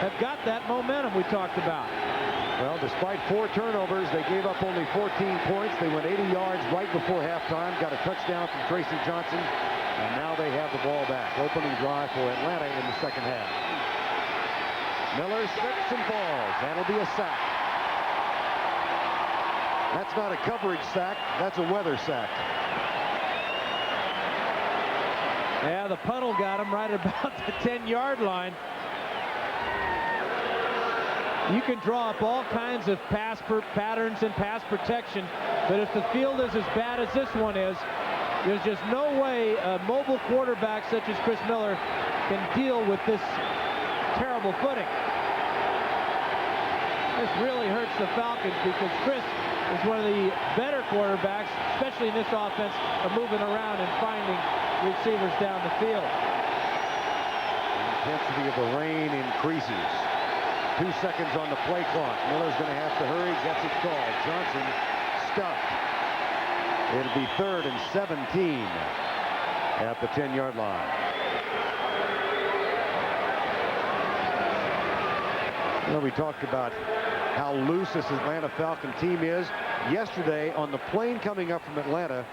have got that momentum we talked about. Well, despite 4 turnovers, they gave up only 14 points. They went 80 yards right before halftime, got a touchdown from Tracy Johnson, and now they have the ball back. Opening drive for Atlanta in the second half. Miller slips and falls. That'll be a sack. That's not a coverage sack. That's a weather sack. Yeah, the puddle got him right about the 10-yard line. You can draw up all kinds of pass patterns and pass protection, but if the field is as bad as this one is, there's just no way a mobile quarterback such as Chris Miller can deal with this terrible footing. This really hurts the Falcons because Chris is one of the better quarterbacks, especially in this offense, of moving around and finding receivers down the field. The intensity of the rain increases. 2 seconds on the play clock. Miller's going to have to hurry. Gets it called. Johnson stuffed. It'll be 3rd and 17 at the 10-yard line. You know, we talked about how loose this Atlanta Falcon team is. Yesterday, on the plane coming up from Atlanta,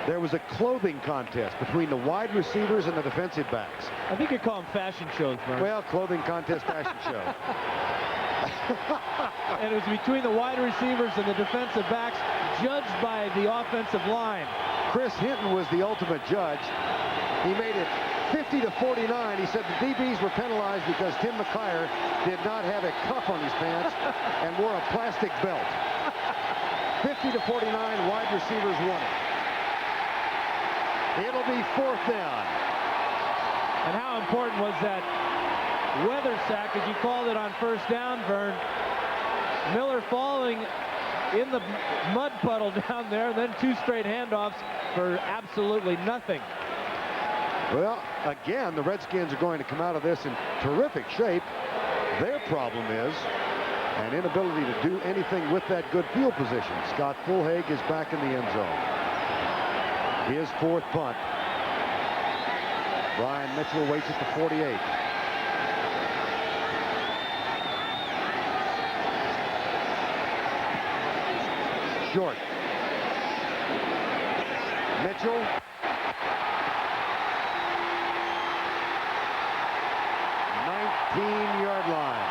there was a clothing contest between the wide receivers and the defensive backs. I think you call them fashion shows, Verne. Well, clothing contest, fashion show. And it was between the wide receivers and the defensive backs, judged by the offensive line. Chris Hinton was the ultimate judge. He made it 50 to 49. He said the DBs were penalized because Tim McKyer did not have a cuff on his pants and wore a plastic belt. 50 to 49, wide receivers won it. It'll be 4th down. And how important was that weather sack, as you called it on 1st down, Verne? Miller falling in the mud puddle down there, then 2 straight handoffs for absolutely nothing. Well, again, the Redskins are going to come out of this in terrific shape. Their problem is an inability to do anything with that good field position. Scott Fulhaig is back in the end zone. His 4th punt. Brian Mitchell waits at the 48. Short. Mitchell. Yard line.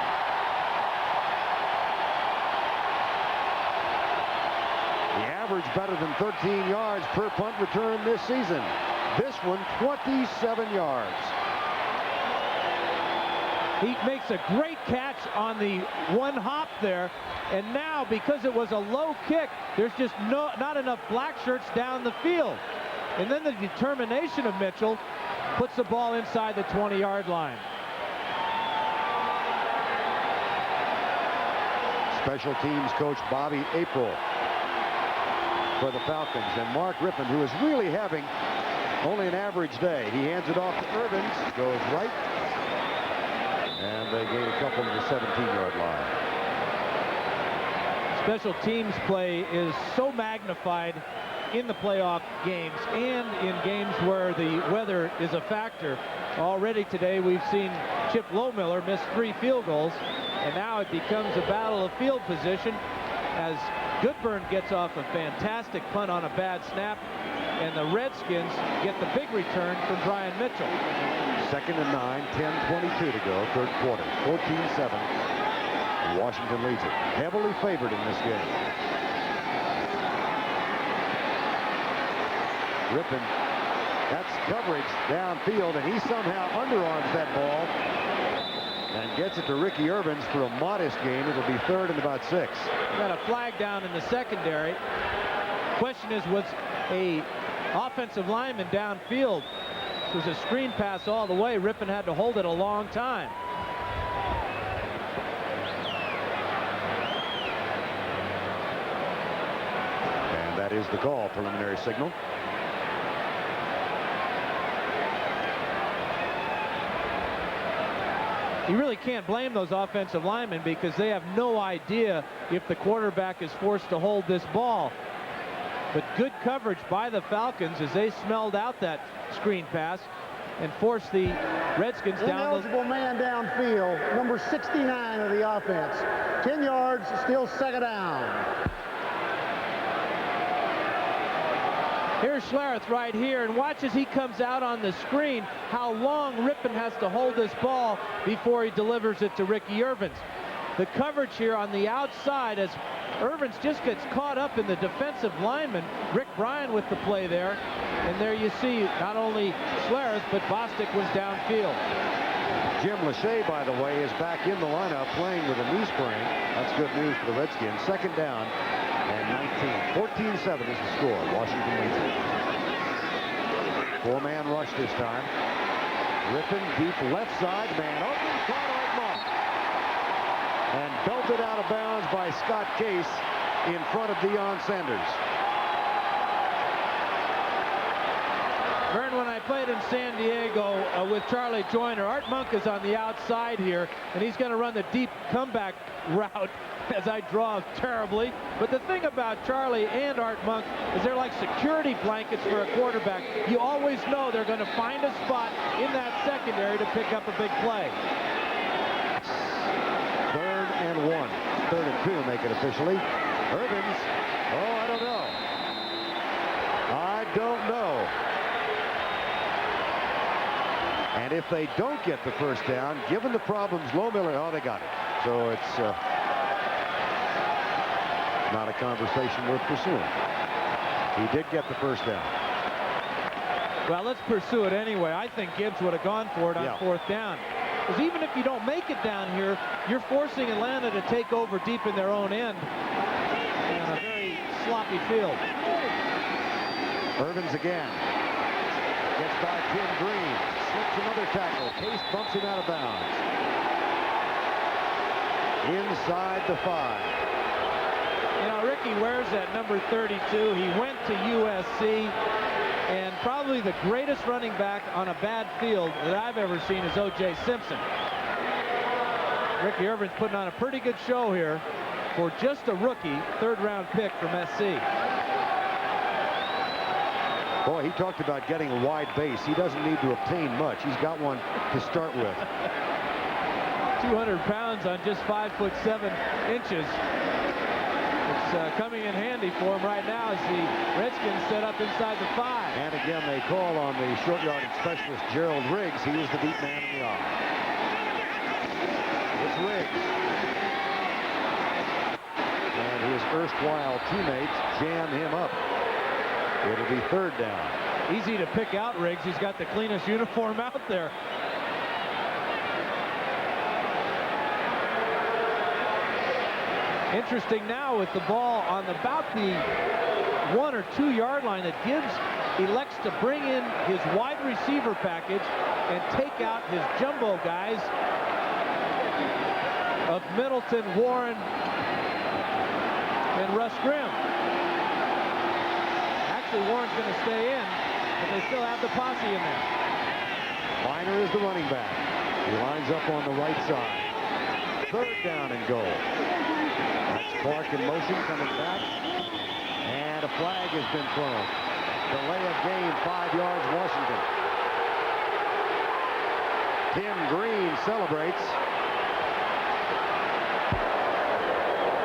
The average better than 13 yards per punt return this season. This one, 27 yards. He makes a great catch on the one hop there, and now because it was a low kick, there's just not enough black shirts down the field. And then the determination of Mitchell puts the ball inside the 20-yard line. Special teams coach Bobby April for the Falcons, and Mark Rypien, who is really having only an average day. He hands it off to Irvins, goes right, and they gain a couple to the 17-yard line. Special teams play is so magnified in the playoff games and in games where the weather is a factor. Already today we've seen Chip Lohmiller miss 3 field goals, and now it becomes a battle of field position as Goodburn gets off a fantastic punt on a bad snap, and the Redskins get the big return from Brian Mitchell. 2nd and 9, 10:22 to go, 3rd quarter, 14-7. Washington leads it, heavily favored in this game. Rypien, that's coverage downfield, and he somehow underarms that ball and gets it to Ricky Irvins for a modest gain. It'll be 3rd and about 6. Got a flag down in the secondary. Question is, was a offensive lineman downfield? It was a screen pass all the way. Rypien had to hold it a long time. And that is the call, preliminary signal. You really can't blame those offensive linemen because they have no idea if the quarterback is forced to hold this ball. But good coverage by the Falcons as they smelled out that screen pass and forced the Redskins down. Ineligible man downfield, number 69 of the offense. 10 yards, still 2nd down. Here's Schlereth right here, and watch as he comes out on the screen how long Rypien has to hold this ball before he delivers it to Ricky Irvins. The coverage here on the outside as Irvins just gets caught up in the defensive lineman. Rick Bryan with the play there, and there you see not only Schlereth, but Bostic was downfield. Jim Lachey, by the way, is back in the lineup playing with a knee sprain. That's good news for the Redskins. 2nd down and 19. 14-7 is the score. Washington leads it. 4-man rush this time. Rypien deep left side, man open, caught Art Monk. And belted out of bounds by Scott Case in front of Deion Sanders. Verne, when I played in San Diego with Charlie Joyner, Art Monk is on the outside here, and he's going to run the deep comeback route as I draw terribly. But the thing about Charlie and Art Monk is they're like security blankets for a quarterback. You always know they're going to find a spot in that secondary to pick up a big play. 3rd and 1. 3rd and 2 make it officially. Irvins, oh, I don't know. I don't know. And if they don't get the first down, given the problems Lohmiller, oh, they got it. So it's not a conversation worth pursuing. He did get the first down. Well, let's pursue it anyway. I think Gibbs would have gone for it on fourth down. Because even if you don't make it down here, you're forcing Atlanta to take over deep in their own end on a very sloppy field. Irvins again. Gets by Tim Green. Slips another tackle. Case bumps him out of bounds. Inside the 5. You know, Ricky wears that number 32. He went to USC. And probably the greatest running back on a bad field that I've ever seen is O.J. Simpson. Ricky Irvin's putting on a pretty good show here for just a rookie, third-round pick from SC. Boy, he talked about getting a wide base. He doesn't need to obtain much. He's got one to start with. 200 pounds on just 5'7" inches. It's coming in handy for him right now as the Redskins set up inside the 5. And again, they call on the short yardage specialist, Gerald Riggs. He was the deep man in the eye. It's Riggs. And his erstwhile teammates jam him up. It'll be third down. Easy to pick out Riggs. He's got the cleanest uniform out there. Interesting now with the ball on about the 1 or 2 yard line that Gibbs elects to bring in his wide receiver package and take out his jumbo guys of Middleton, Warren, and Russ Grimm. Actually, Warren's going to stay in, but they still have the posse in there. Viner is the running back. He lines up on the right side. Third down and goal. That's Clark in motion coming back. And a flag has been thrown. Delay of game, 5 yards, Washington. Tim Green celebrates.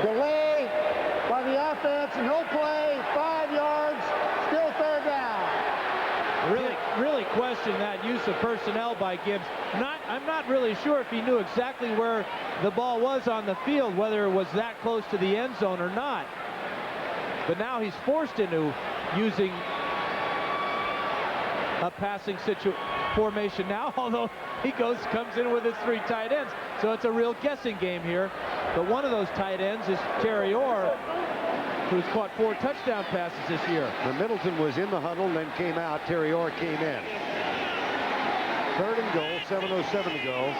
Delay by the offense, no play, 5 yards, still third down. Really question that use of personnel by Gibbs. I'm not really sure if he knew exactly where the ball was on the field, whether it was that close to the end zone or not. But now he's forced into using a passing formation now, although he comes in with his 3 tight ends. So it's a real guessing game here. But one of those tight ends is Terry Orr, who's caught 4 touchdown passes this year. The Middleton was in the huddle, then came out. Terry Orr came in. Third and goal, 7:07 to go.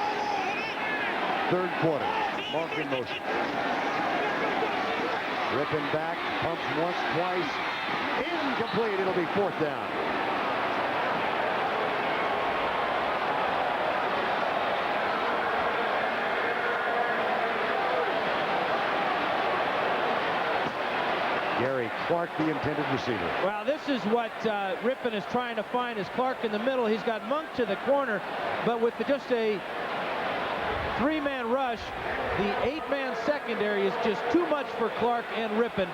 Third quarter. Monk in motion. Rypien back, pumps once, twice. Incomplete. It'll be fourth down. Gary Clark, the intended receiver. Well, this is what Rypien is trying to find, is Clark in the middle. He's got Monk to the corner, but with just a 3-man rush, the 8-man secondary is just too much for Clark and Rypien.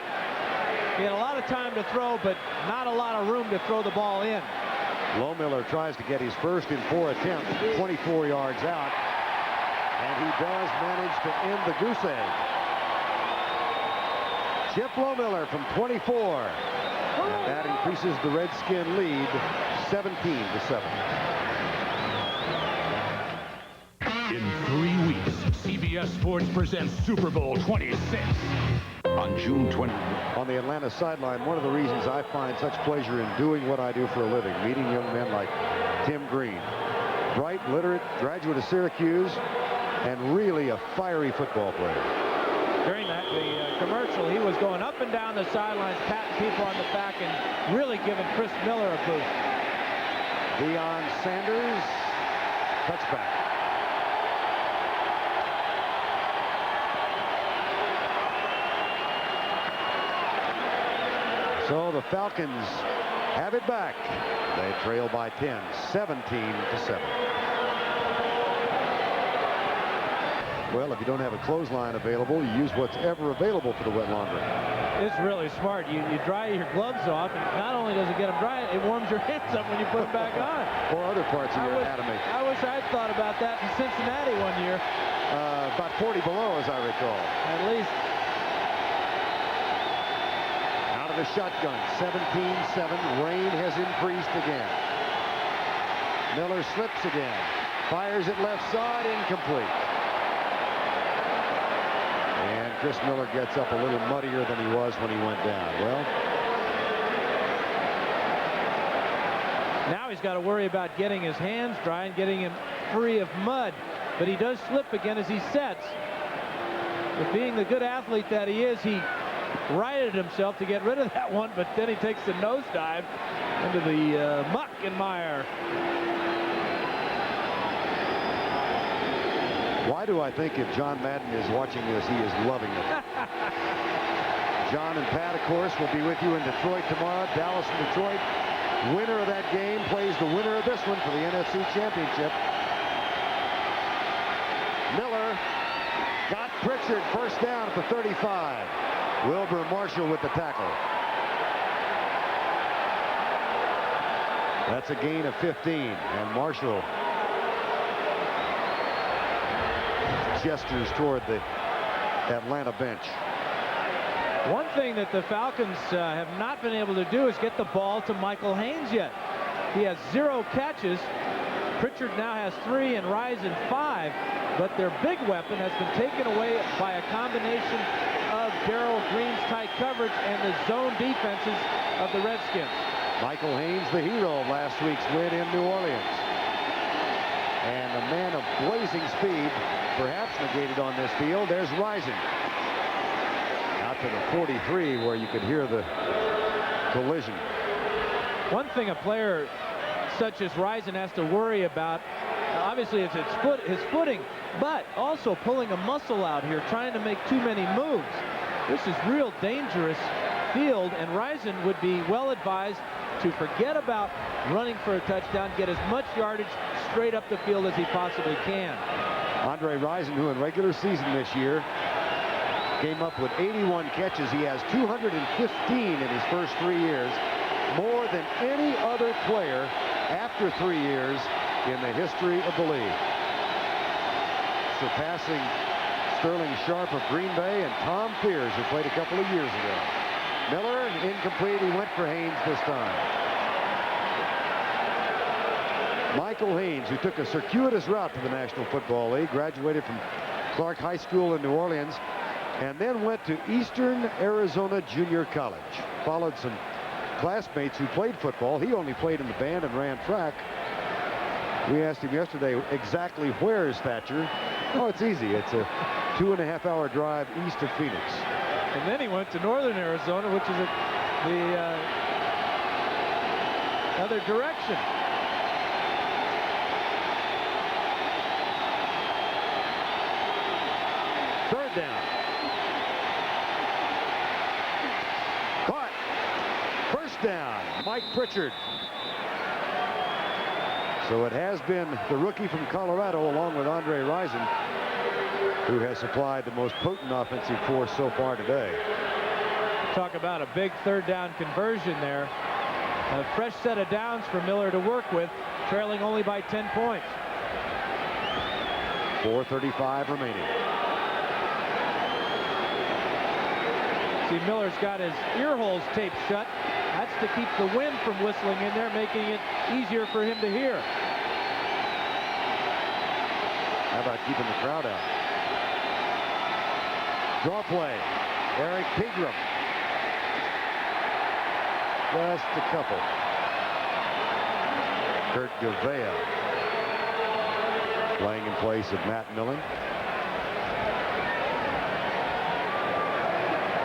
He had a lot of time to throw, but not a lot of room to throw the ball in. Lohmiller tries to get his first in 4 attempts, 24 yards out, and he does manage to end the goose egg. Chip Lohmiller from 24. And that increases the Redskin lead 17-7. In 3 weeks, CBS Sports presents Super Bowl 26. On June 20. On the Atlanta sideline, one of the reasons I find such pleasure in doing what I do for a living, meeting young men like Tim Green. Bright, literate, graduate of Syracuse, and really a fiery football player. During the commercial, he was going up and down the sidelines, patting people on the back, and really giving Chris Miller a boost. Deion Sanders, touchback. So the Falcons have it back. They trail by 10, 17-7. Well, if you don't have a clothesline available, you use what's ever available for the wet laundry. It's really smart. You dry your gloves off, and not only does it get them dry, it warms your hands up when you put them back on. Or other parts of your anatomy. I wish I'd thought about that in Cincinnati one year. About 40 below, as I recall. At least. Out of the shotgun, 17-7. Rain has increased again. Miller slips again. Fires it left side, incomplete. And Chris Miller gets up a little muddier than he was when he went down. Well, now he's got to worry about getting his hands dry and getting him free of mud. But he does slip again as he sets. But being the good athlete that he is, he righted himself to get rid of that one, but then he takes the nosedive into the muck and mire. why do I think if John Madden is watching this, he is loving it? John and Pat, of course, will be with you in Detroit tomorrow. Dallas and Detroit. Winner of that game plays the winner of this one for the NFC Championship. Miller got Pritchard first down at the 35. Wilbur Marshall with the tackle. That's a gain of 15, and Marshall gestures toward the Atlanta bench. One thing that the Falcons have not been able to do is get the ball to Michael Haynes yet. He has 0 catches. Pritchard now has 3 and Rypien 5, but their big weapon has been taken away by a combination of Darrell Green's tight coverage and the zone defenses of the Redskins. Michael Haynes, the hero of last week's win in New Orleans. And a man of blazing speed, perhaps negated on this field. There's Rypien. Out to the 43 where you could hear the collision. One thing a player such as Rypien has to worry about, obviously, it's his footing, but also pulling a muscle out here, trying to make too many moves. This is real dangerous field, and Rypien would be well advised to forget about running for a touchdown, get as much yardage straight up the field as he possibly can. Andre Rypien, who in regular season this year came up with 81 catches. He has 215 in his first 3 years, more than any other player after 3 years in the history of the league. Surpassing Sterling Sharp of Green Bay and Tom Fears, who played a couple of years ago. Miller, incomplete. He went for Haynes this time. Michael Haynes, who took a circuitous route to the National Football League, graduated from Clark High School in New Orleans, and then went to Eastern Arizona Junior College. Followed some classmates who played football. He only played in the band and ran track. We asked him yesterday exactly where is Thatcher. Oh, it's easy. It's a 2.5-hour drive east of Phoenix. And then he went to Northern Arizona, which is the other direction. Third down. Caught. First down. Mike Pritchard. So it has been the rookie from Colorado, along with Andre Rypien, who has supplied the most potent offensive force so far today. Talk about a big third down conversion there. A fresh set of downs for Miller to work with, trailing only by 10 points. 4:35 remaining. See, Miller's got his ear holes taped shut. That's to keep the wind from whistling in there, making it easier for him to hear. How about keeping the crowd out? Draw play. Eric Pegram. Just a couple. Kurt Gavea playing in place of Matt Millen.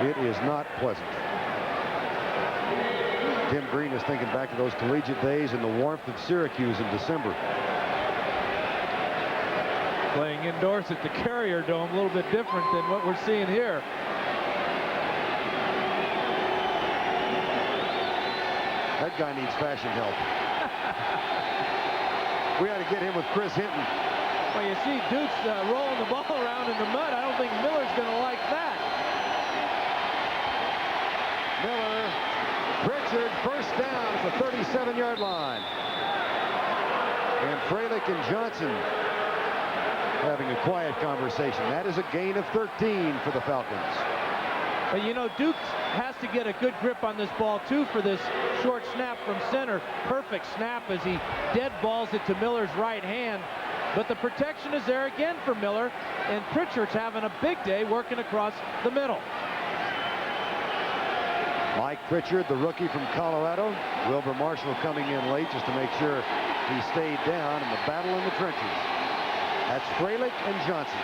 It is not pleasant. Tim Green is thinking back to those collegiate days in the warmth of Syracuse in December. Playing indoors at the Carrier Dome, a little bit different than what we're seeing here. That guy needs fashion help. We ought to get him with Chris Hinton. Well, you see Dukes rolling the ball around in the mud. I don't think Miller's going to like that. Miller, Pritchard, first down at the 37-yard line. And Freilich and Johnson having a quiet conversation. That is a gain of 13 for the Falcons. But you know, Dukes has to get a good grip on this ball too for this short snap from center. Perfect snap as he dead balls it to Miller's right hand. But the protection is there again for Miller, and Pritchard's having a big day working across the middle. Mike Pritchard, the rookie from Colorado. Wilbur Marshall coming in late just to make sure he stayed down in the battle in the trenches. That's Freilich and Johnson.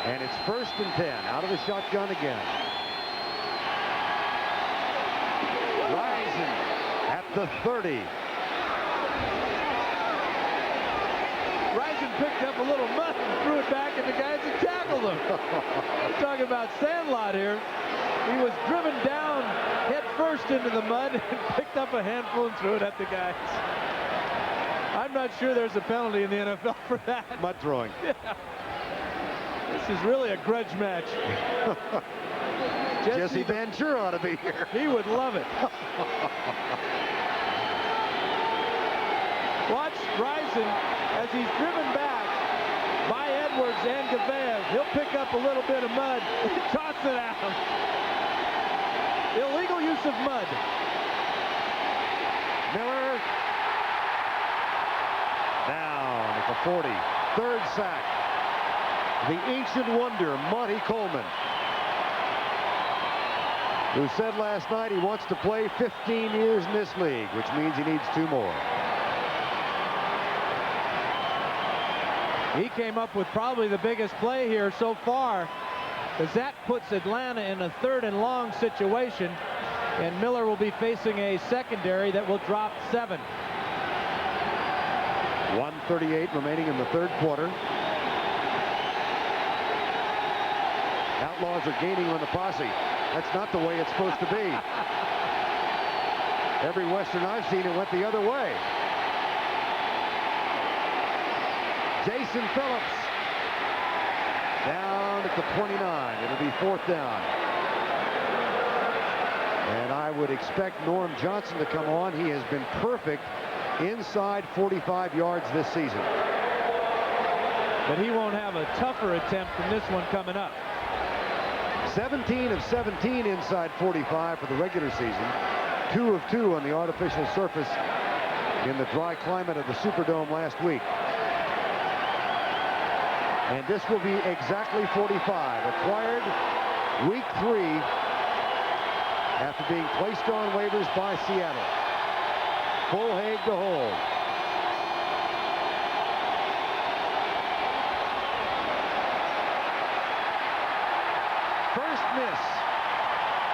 And it's 1st and 10, out of the shotgun again. Rising at the 30. Rypien picked up a little mud and threw it back at the guys that tackled him. I'm talking about Sandlot here. He was driven down head first into the mud and picked up a handful and threw it at the guys. I'm not sure there's a penalty in the NFL for that. Mud throwing. Yeah. This is really a grudge match. Jesse Ventura ought to be here. He would love it. Watch Rypien as he's driven back by Edwards and Gavea. He'll pick up a little bit of mud and toss it out. Illegal use of mud. Miller down at the 40. 3rd sack. The ancient wonder, Monty Coleman, who said last night he wants to play 15 years in this league, which means he needs 2 more. He came up with probably the biggest play here so far, as that puts Atlanta in a 3rd and long situation, and Miller will be facing a secondary that will drop 7. 1:38 remaining in the 3rd quarter. Outlaws are gaining on the posse. That's not the way it's supposed to be. Every Western I've seen, it went the other way. Jason Phillips down at the 29. It'll be 4th down. And I would expect Norm Johnson to come on. He has been perfect inside 45 yards this season. But he won't have a tougher attempt than this one coming up. 17 of 17 inside 45 for the regular season. 2 of 2 on the artificial surface in the dry climate of the Superdome last week. And this will be exactly 45. Acquired week 3 after being placed on waivers by Seattle. Full Haig to hold. First miss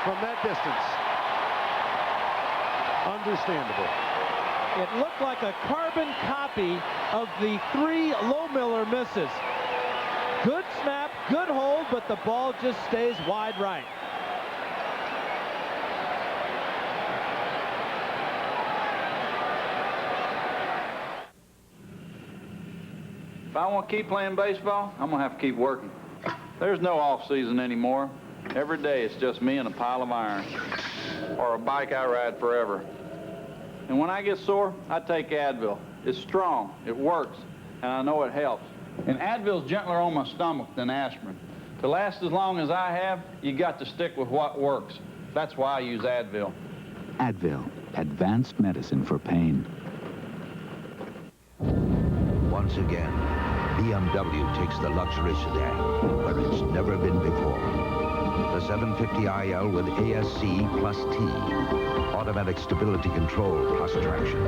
from that distance. Understandable. It looked like a carbon copy of the 3 Lohmiller misses. Good snap, good hold, but the ball just stays wide right. If I want to keep playing baseball, I'm going to have to keep working. There's no off season anymore. Every day it's just me and a pile of iron, or a bike I ride forever. And when I get sore, I take Advil. It's strong, it works, and I know it helps. And Advil's gentler on my stomach than aspirin. To last as long as I have, you got to stick with what works. That's why I use Advil. Advil, advanced medicine for pain. Once again, BMW takes the luxury sedan where it's never been before. The 750iL with ASC plus T, automatic stability control plus traction.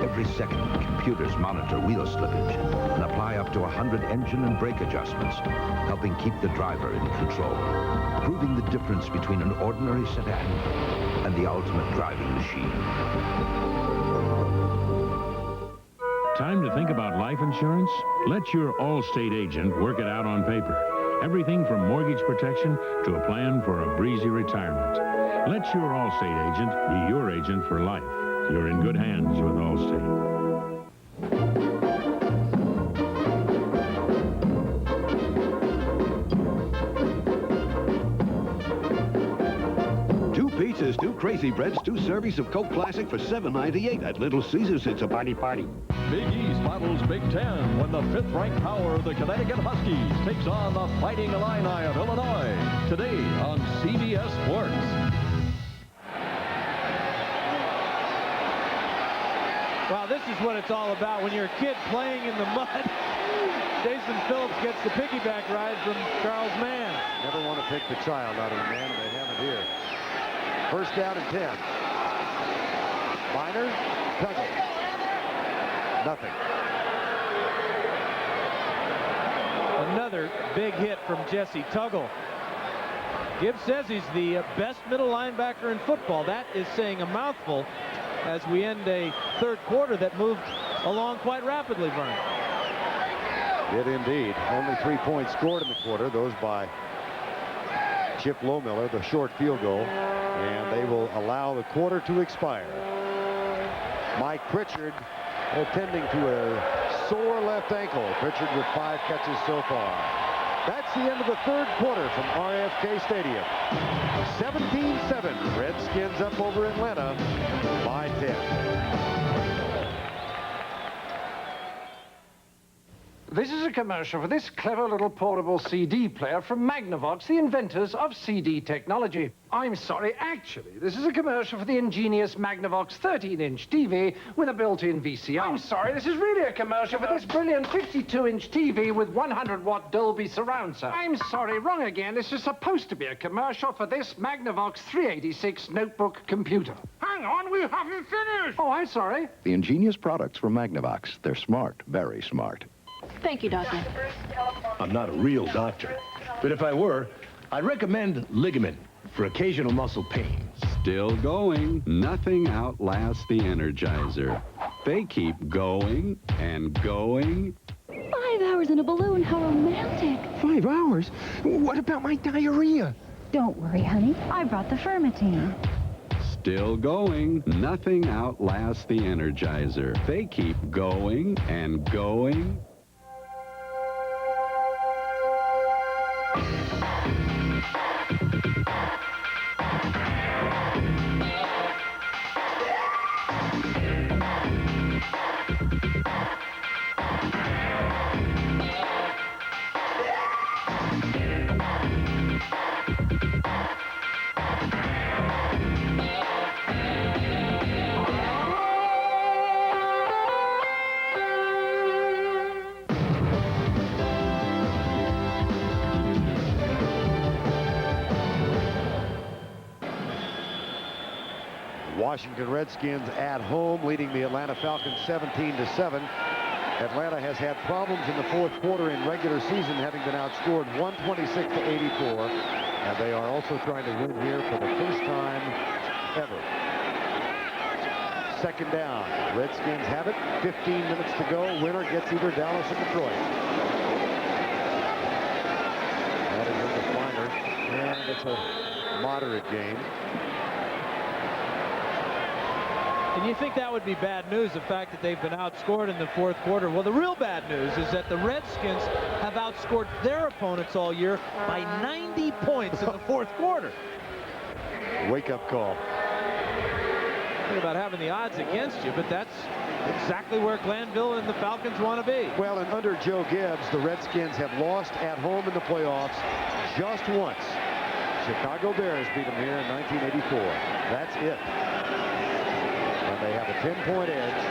Every second, computers monitor wheel slippage and apply up to 100 engine and brake adjustments, helping keep the driver in control, proving the difference between an ordinary sedan and the ultimate driving machine. Time to think about life insurance? Let your Allstate agent work it out on paper. Everything from mortgage protection to a plan for a breezy retirement. Let your Allstate agent be your agent for life. You're in good hands with Allstate. Crazy Breads, 2 servings of Coke Classic for $7.98. At Little Caesars, it's a party. Big East battles Big Ten when the 5th-ranked power, the Connecticut Huskies, takes on the Fighting Illini of Illinois. Today on CBS Sports. Well, this is what it's all about when you're a kid playing in the mud. Jason Phillips gets the piggyback ride from Charles Mann. Never want to take the child out of the man, and they have it here. First down and 10. Minor, Tuggle. Nothing. Another big hit from Jesse Tuggle. Gibbs says he's the best middle linebacker in football. That is saying a mouthful as we end a third quarter that moved along quite rapidly, Verne. Did indeed. Only 3 points scored in the quarter. Those by Chip Lohmiller, the short field goal. And they will allow the quarter to expire. Mike Pritchard attending to a sore left ankle. Pritchard with 5 catches so far. That's the end of the third quarter from RFK Stadium. 17-7. Redskins up over Atlanta by 10. This is a commercial for this clever little portable CD player from Magnavox, the inventors of CD technology. I'm sorry, actually, this is a commercial for the ingenious Magnavox 13-inch TV with a built-in VCR. I'm sorry, this is really a commercial for this brilliant 52-inch TV with 100-watt Dolby surround sound. I'm sorry, wrong again. This is supposed to be a commercial for this Magnavox 386 notebook computer. Hang on, we haven't finished! Oh, I'm sorry. The ingenious products from Magnavox. They're smart, very smart. Thank you, Doctor. I'm not a real doctor, but if I were, I'd recommend Ligament for occasional muscle pain. Still going. Nothing outlasts the Energizer. They keep going and going. 5 hours in a balloon, how romantic. 5 hours? What about my diarrhea? Don't worry, honey. I brought the Firmatine. Still going. Nothing outlasts the Energizer. They keep going and going. Washington Redskins at home leading the Atlanta Falcons 17-7. Atlanta has had problems in the fourth quarter in regular season, having been outscored 126-84. And they are also trying to win here for the first time ever. Second down. Redskins have it. 15 minutes to go. Winner gets either Dallas or Detroit. That is in the minor. And it's a moderate game. And you think that would be bad news, the fact that they've been outscored in the fourth quarter. Well, the real bad news is that the Redskins have outscored their opponents all year by 90 points in the fourth quarter. Wake-up call. Think about having the odds against you, but that's exactly where Glanville and the Falcons want to be. Well, and under Joe Gibbs, the Redskins have lost at home in the playoffs just once. Chicago Bears beat them here in 1984. That's it. And they have a 10-point edge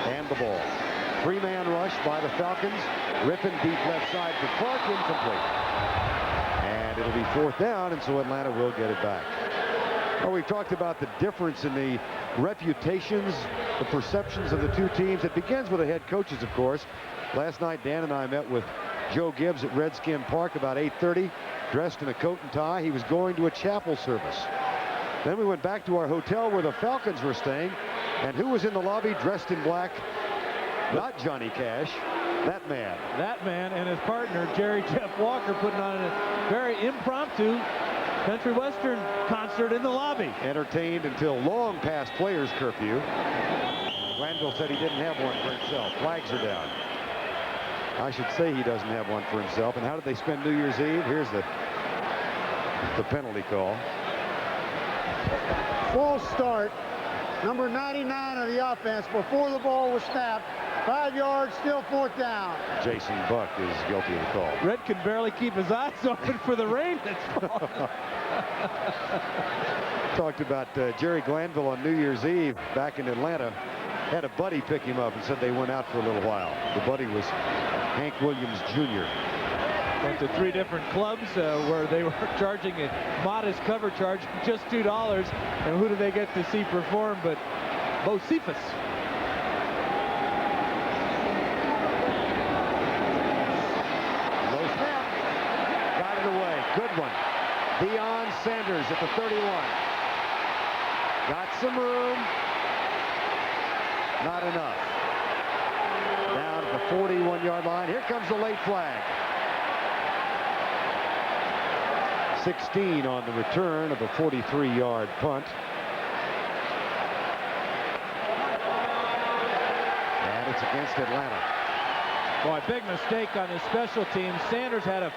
and the ball. 3-man rush by the Falcons. Rypien deep left side for Clark, incomplete. And it'll be fourth down, and so Atlanta will get it back. Well, we've talked about the difference in the reputations, the perceptions of the two teams. It begins with the head coaches, of course. Last night, Dan and I met with Joe Gibbs at Redskin Park about 8:30, dressed in a coat and tie. He was going to a chapel service. Then we went back to our hotel where the Falcons were staying, and who was in the lobby dressed in black? Not Johnny Cash, that man. That man and his partner, Jerry Jeff Walker, putting on a very impromptu country western concert in the lobby. Entertained until long past players' curfew. Glanville said he didn't have one for himself. Flags are down. I should say he doesn't have one for himself. And how did they spend New Year's Eve? Here's the penalty call. false start. Number 99 of the offense before the ball was snapped. 5 yards, still 4th down. Jason Buck is guilty of the call. Red can barely keep his eyes open for the rain that's falling. Talked about Jerry Glanville on New Year's Eve back in Atlanta. Had a buddy pick him up and said they went out for a little while. The buddy was Hank Williams Jr. Went to 3 different clubs where they were charging a modest cover charge, just $2. And who do they get to see perform but Bo Cephas? Low snap. Got it away. Good one. Deion Sanders at the 31. Got some room. Not enough. Down at the 41-yard line. Here comes the late flag. 16 on the return of a 43-yard punt. And it's against Atlanta. Boy, big mistake on his special teams. Sanders had a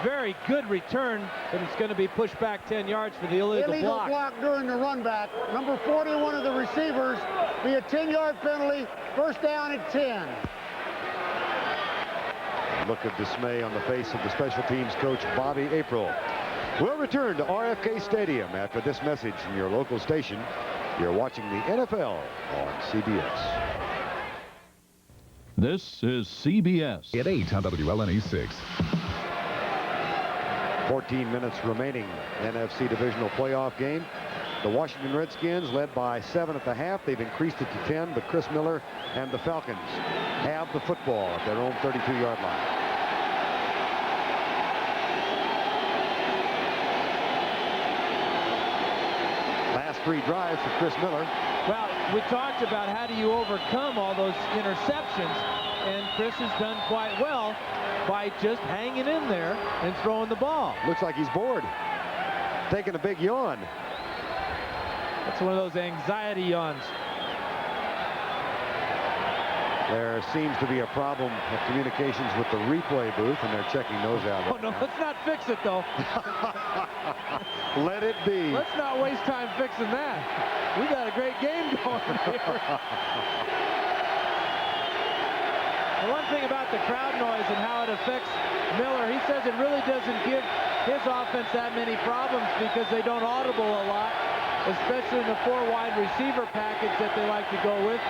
very good return, but it's going to be pushed back 10 yards for the illegal block. During the run back. Number 41 of the receivers. Be a 10-yard penalty. First down at 10. Look of dismay on the face of the special teams coach, Bobby April. We'll return to RFK Stadium after this message from your local station. You're watching the NFL on CBS. This is CBS. At 8 on WLNE 6. 14 minutes remaining. NFC Divisional playoff game. The Washington Redskins led by 7 at the half. They've increased it to 10, but Chris Miller and the Falcons have the football at their own 32-yard line. Last 3 drives for Chris Miller. Well, we talked about how do you overcome all those interceptions, and Chris has done quite well by just hanging in there and throwing the ball. Looks like he's bored. Taking a big yawn. That's one of those anxiety yawns. There seems to be a problem of communications with the replay booth, and they're checking those out. Oh, no, let's not fix it, though. Let it be. Let's not waste time fixing that. We got a great game going here. The one thing about the crowd noise and how it affects Miller, he says it really doesn't give his offense that many problems because they don't audible a lot, especially in the 4 wide receiver package that they like to go with.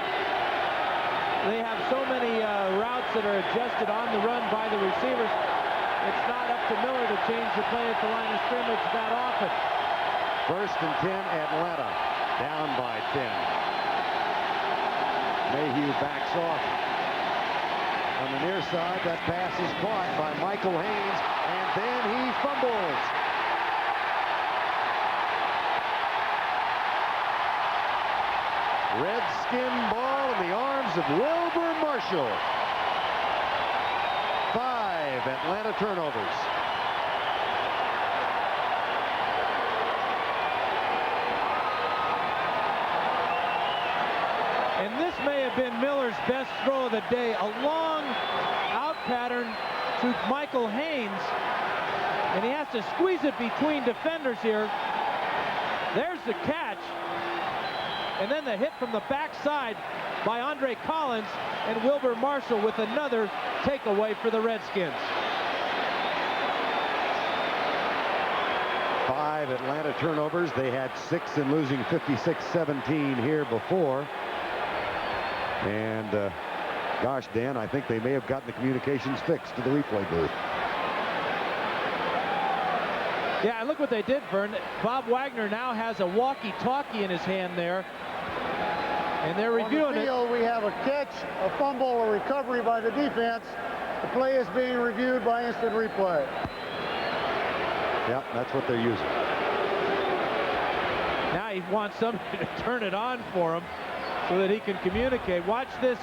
They have so many routes that are adjusted on the run by the receivers. It's not up to Miller to change the play at the line of scrimmage that often. 1st and 10, Atlanta. Down by 10. Mayhew backs off. On the near side, that pass is caught by Michael Haynes, and then he fumbles. Redskin ball in the arms of Wilbur Marshall. 5 Atlanta turnovers. And this may have been Miller's best throw of the day. A long out pattern to Michael Haynes. And he has to squeeze it between defenders here. There's the catch. And then the hit from the backside by Andre Collins, and Wilbur Marshall with another takeaway for the Redskins. 5 Atlanta turnovers. They had 6 in losing 56-17 here before. And gosh, Dan, I think they may have gotten the communications fixed to the replay booth. Yeah, and look what they did, Verne. Bob Wagner now has a walkie-talkie in his hand there. And they're reviewing On the field, we have a catch, a fumble, a recovery by the defense. The play is being reviewed by instant replay. Yeah, that's what they're using. Now he wants somebody to turn it on for him so that he can communicate. Watch this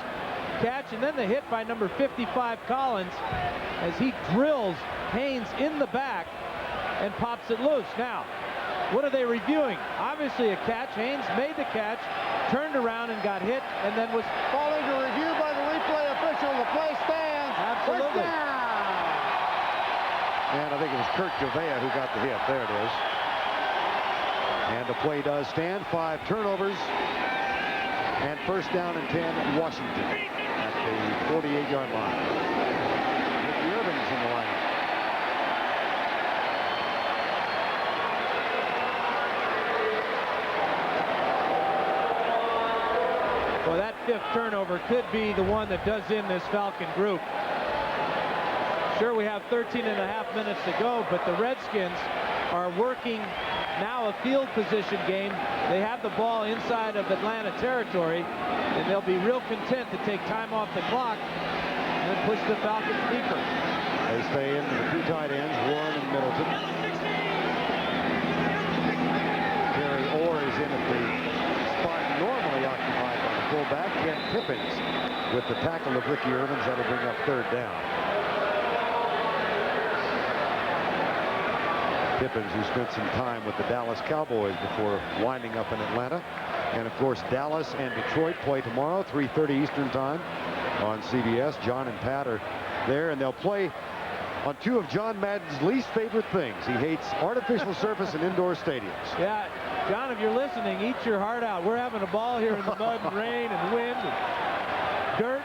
catch, and then the hit by number 55, Collins, as he drills Haynes in the back and pops it loose. Now, what are they reviewing? Obviously a catch. Haynes made the catch, turned around and got hit, and then was falling to review by the replay official. The play stands. Absolutely. And I think it was Kurt Gavea who got the hit. There it is. And the play does stand. 5 turnovers. And first down and 10, Washington at the 48-yard line. Ricky Irvin's in the lineup. Well, that 5th turnover could be the one that does in this Falcon group. Sure, we have 13.5 minutes to go, but the Redskins are working now a field position game. They have the ball inside of Atlanta territory, and they'll be real content to take time off the clock and then push the Falcons deeper. They stay in the 2 tight ends, Warren and Middleton. Gary Orr is in at the spot normally occupied by the fullback. Ken Tippins with the tackle of Ricky Irvins. That'll bring up 3rd down. Tippins, who spent some time with the Dallas Cowboys before winding up in Atlanta. And, of course, Dallas and Detroit play tomorrow, 3:30 Eastern Time on CBS. John and Pat are there, and they'll play on 2 of John Madden's least favorite things. He hates artificial surface and indoor stadiums. Yeah, John, if you're listening, eat your heart out. We're having a ball here in the mud and rain and wind and dirt.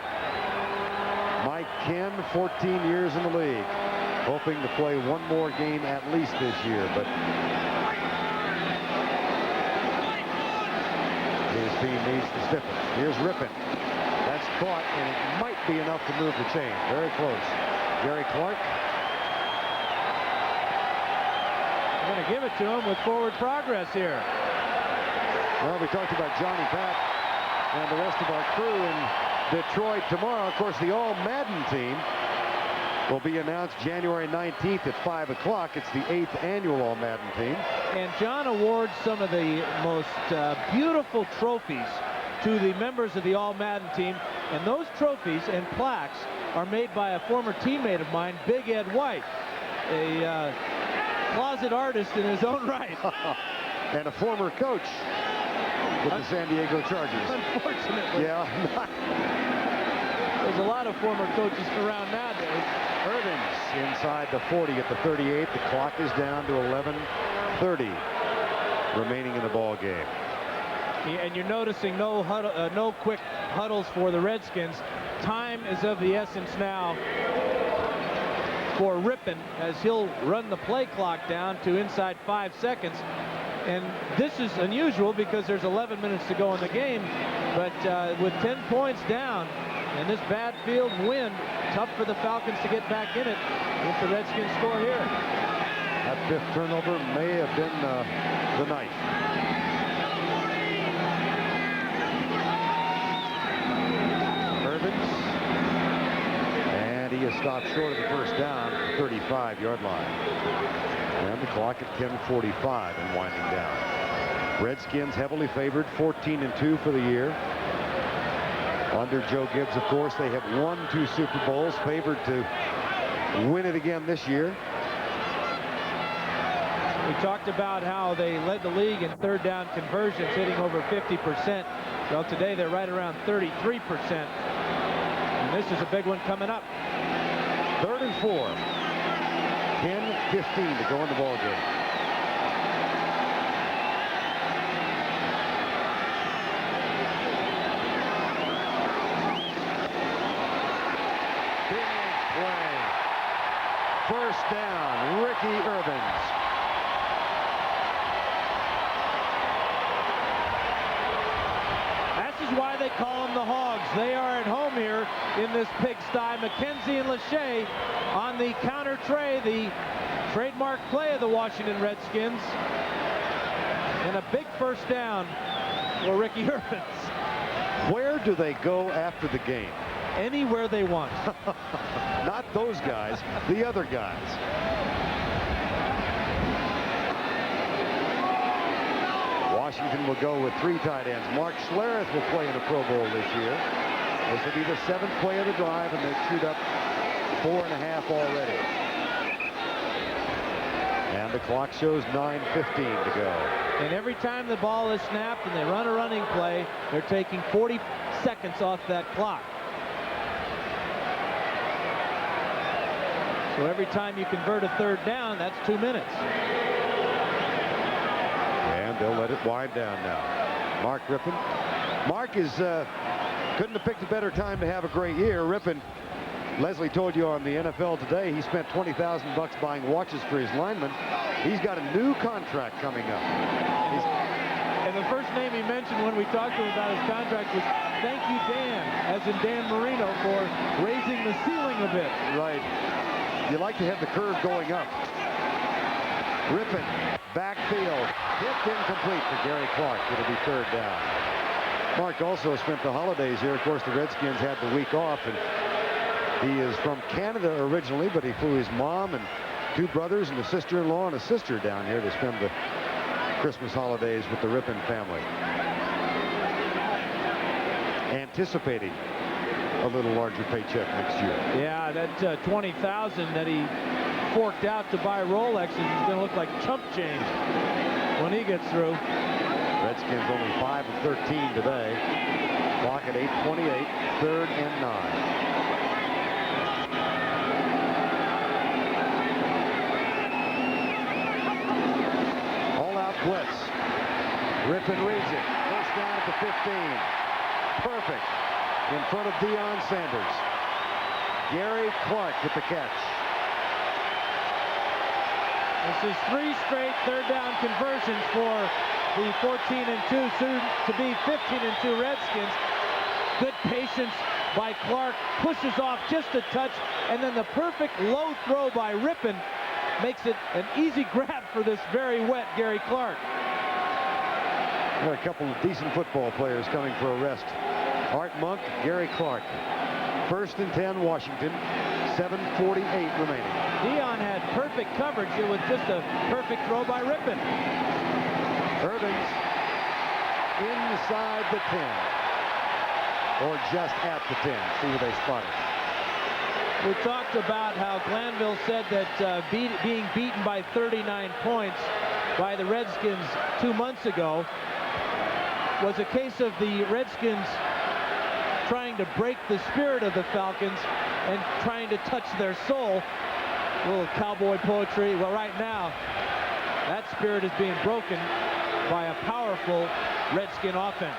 Mike Ken, 14 years in the league, hoping to play one more game at least this year, but his team needs to stiffen. Here's Rypien. That's caught, and it might be enough to move the chain. Very close. Gary Clark. I'm going to give it to him with forward progress here. Well, we talked about Johnny Pat and the rest of our crew in Detroit tomorrow. Of course, the All-Madden team will be announced January 19th at 5 o'clock. It's the 8th annual All-Madden team. And John awards some of the most beautiful trophies to the members of the All-Madden team. And those trophies and plaques are made by a former teammate of mine, Big Ed White, a closet artist in his own right. And a former coach with the San Diego Chargers. Unfortunately. Yeah. There's a lot of former coaches around nowadays. Irvins inside the 40 at the 38. The clock is down to 11:30 remaining in the ball game. And you're noticing no quick huddles for the Redskins. Time is of the essence now for Rypien as he'll run the play clock down to inside 5 seconds. And this is unusual because there's 11 minutes to go in the game. But with 10 points down and this bad field wind, tough for the Falcons to get back in it if the Redskins score here. That 5th turnover may have been the night. Irvins. And he is stopped short of the first down at the 35-yard line. And the clock at 10:45 and winding down. Redskins heavily favored, 14-2 for the year. Under Joe Gibbs, of course, they have won 2 Super Bowls, favored to win it again this year. We talked about how they led the league in 3rd down conversions, hitting over 50%. Well, today they're right around 33%. And this is a big one coming up. 3rd and 4. 10:15 to go in the ball game. Big play. First down, Ricky Irvins. This is why they call them the Hogs. They are at home here in this pigsty. McKenzie and Lachey on the counter tray, the trademark play of the Washington Redskins. And a big first down for Ricky Irvins. Where do they go after the game? Anywhere they want. Not those guys, the other guys. Washington will go with 3 tight ends. Mark Schlereth will play in the Pro Bowl this year. This will be the 7th play of the drive, and they've chewed up 4.5 already. And the clock shows 9:15 to go. And every time the ball is snapped and they run a running play, they're taking 40 seconds off that clock. So every time you convert a 3rd down, that's 2 minutes. And they'll let it wind down now. Mark Rypien. Mark is couldn't have picked a better time to have a great year. Rypien, Leslie told you on the NFL Today, he spent $20,000 buying watches for his linemen. He's got a new contract coming up. And the first name he mentioned when we talked to him about his contract was thank you, Dan, as in Dan Marino, for raising the ceiling a bit. Right. You like to have the curve going up. Rypien, backfield, hit incomplete for Gary Clark. It'll be third down. Mark also spent the holidays here. Of course, the Redskins had the week off, and he is from Canada originally, but he flew his mom and 2 brothers and a sister-in-law and a sister down here to spend the Christmas holidays with the Rypien family. Anticipating a little larger paycheck next year. Yeah, that $20,000 that he forked out to buy Rolexes is going to look like chump change when he gets through. Redskins only 5 of 13 today. Clock at 8:28, 3rd and 9. All-out blitz. Rypien reads it. First down at the 15. Perfect. In front of Deion Sanders. Gary Clark with the catch. This is 3 straight third down conversions for the 14-2, soon to be 15-2 Redskins. Good patience by Clark, pushes off just a touch, and then the perfect low throw by Rypien makes it an easy grab for this very wet Gary Clark. There are a couple of decent football players coming for a rest. Art Monk, Gary Clark. 1st and 10, Washington. 7:48 remaining. Deion had perfect coverage here with just a perfect throw by Rypien. Irvins inside the 10. Or just at the 10. See where they spot it. We talked about how Glanville said that being beaten by 39 points by the Redskins 2 months ago was a case of the Redskins trying to break the spirit of the Falcons and trying to touch their soul. A little cowboy poetry. Well, right now, that spirit is being broken by a powerful Redskin offense.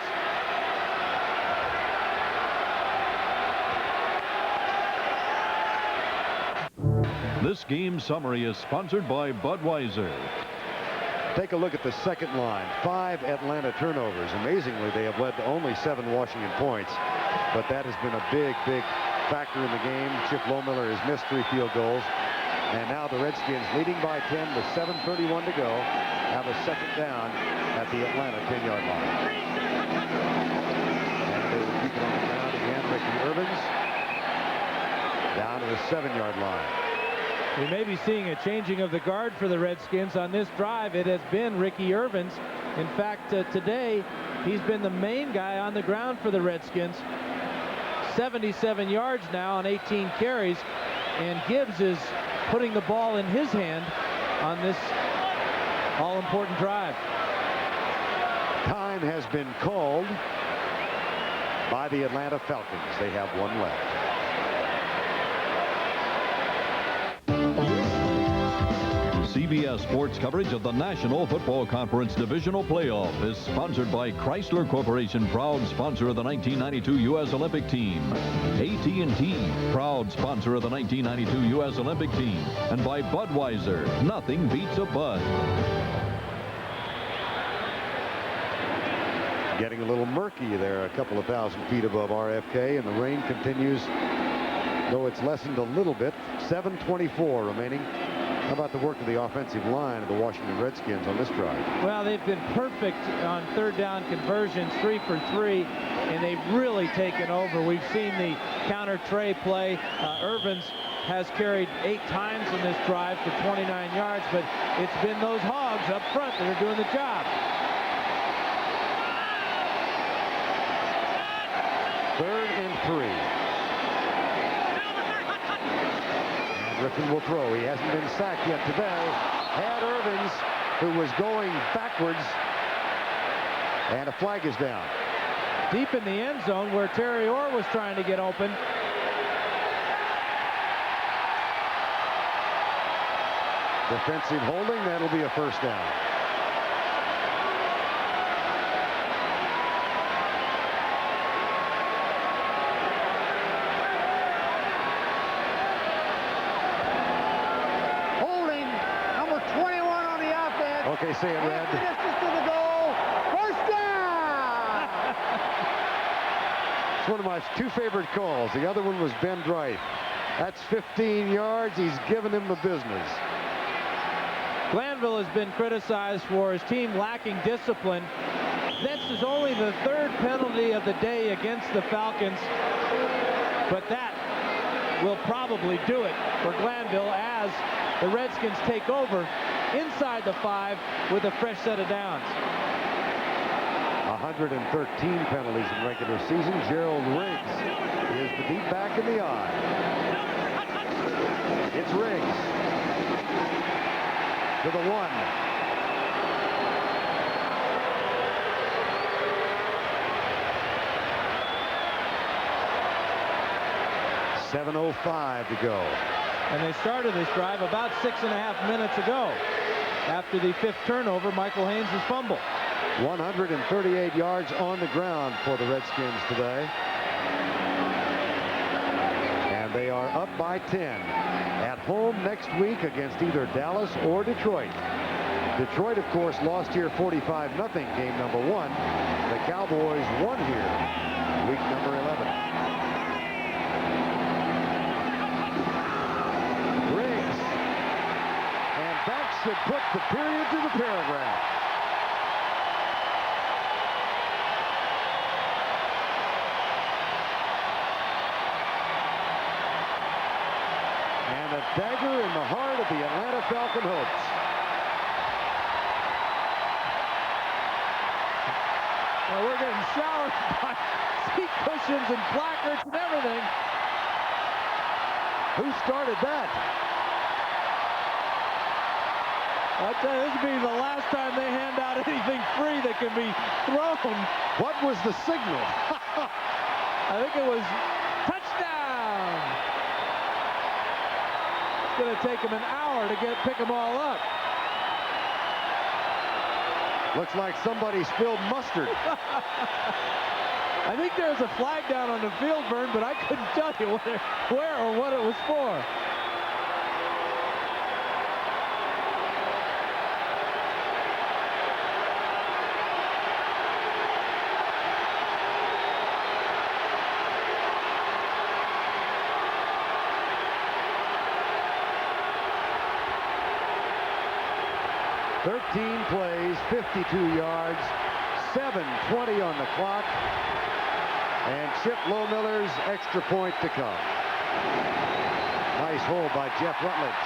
This game summary is sponsored by Budweiser. Take a look at the second line. 5 Atlanta turnovers. Amazingly, they have led to only 7 Washington points. But that has been a big, big factor in the game. Chip Lohmiller has missed 3 field goals. And now the Redskins, leading by 10 with 7:31 to go, have a second down at the Atlanta 10-yard line. And they will keep it on the ground again. Ricky Irvins down to the 7-yard line. We may be seeing a changing of the guard for the Redskins on this drive. It has been Ricky Irvins. In fact, today, he's been the main guy on the ground for the Redskins. 77 yards now on 18 carries. And Gibbs is putting the ball in his hand on this all-important drive. Time has been called by the Atlanta Falcons. They have 1 left. CBS Sports coverage of the National Football Conference Divisional Playoff is sponsored by Chrysler Corporation, proud sponsor of the 1992 U.S. Olympic team. AT&T, proud sponsor of the 1992 U.S. Olympic team. And by Budweiser, nothing beats a Bud. Getting a little murky there, a couple of thousand feet above RFK, and the rain continues, though it's lessened a little bit. 7:24 remaining. How about the work of the offensive line of the Washington Redskins on this drive? Well, they've been perfect on third down conversions, 3 for 3, and they've really taken over. We've seen the counter tray play. Irvins has carried 8 times in this drive for 29 yards, but it's been those hogs up front that are doing the job. 3rd and 3. Rypien will throw. He hasn't been sacked yet today. Had Irvins, who was going backwards, and a flag is down. Deep in the end zone where Terry Orr was trying to get open. Defensive holding, that'll be a first down. they say in red? Distance to the goal. First down! It's one of my 2 favorite calls. The other one was Ben Dreith. That's 15 yards. He's given him the business. Glanville has been criticized for his team lacking discipline. This is only the 3rd penalty of the day against the Falcons, but that will probably do it for Glanville as the Redskins take over inside the 5 with a fresh set of downs. 113 penalties in regular season. Gerald Riggs is the deep back in the eye. It's Riggs to the 1. 7:05 to go. And they started this drive about 6.5 minutes ago after the 5th turnover, Michael Haynes' fumble. 138 yards on the ground for the Redskins today. And they are up by 10. At home next week against either Dallas or Detroit. Detroit, of course, lost here 45-0 game number 1. The Cowboys won here week number 11. Riggs. And that should put the period to the paragraph. And a dagger in the heart of the Atlanta Falcon hopes. Well, we're getting showered by seat cushions and placards and everything. Who started that? I'll tell you, this will be the last time they hand out anything free that can be thrown. What was the signal? I think it was touchdown. It's going to take them an hour to pick them all up. Looks like somebody spilled mustard. I think there's a flag down on the field, Verne, but I couldn't tell you where or what it was for. Plays, 52 yards, 7:20 on the clock, and Chip Lohmiller's extra point to come. Nice hold by Jeff Rutledge.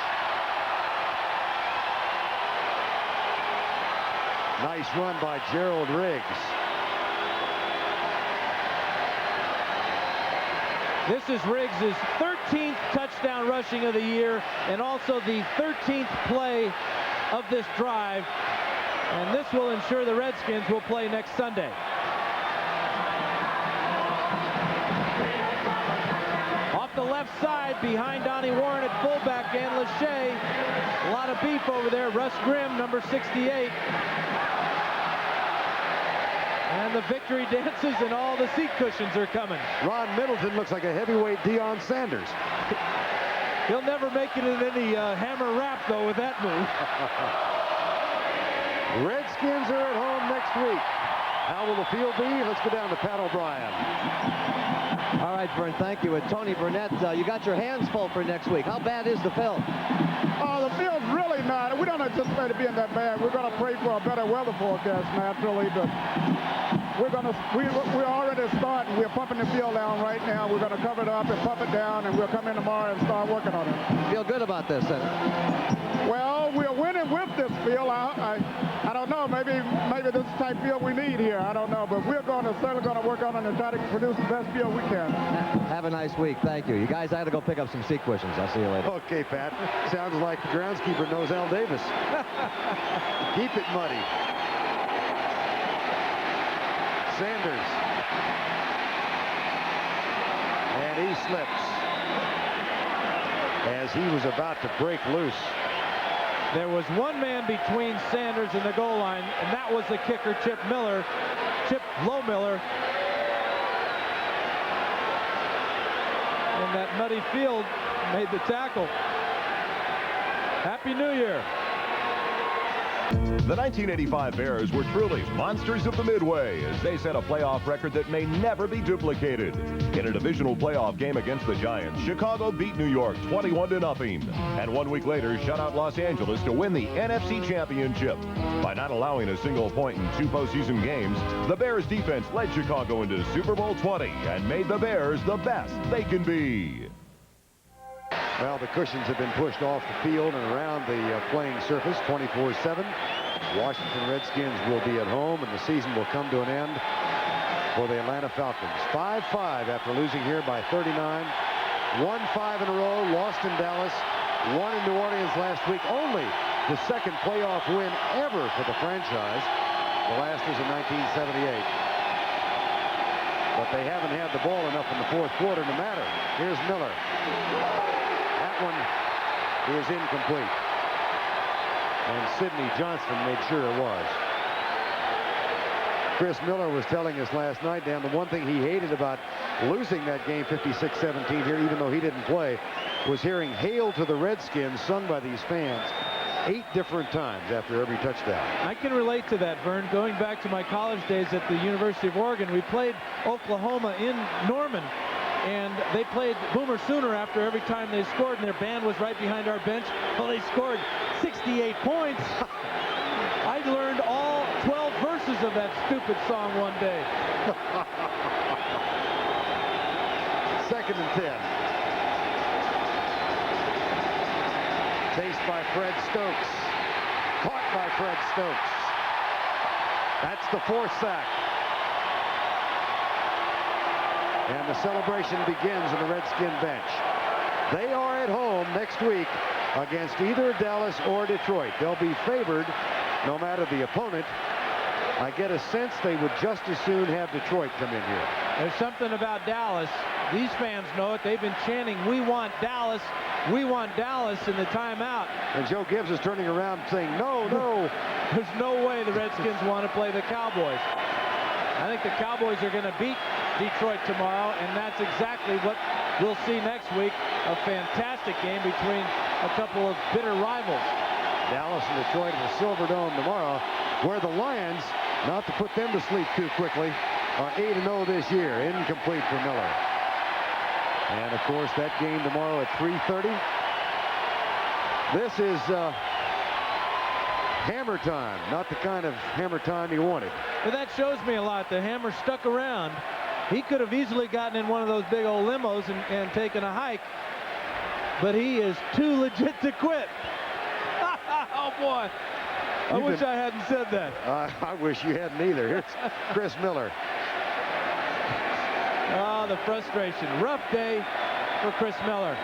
Nice run by Gerald Riggs. This is Riggs' 13th touchdown rushing of the year, and also the 13th play of this drive. And this will ensure the Redskins will play next Sunday. Off the left side, behind Donnie Warren at fullback, Dan Lachey. A lot of beef over there. Russ Grimm, number 68. And the victory dances and all the seat cushions are coming. Ron Middleton looks like a heavyweight Deion Sanders. He'll never make it in any hammer wrap, though, with that move. Redskins are at home next week. How will the field be? Let's go down to Pat O'Brien. All right, Verne, thank you. And Tony Burnett, you got your hands full for next week. How bad is the field? Oh, the field's really not. We don't anticipate it being that bad. We're going to pray for a better weather forecast naturally, but we're already starting. We're pumping the field down right now. We're going to cover it up and pump it down, and we'll come in tomorrow and start working on it. Feel good about this, then? Well, we're winning with this field. I don't know. Maybe this is the type of field we need here. I don't know, but we're certainly going to work on it and try to produce the best field we can. Have a nice week. Thank you. You guys, I got to go pick up some seat cushions. I'll see you later. Okay, Pat. Sounds like the groundskeeper knows Al Davis. Keep it muddy. Sanders. And he slips as he was about to break loose. There was one man between Sanders and the goal line, and that was the kicker, Chip Lohmiller. And that muddy field made the tackle. Happy New Year. The 1985 Bears were truly monsters of the Midway as they set a playoff record that may never be duplicated. In a divisional playoff game against the Giants, Chicago beat New York 21-0, and 1 week later shut out Los Angeles to win the NFC Championship. By not allowing a single point in 2 postseason games, the Bears defense led Chicago into Super Bowl 20 and made the Bears the best they can be. Well, the cushions have been pushed off the field and around the playing surface 24/7. Washington Redskins will be at home, and the season will come to an end for the Atlanta Falcons. 5-5 after losing here by 39. Won 5 in a row, lost in Dallas, won in New Orleans last week. Only the second playoff win ever for the franchise. The last was in 1978. But they haven't had the ball enough in the fourth quarter to matter. Here's Miller. That one is incomplete. And Sidney Johnston made sure it was. Chris Miller was telling us last night, Dan, the one thing he hated about losing that game 56-17 here, even though he didn't play, was hearing "Hail to the Redskins" sung by these fans 8 different times after every touchdown. I can relate to that, Verne. Going back to my college days at the University of Oregon, we played Oklahoma in Norman, and they played Boomer Sooner after every time they scored, and their band was right behind our bench. Well, they scored 68 points. I learned all 12 verses of that stupid song one day. 2nd and 10. Chased by Fred Stokes. Caught by Fred Stokes. That's the 4th sack. And the celebration begins on the Redskin bench. They are at home next week against either Dallas or Detroit. They'll be favored no matter the opponent. I get a sense they would just as soon have Detroit come in here. There's something about Dallas. These fans know it. They've been chanting, "We want Dallas. We want Dallas," in the timeout. And Joe Gibbs is turning around saying, "No, no." There's no way the Redskins want to play the Cowboys. I think the Cowboys are going to beat Detroit tomorrow, and that's exactly what we'll see next week. A fantastic game between a couple of bitter rivals. Dallas and Detroit in the Silverdome tomorrow, where the Lions, not to put them to sleep too quickly, are 8-0 this year. Incomplete for Miller. And of course that game tomorrow at 3:30. This is hammer time, not the kind of hammer time you wanted. But that shows me a lot. The hammer stuck around. He could have easily gotten in one of those big old limos and taken a hike, but he is too legit to quit. Oh boy, I wish I hadn't said that. I wish you hadn't either. Here's Chris Miller. Oh, the frustration. Rough day for Chris Miller.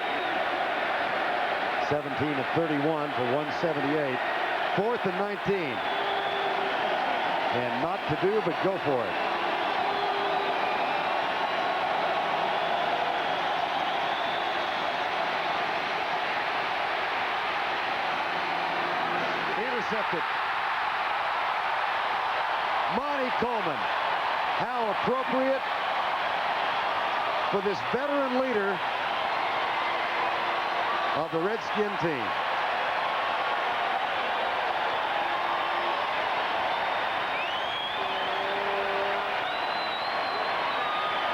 17 of 31 for 178. 4th and 19. And not to do, but go for it. Intercepted. Monty Coleman. How appropriate for this veteran leader of the Redskin team.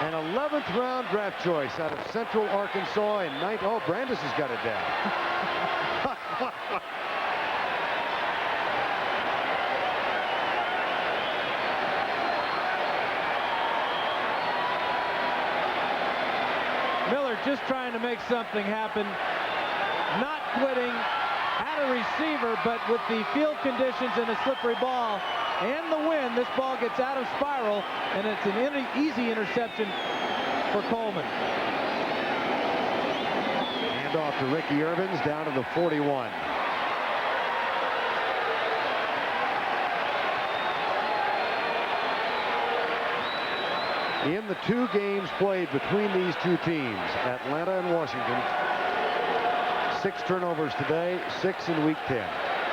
An 11th round draft choice out of Central Arkansas in 9. Oh, Brandis has got it down. Miller just trying to make something happen. Not quitting at a receiver, but with the field conditions and a slippery ball and the wind, this ball gets out of spiral, and it's an easy interception for Coleman. Hand off to Ricky Irvins down to the 41. In the 2 games played between these 2 teams, Atlanta and Washington, 6 turnovers today, 6 in week 10.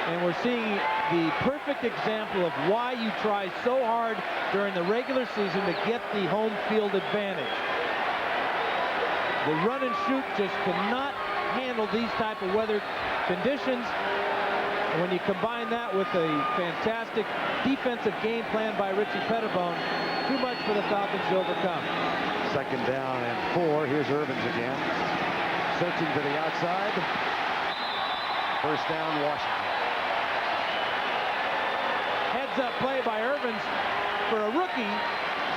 And we're seeing the perfect example of why you try so hard during the regular season to get the home field advantage. The run and shoot just cannot handle these type of weather conditions. And when you combine that with a fantastic defensive game plan by Richie Pettibone, too much for the Falcons to overcome. 2nd down and 4. Here's Irvins again. Searching to the outside. 1st down, Washington. Heads-up play by Irvins for a rookie.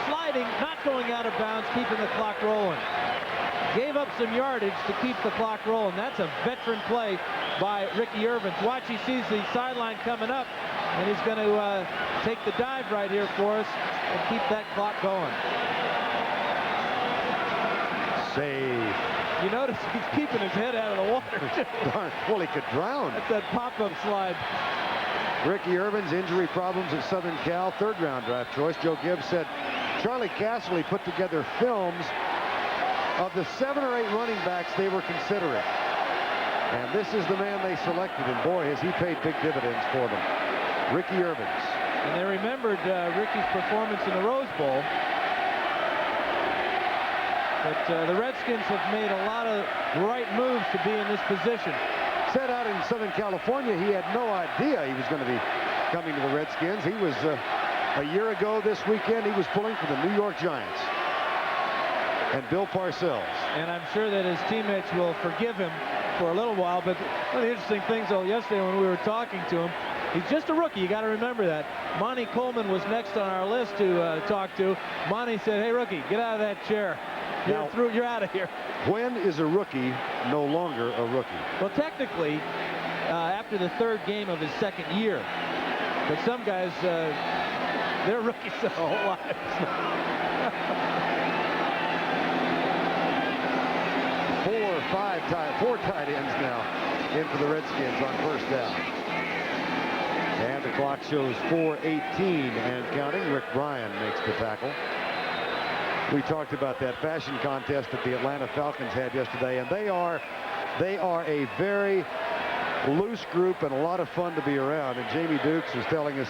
Sliding, not going out of bounds, keeping the clock rolling. Gave up some yardage to keep the clock rolling. That's a veteran play by Ricky Irvins. Watch, he sees the sideline coming up, and he's going to take the dive right here for us and keep that clock going. Save. You notice he's keeping his head out of the water. Darn. Well, he could drown. That's that pop-up slide. Ricky Irvins, injury problems at Southern Cal, 3rd-round draft choice. Joe Gibbs said Charlie Casserly put together films of the 7 or 8 running backs they were considering. And this is the man they selected, and boy, has he paid big dividends for them. Ricky Irvins. And they remembered Ricky's performance in the Rose Bowl. But the Redskins have made a lot of right moves to be in this position. Set out in Southern California, he had no idea he was going to be coming to the Redskins. He was, a year ago this weekend, he was pulling for the New York Giants and Bill Parcells. And I'm sure that his teammates will forgive him for a little while. But one of the interesting things, though, yesterday when we were talking to him, he's just a rookie. You got to remember that. Monty Coleman was next on our list to talk to. Monty said, "Hey, rookie, get out of that chair. You're out of here." When is a rookie no longer a rookie? Well, technically, after the 3rd game of his 2nd year. But some guys, they're rookies their whole lives. 4 tight ends now in for the Redskins on 1st down. And the clock shows 4:18 and counting. Rick Bryan makes the tackle. We talked about that fashion contest that the Atlanta Falcons had yesterday, and they are a very loose group and a lot of fun to be around. And Jamie Dukes was telling us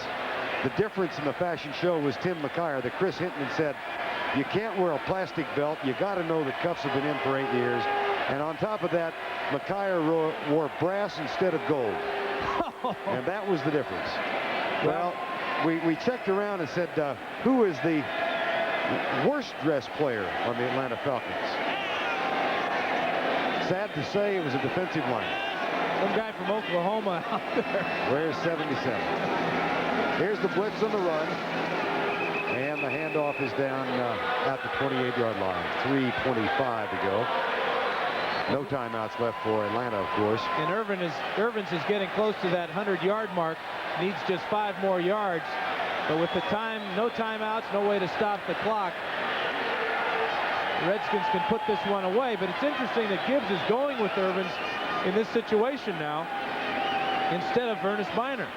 the difference in the fashion show was Tim McKyer, that Chris Hinton said, you can't wear a plastic belt. You got to know the cuffs have been in for 8 years. And on top of that, McKyer wore brass instead of gold. And that was the difference. Well, we checked around and said, who is the worst dressed player on the Atlanta Falcons? Sad to say, it was a defensive line. Some guy from Oklahoma out there. Where's 77? Here's the blitz on the run. And the handoff is down at the 28-yard line. 3:25 to go. No timeouts left for Atlanta, of course. And Irvins is getting close to that 100-yard mark. Needs just 5 more yards. But with the time, no timeouts, no way to stop the clock, the Redskins can put this one away. But it's interesting that Gibbs is going with Irvins in this situation now instead of Ernest Miner.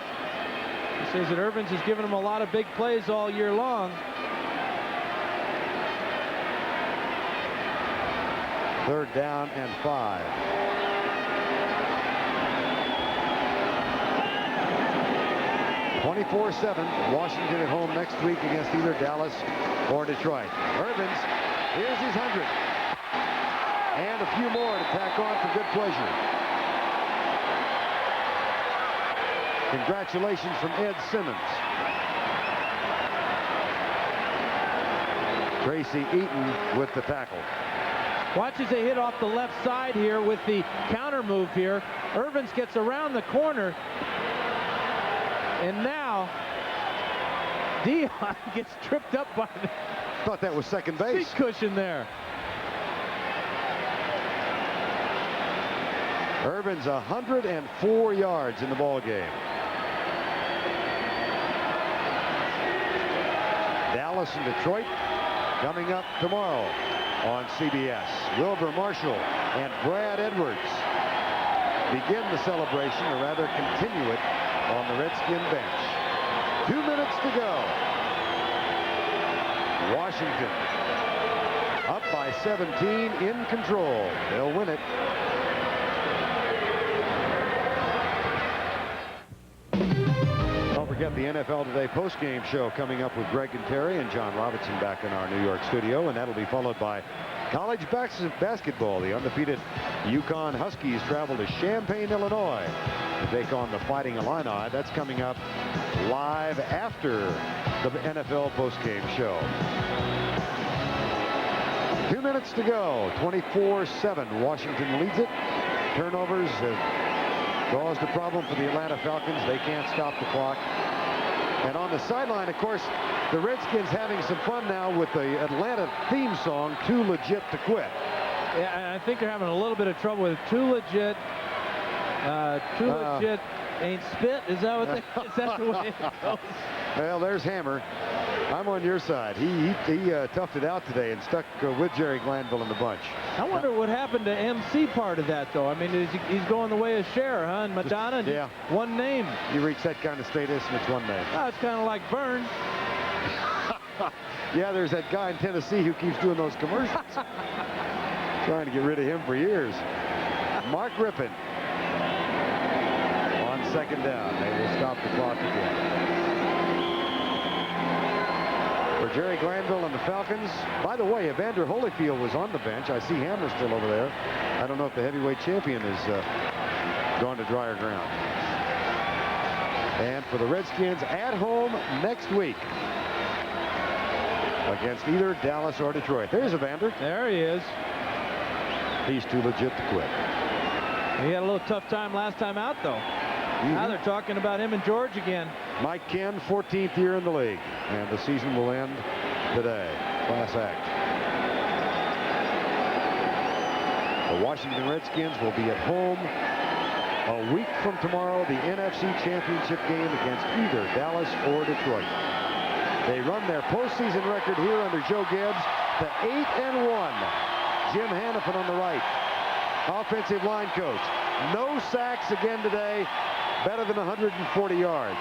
He says that Irvins has given him a lot of big plays all year long. 3rd down and 5. Washington at home next week against either Dallas or Detroit. Irvins, here's his 100. And a few more to tack on for good pleasure. Congratulations from Ed Simmons. Tracy Eaton with the tackle. Watch as they hit off the left side here with the counter move here. Irvins gets around the corner. And now Dion gets tripped up by the thought that was second base. seat cushion there. Irvins 104 yards in the ball game. Dallas and Detroit coming up tomorrow on CBS. Wilbur Marshall and Brad Edwards begin the celebration, or rather continue it, on the Redskin bench. 2 minutes to go. Washington up by 17, in control. They'll win it. Don't forget the NFL Today postgame show coming up with Greg and Terry and John Robinson back in our New York studio, and that'll be followed by college basketball. The undefeated UConn Huskies travel to Champaign, Illinois to take on the Fighting Illini. That's coming up live after the NFL postgame show. 2 minutes to go. 24-7. Washington leads it. Turnovers have caused a problem for the Atlanta Falcons. They can't stop the clock. And on the sideline, of course, the Redskins having some fun now with the Atlanta theme song, Too Legit to Quit. Yeah, I think they're having a little bit of trouble with Too Legit. Too Legit ain't spit. Is that what is that the way it goes? Well, there's Hammer. I'm on your side. He toughed it out today and stuck with Jerry Glanville in the bunch. I wonder what happened to MC part of that, though. I mean, he's going the way of Cher, huh? And Madonna, yeah. One name. You reach that kind of status, and it's one name. Oh, it's kind of like Verne. Yeah, there's that guy in Tennessee who keeps doing those commercials. Trying to get rid of him for years. Mark Rypien on second down. They will stop the clock again. For Jerry Glanville and the Falcons. By the way, Evander Holyfield was on the bench. I see Hammer still over there. I don't know if the heavyweight champion is gone to drier ground. And for the Redskins, at home next week against either Dallas or Detroit. There's Evander. There he is. He's too legit to quit. He had a little tough time last time out, though. Now they're talking about him and George again. Mike Ken, 14th year in the league, and the season will end today. Class act. The Washington Redskins will be at home a week from tomorrow, the NFC Championship game against either Dallas or Detroit. They run their postseason record here under Joe Gibbs to 8-1. Jim Hannafin on the right, offensive line coach. No sacks again today, better than 140 yards.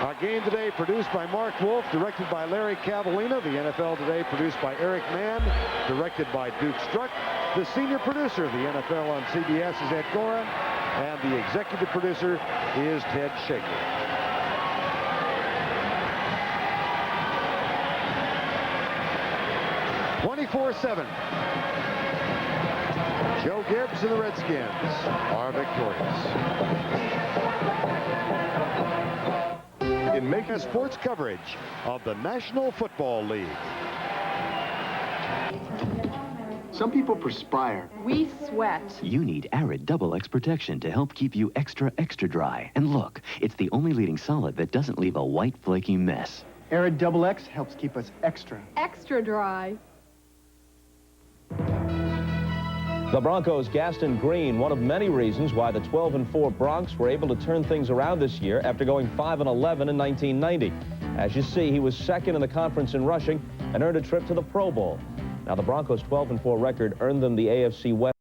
Our game today produced by Mark Wolf, directed by Larry Cavallina. The NFL Today produced by Eric Mann, directed by Duke Struck. The senior producer of the NFL on CBS is Ed Gora, and the executive producer is Ted Shaker. .24-7. Joe Gibbs and the Redskins are victorious. In making sports coverage of the National Football League. Some people perspire. We sweat. You need Arid Double X Protection to help keep you extra, extra dry. And look, it's the only leading solid that doesn't leave a white, flaky mess. Arid Double X helps keep us extra. Extra dry. The Broncos' Gaston Green, one of many reasons why the 12-4 Broncs were able to turn things around this year after going 5-11 in 1990. As you see, he was second in the conference in rushing and earned a trip to the Pro Bowl. Now, the Broncos' 12-4 record earned them the AFC West.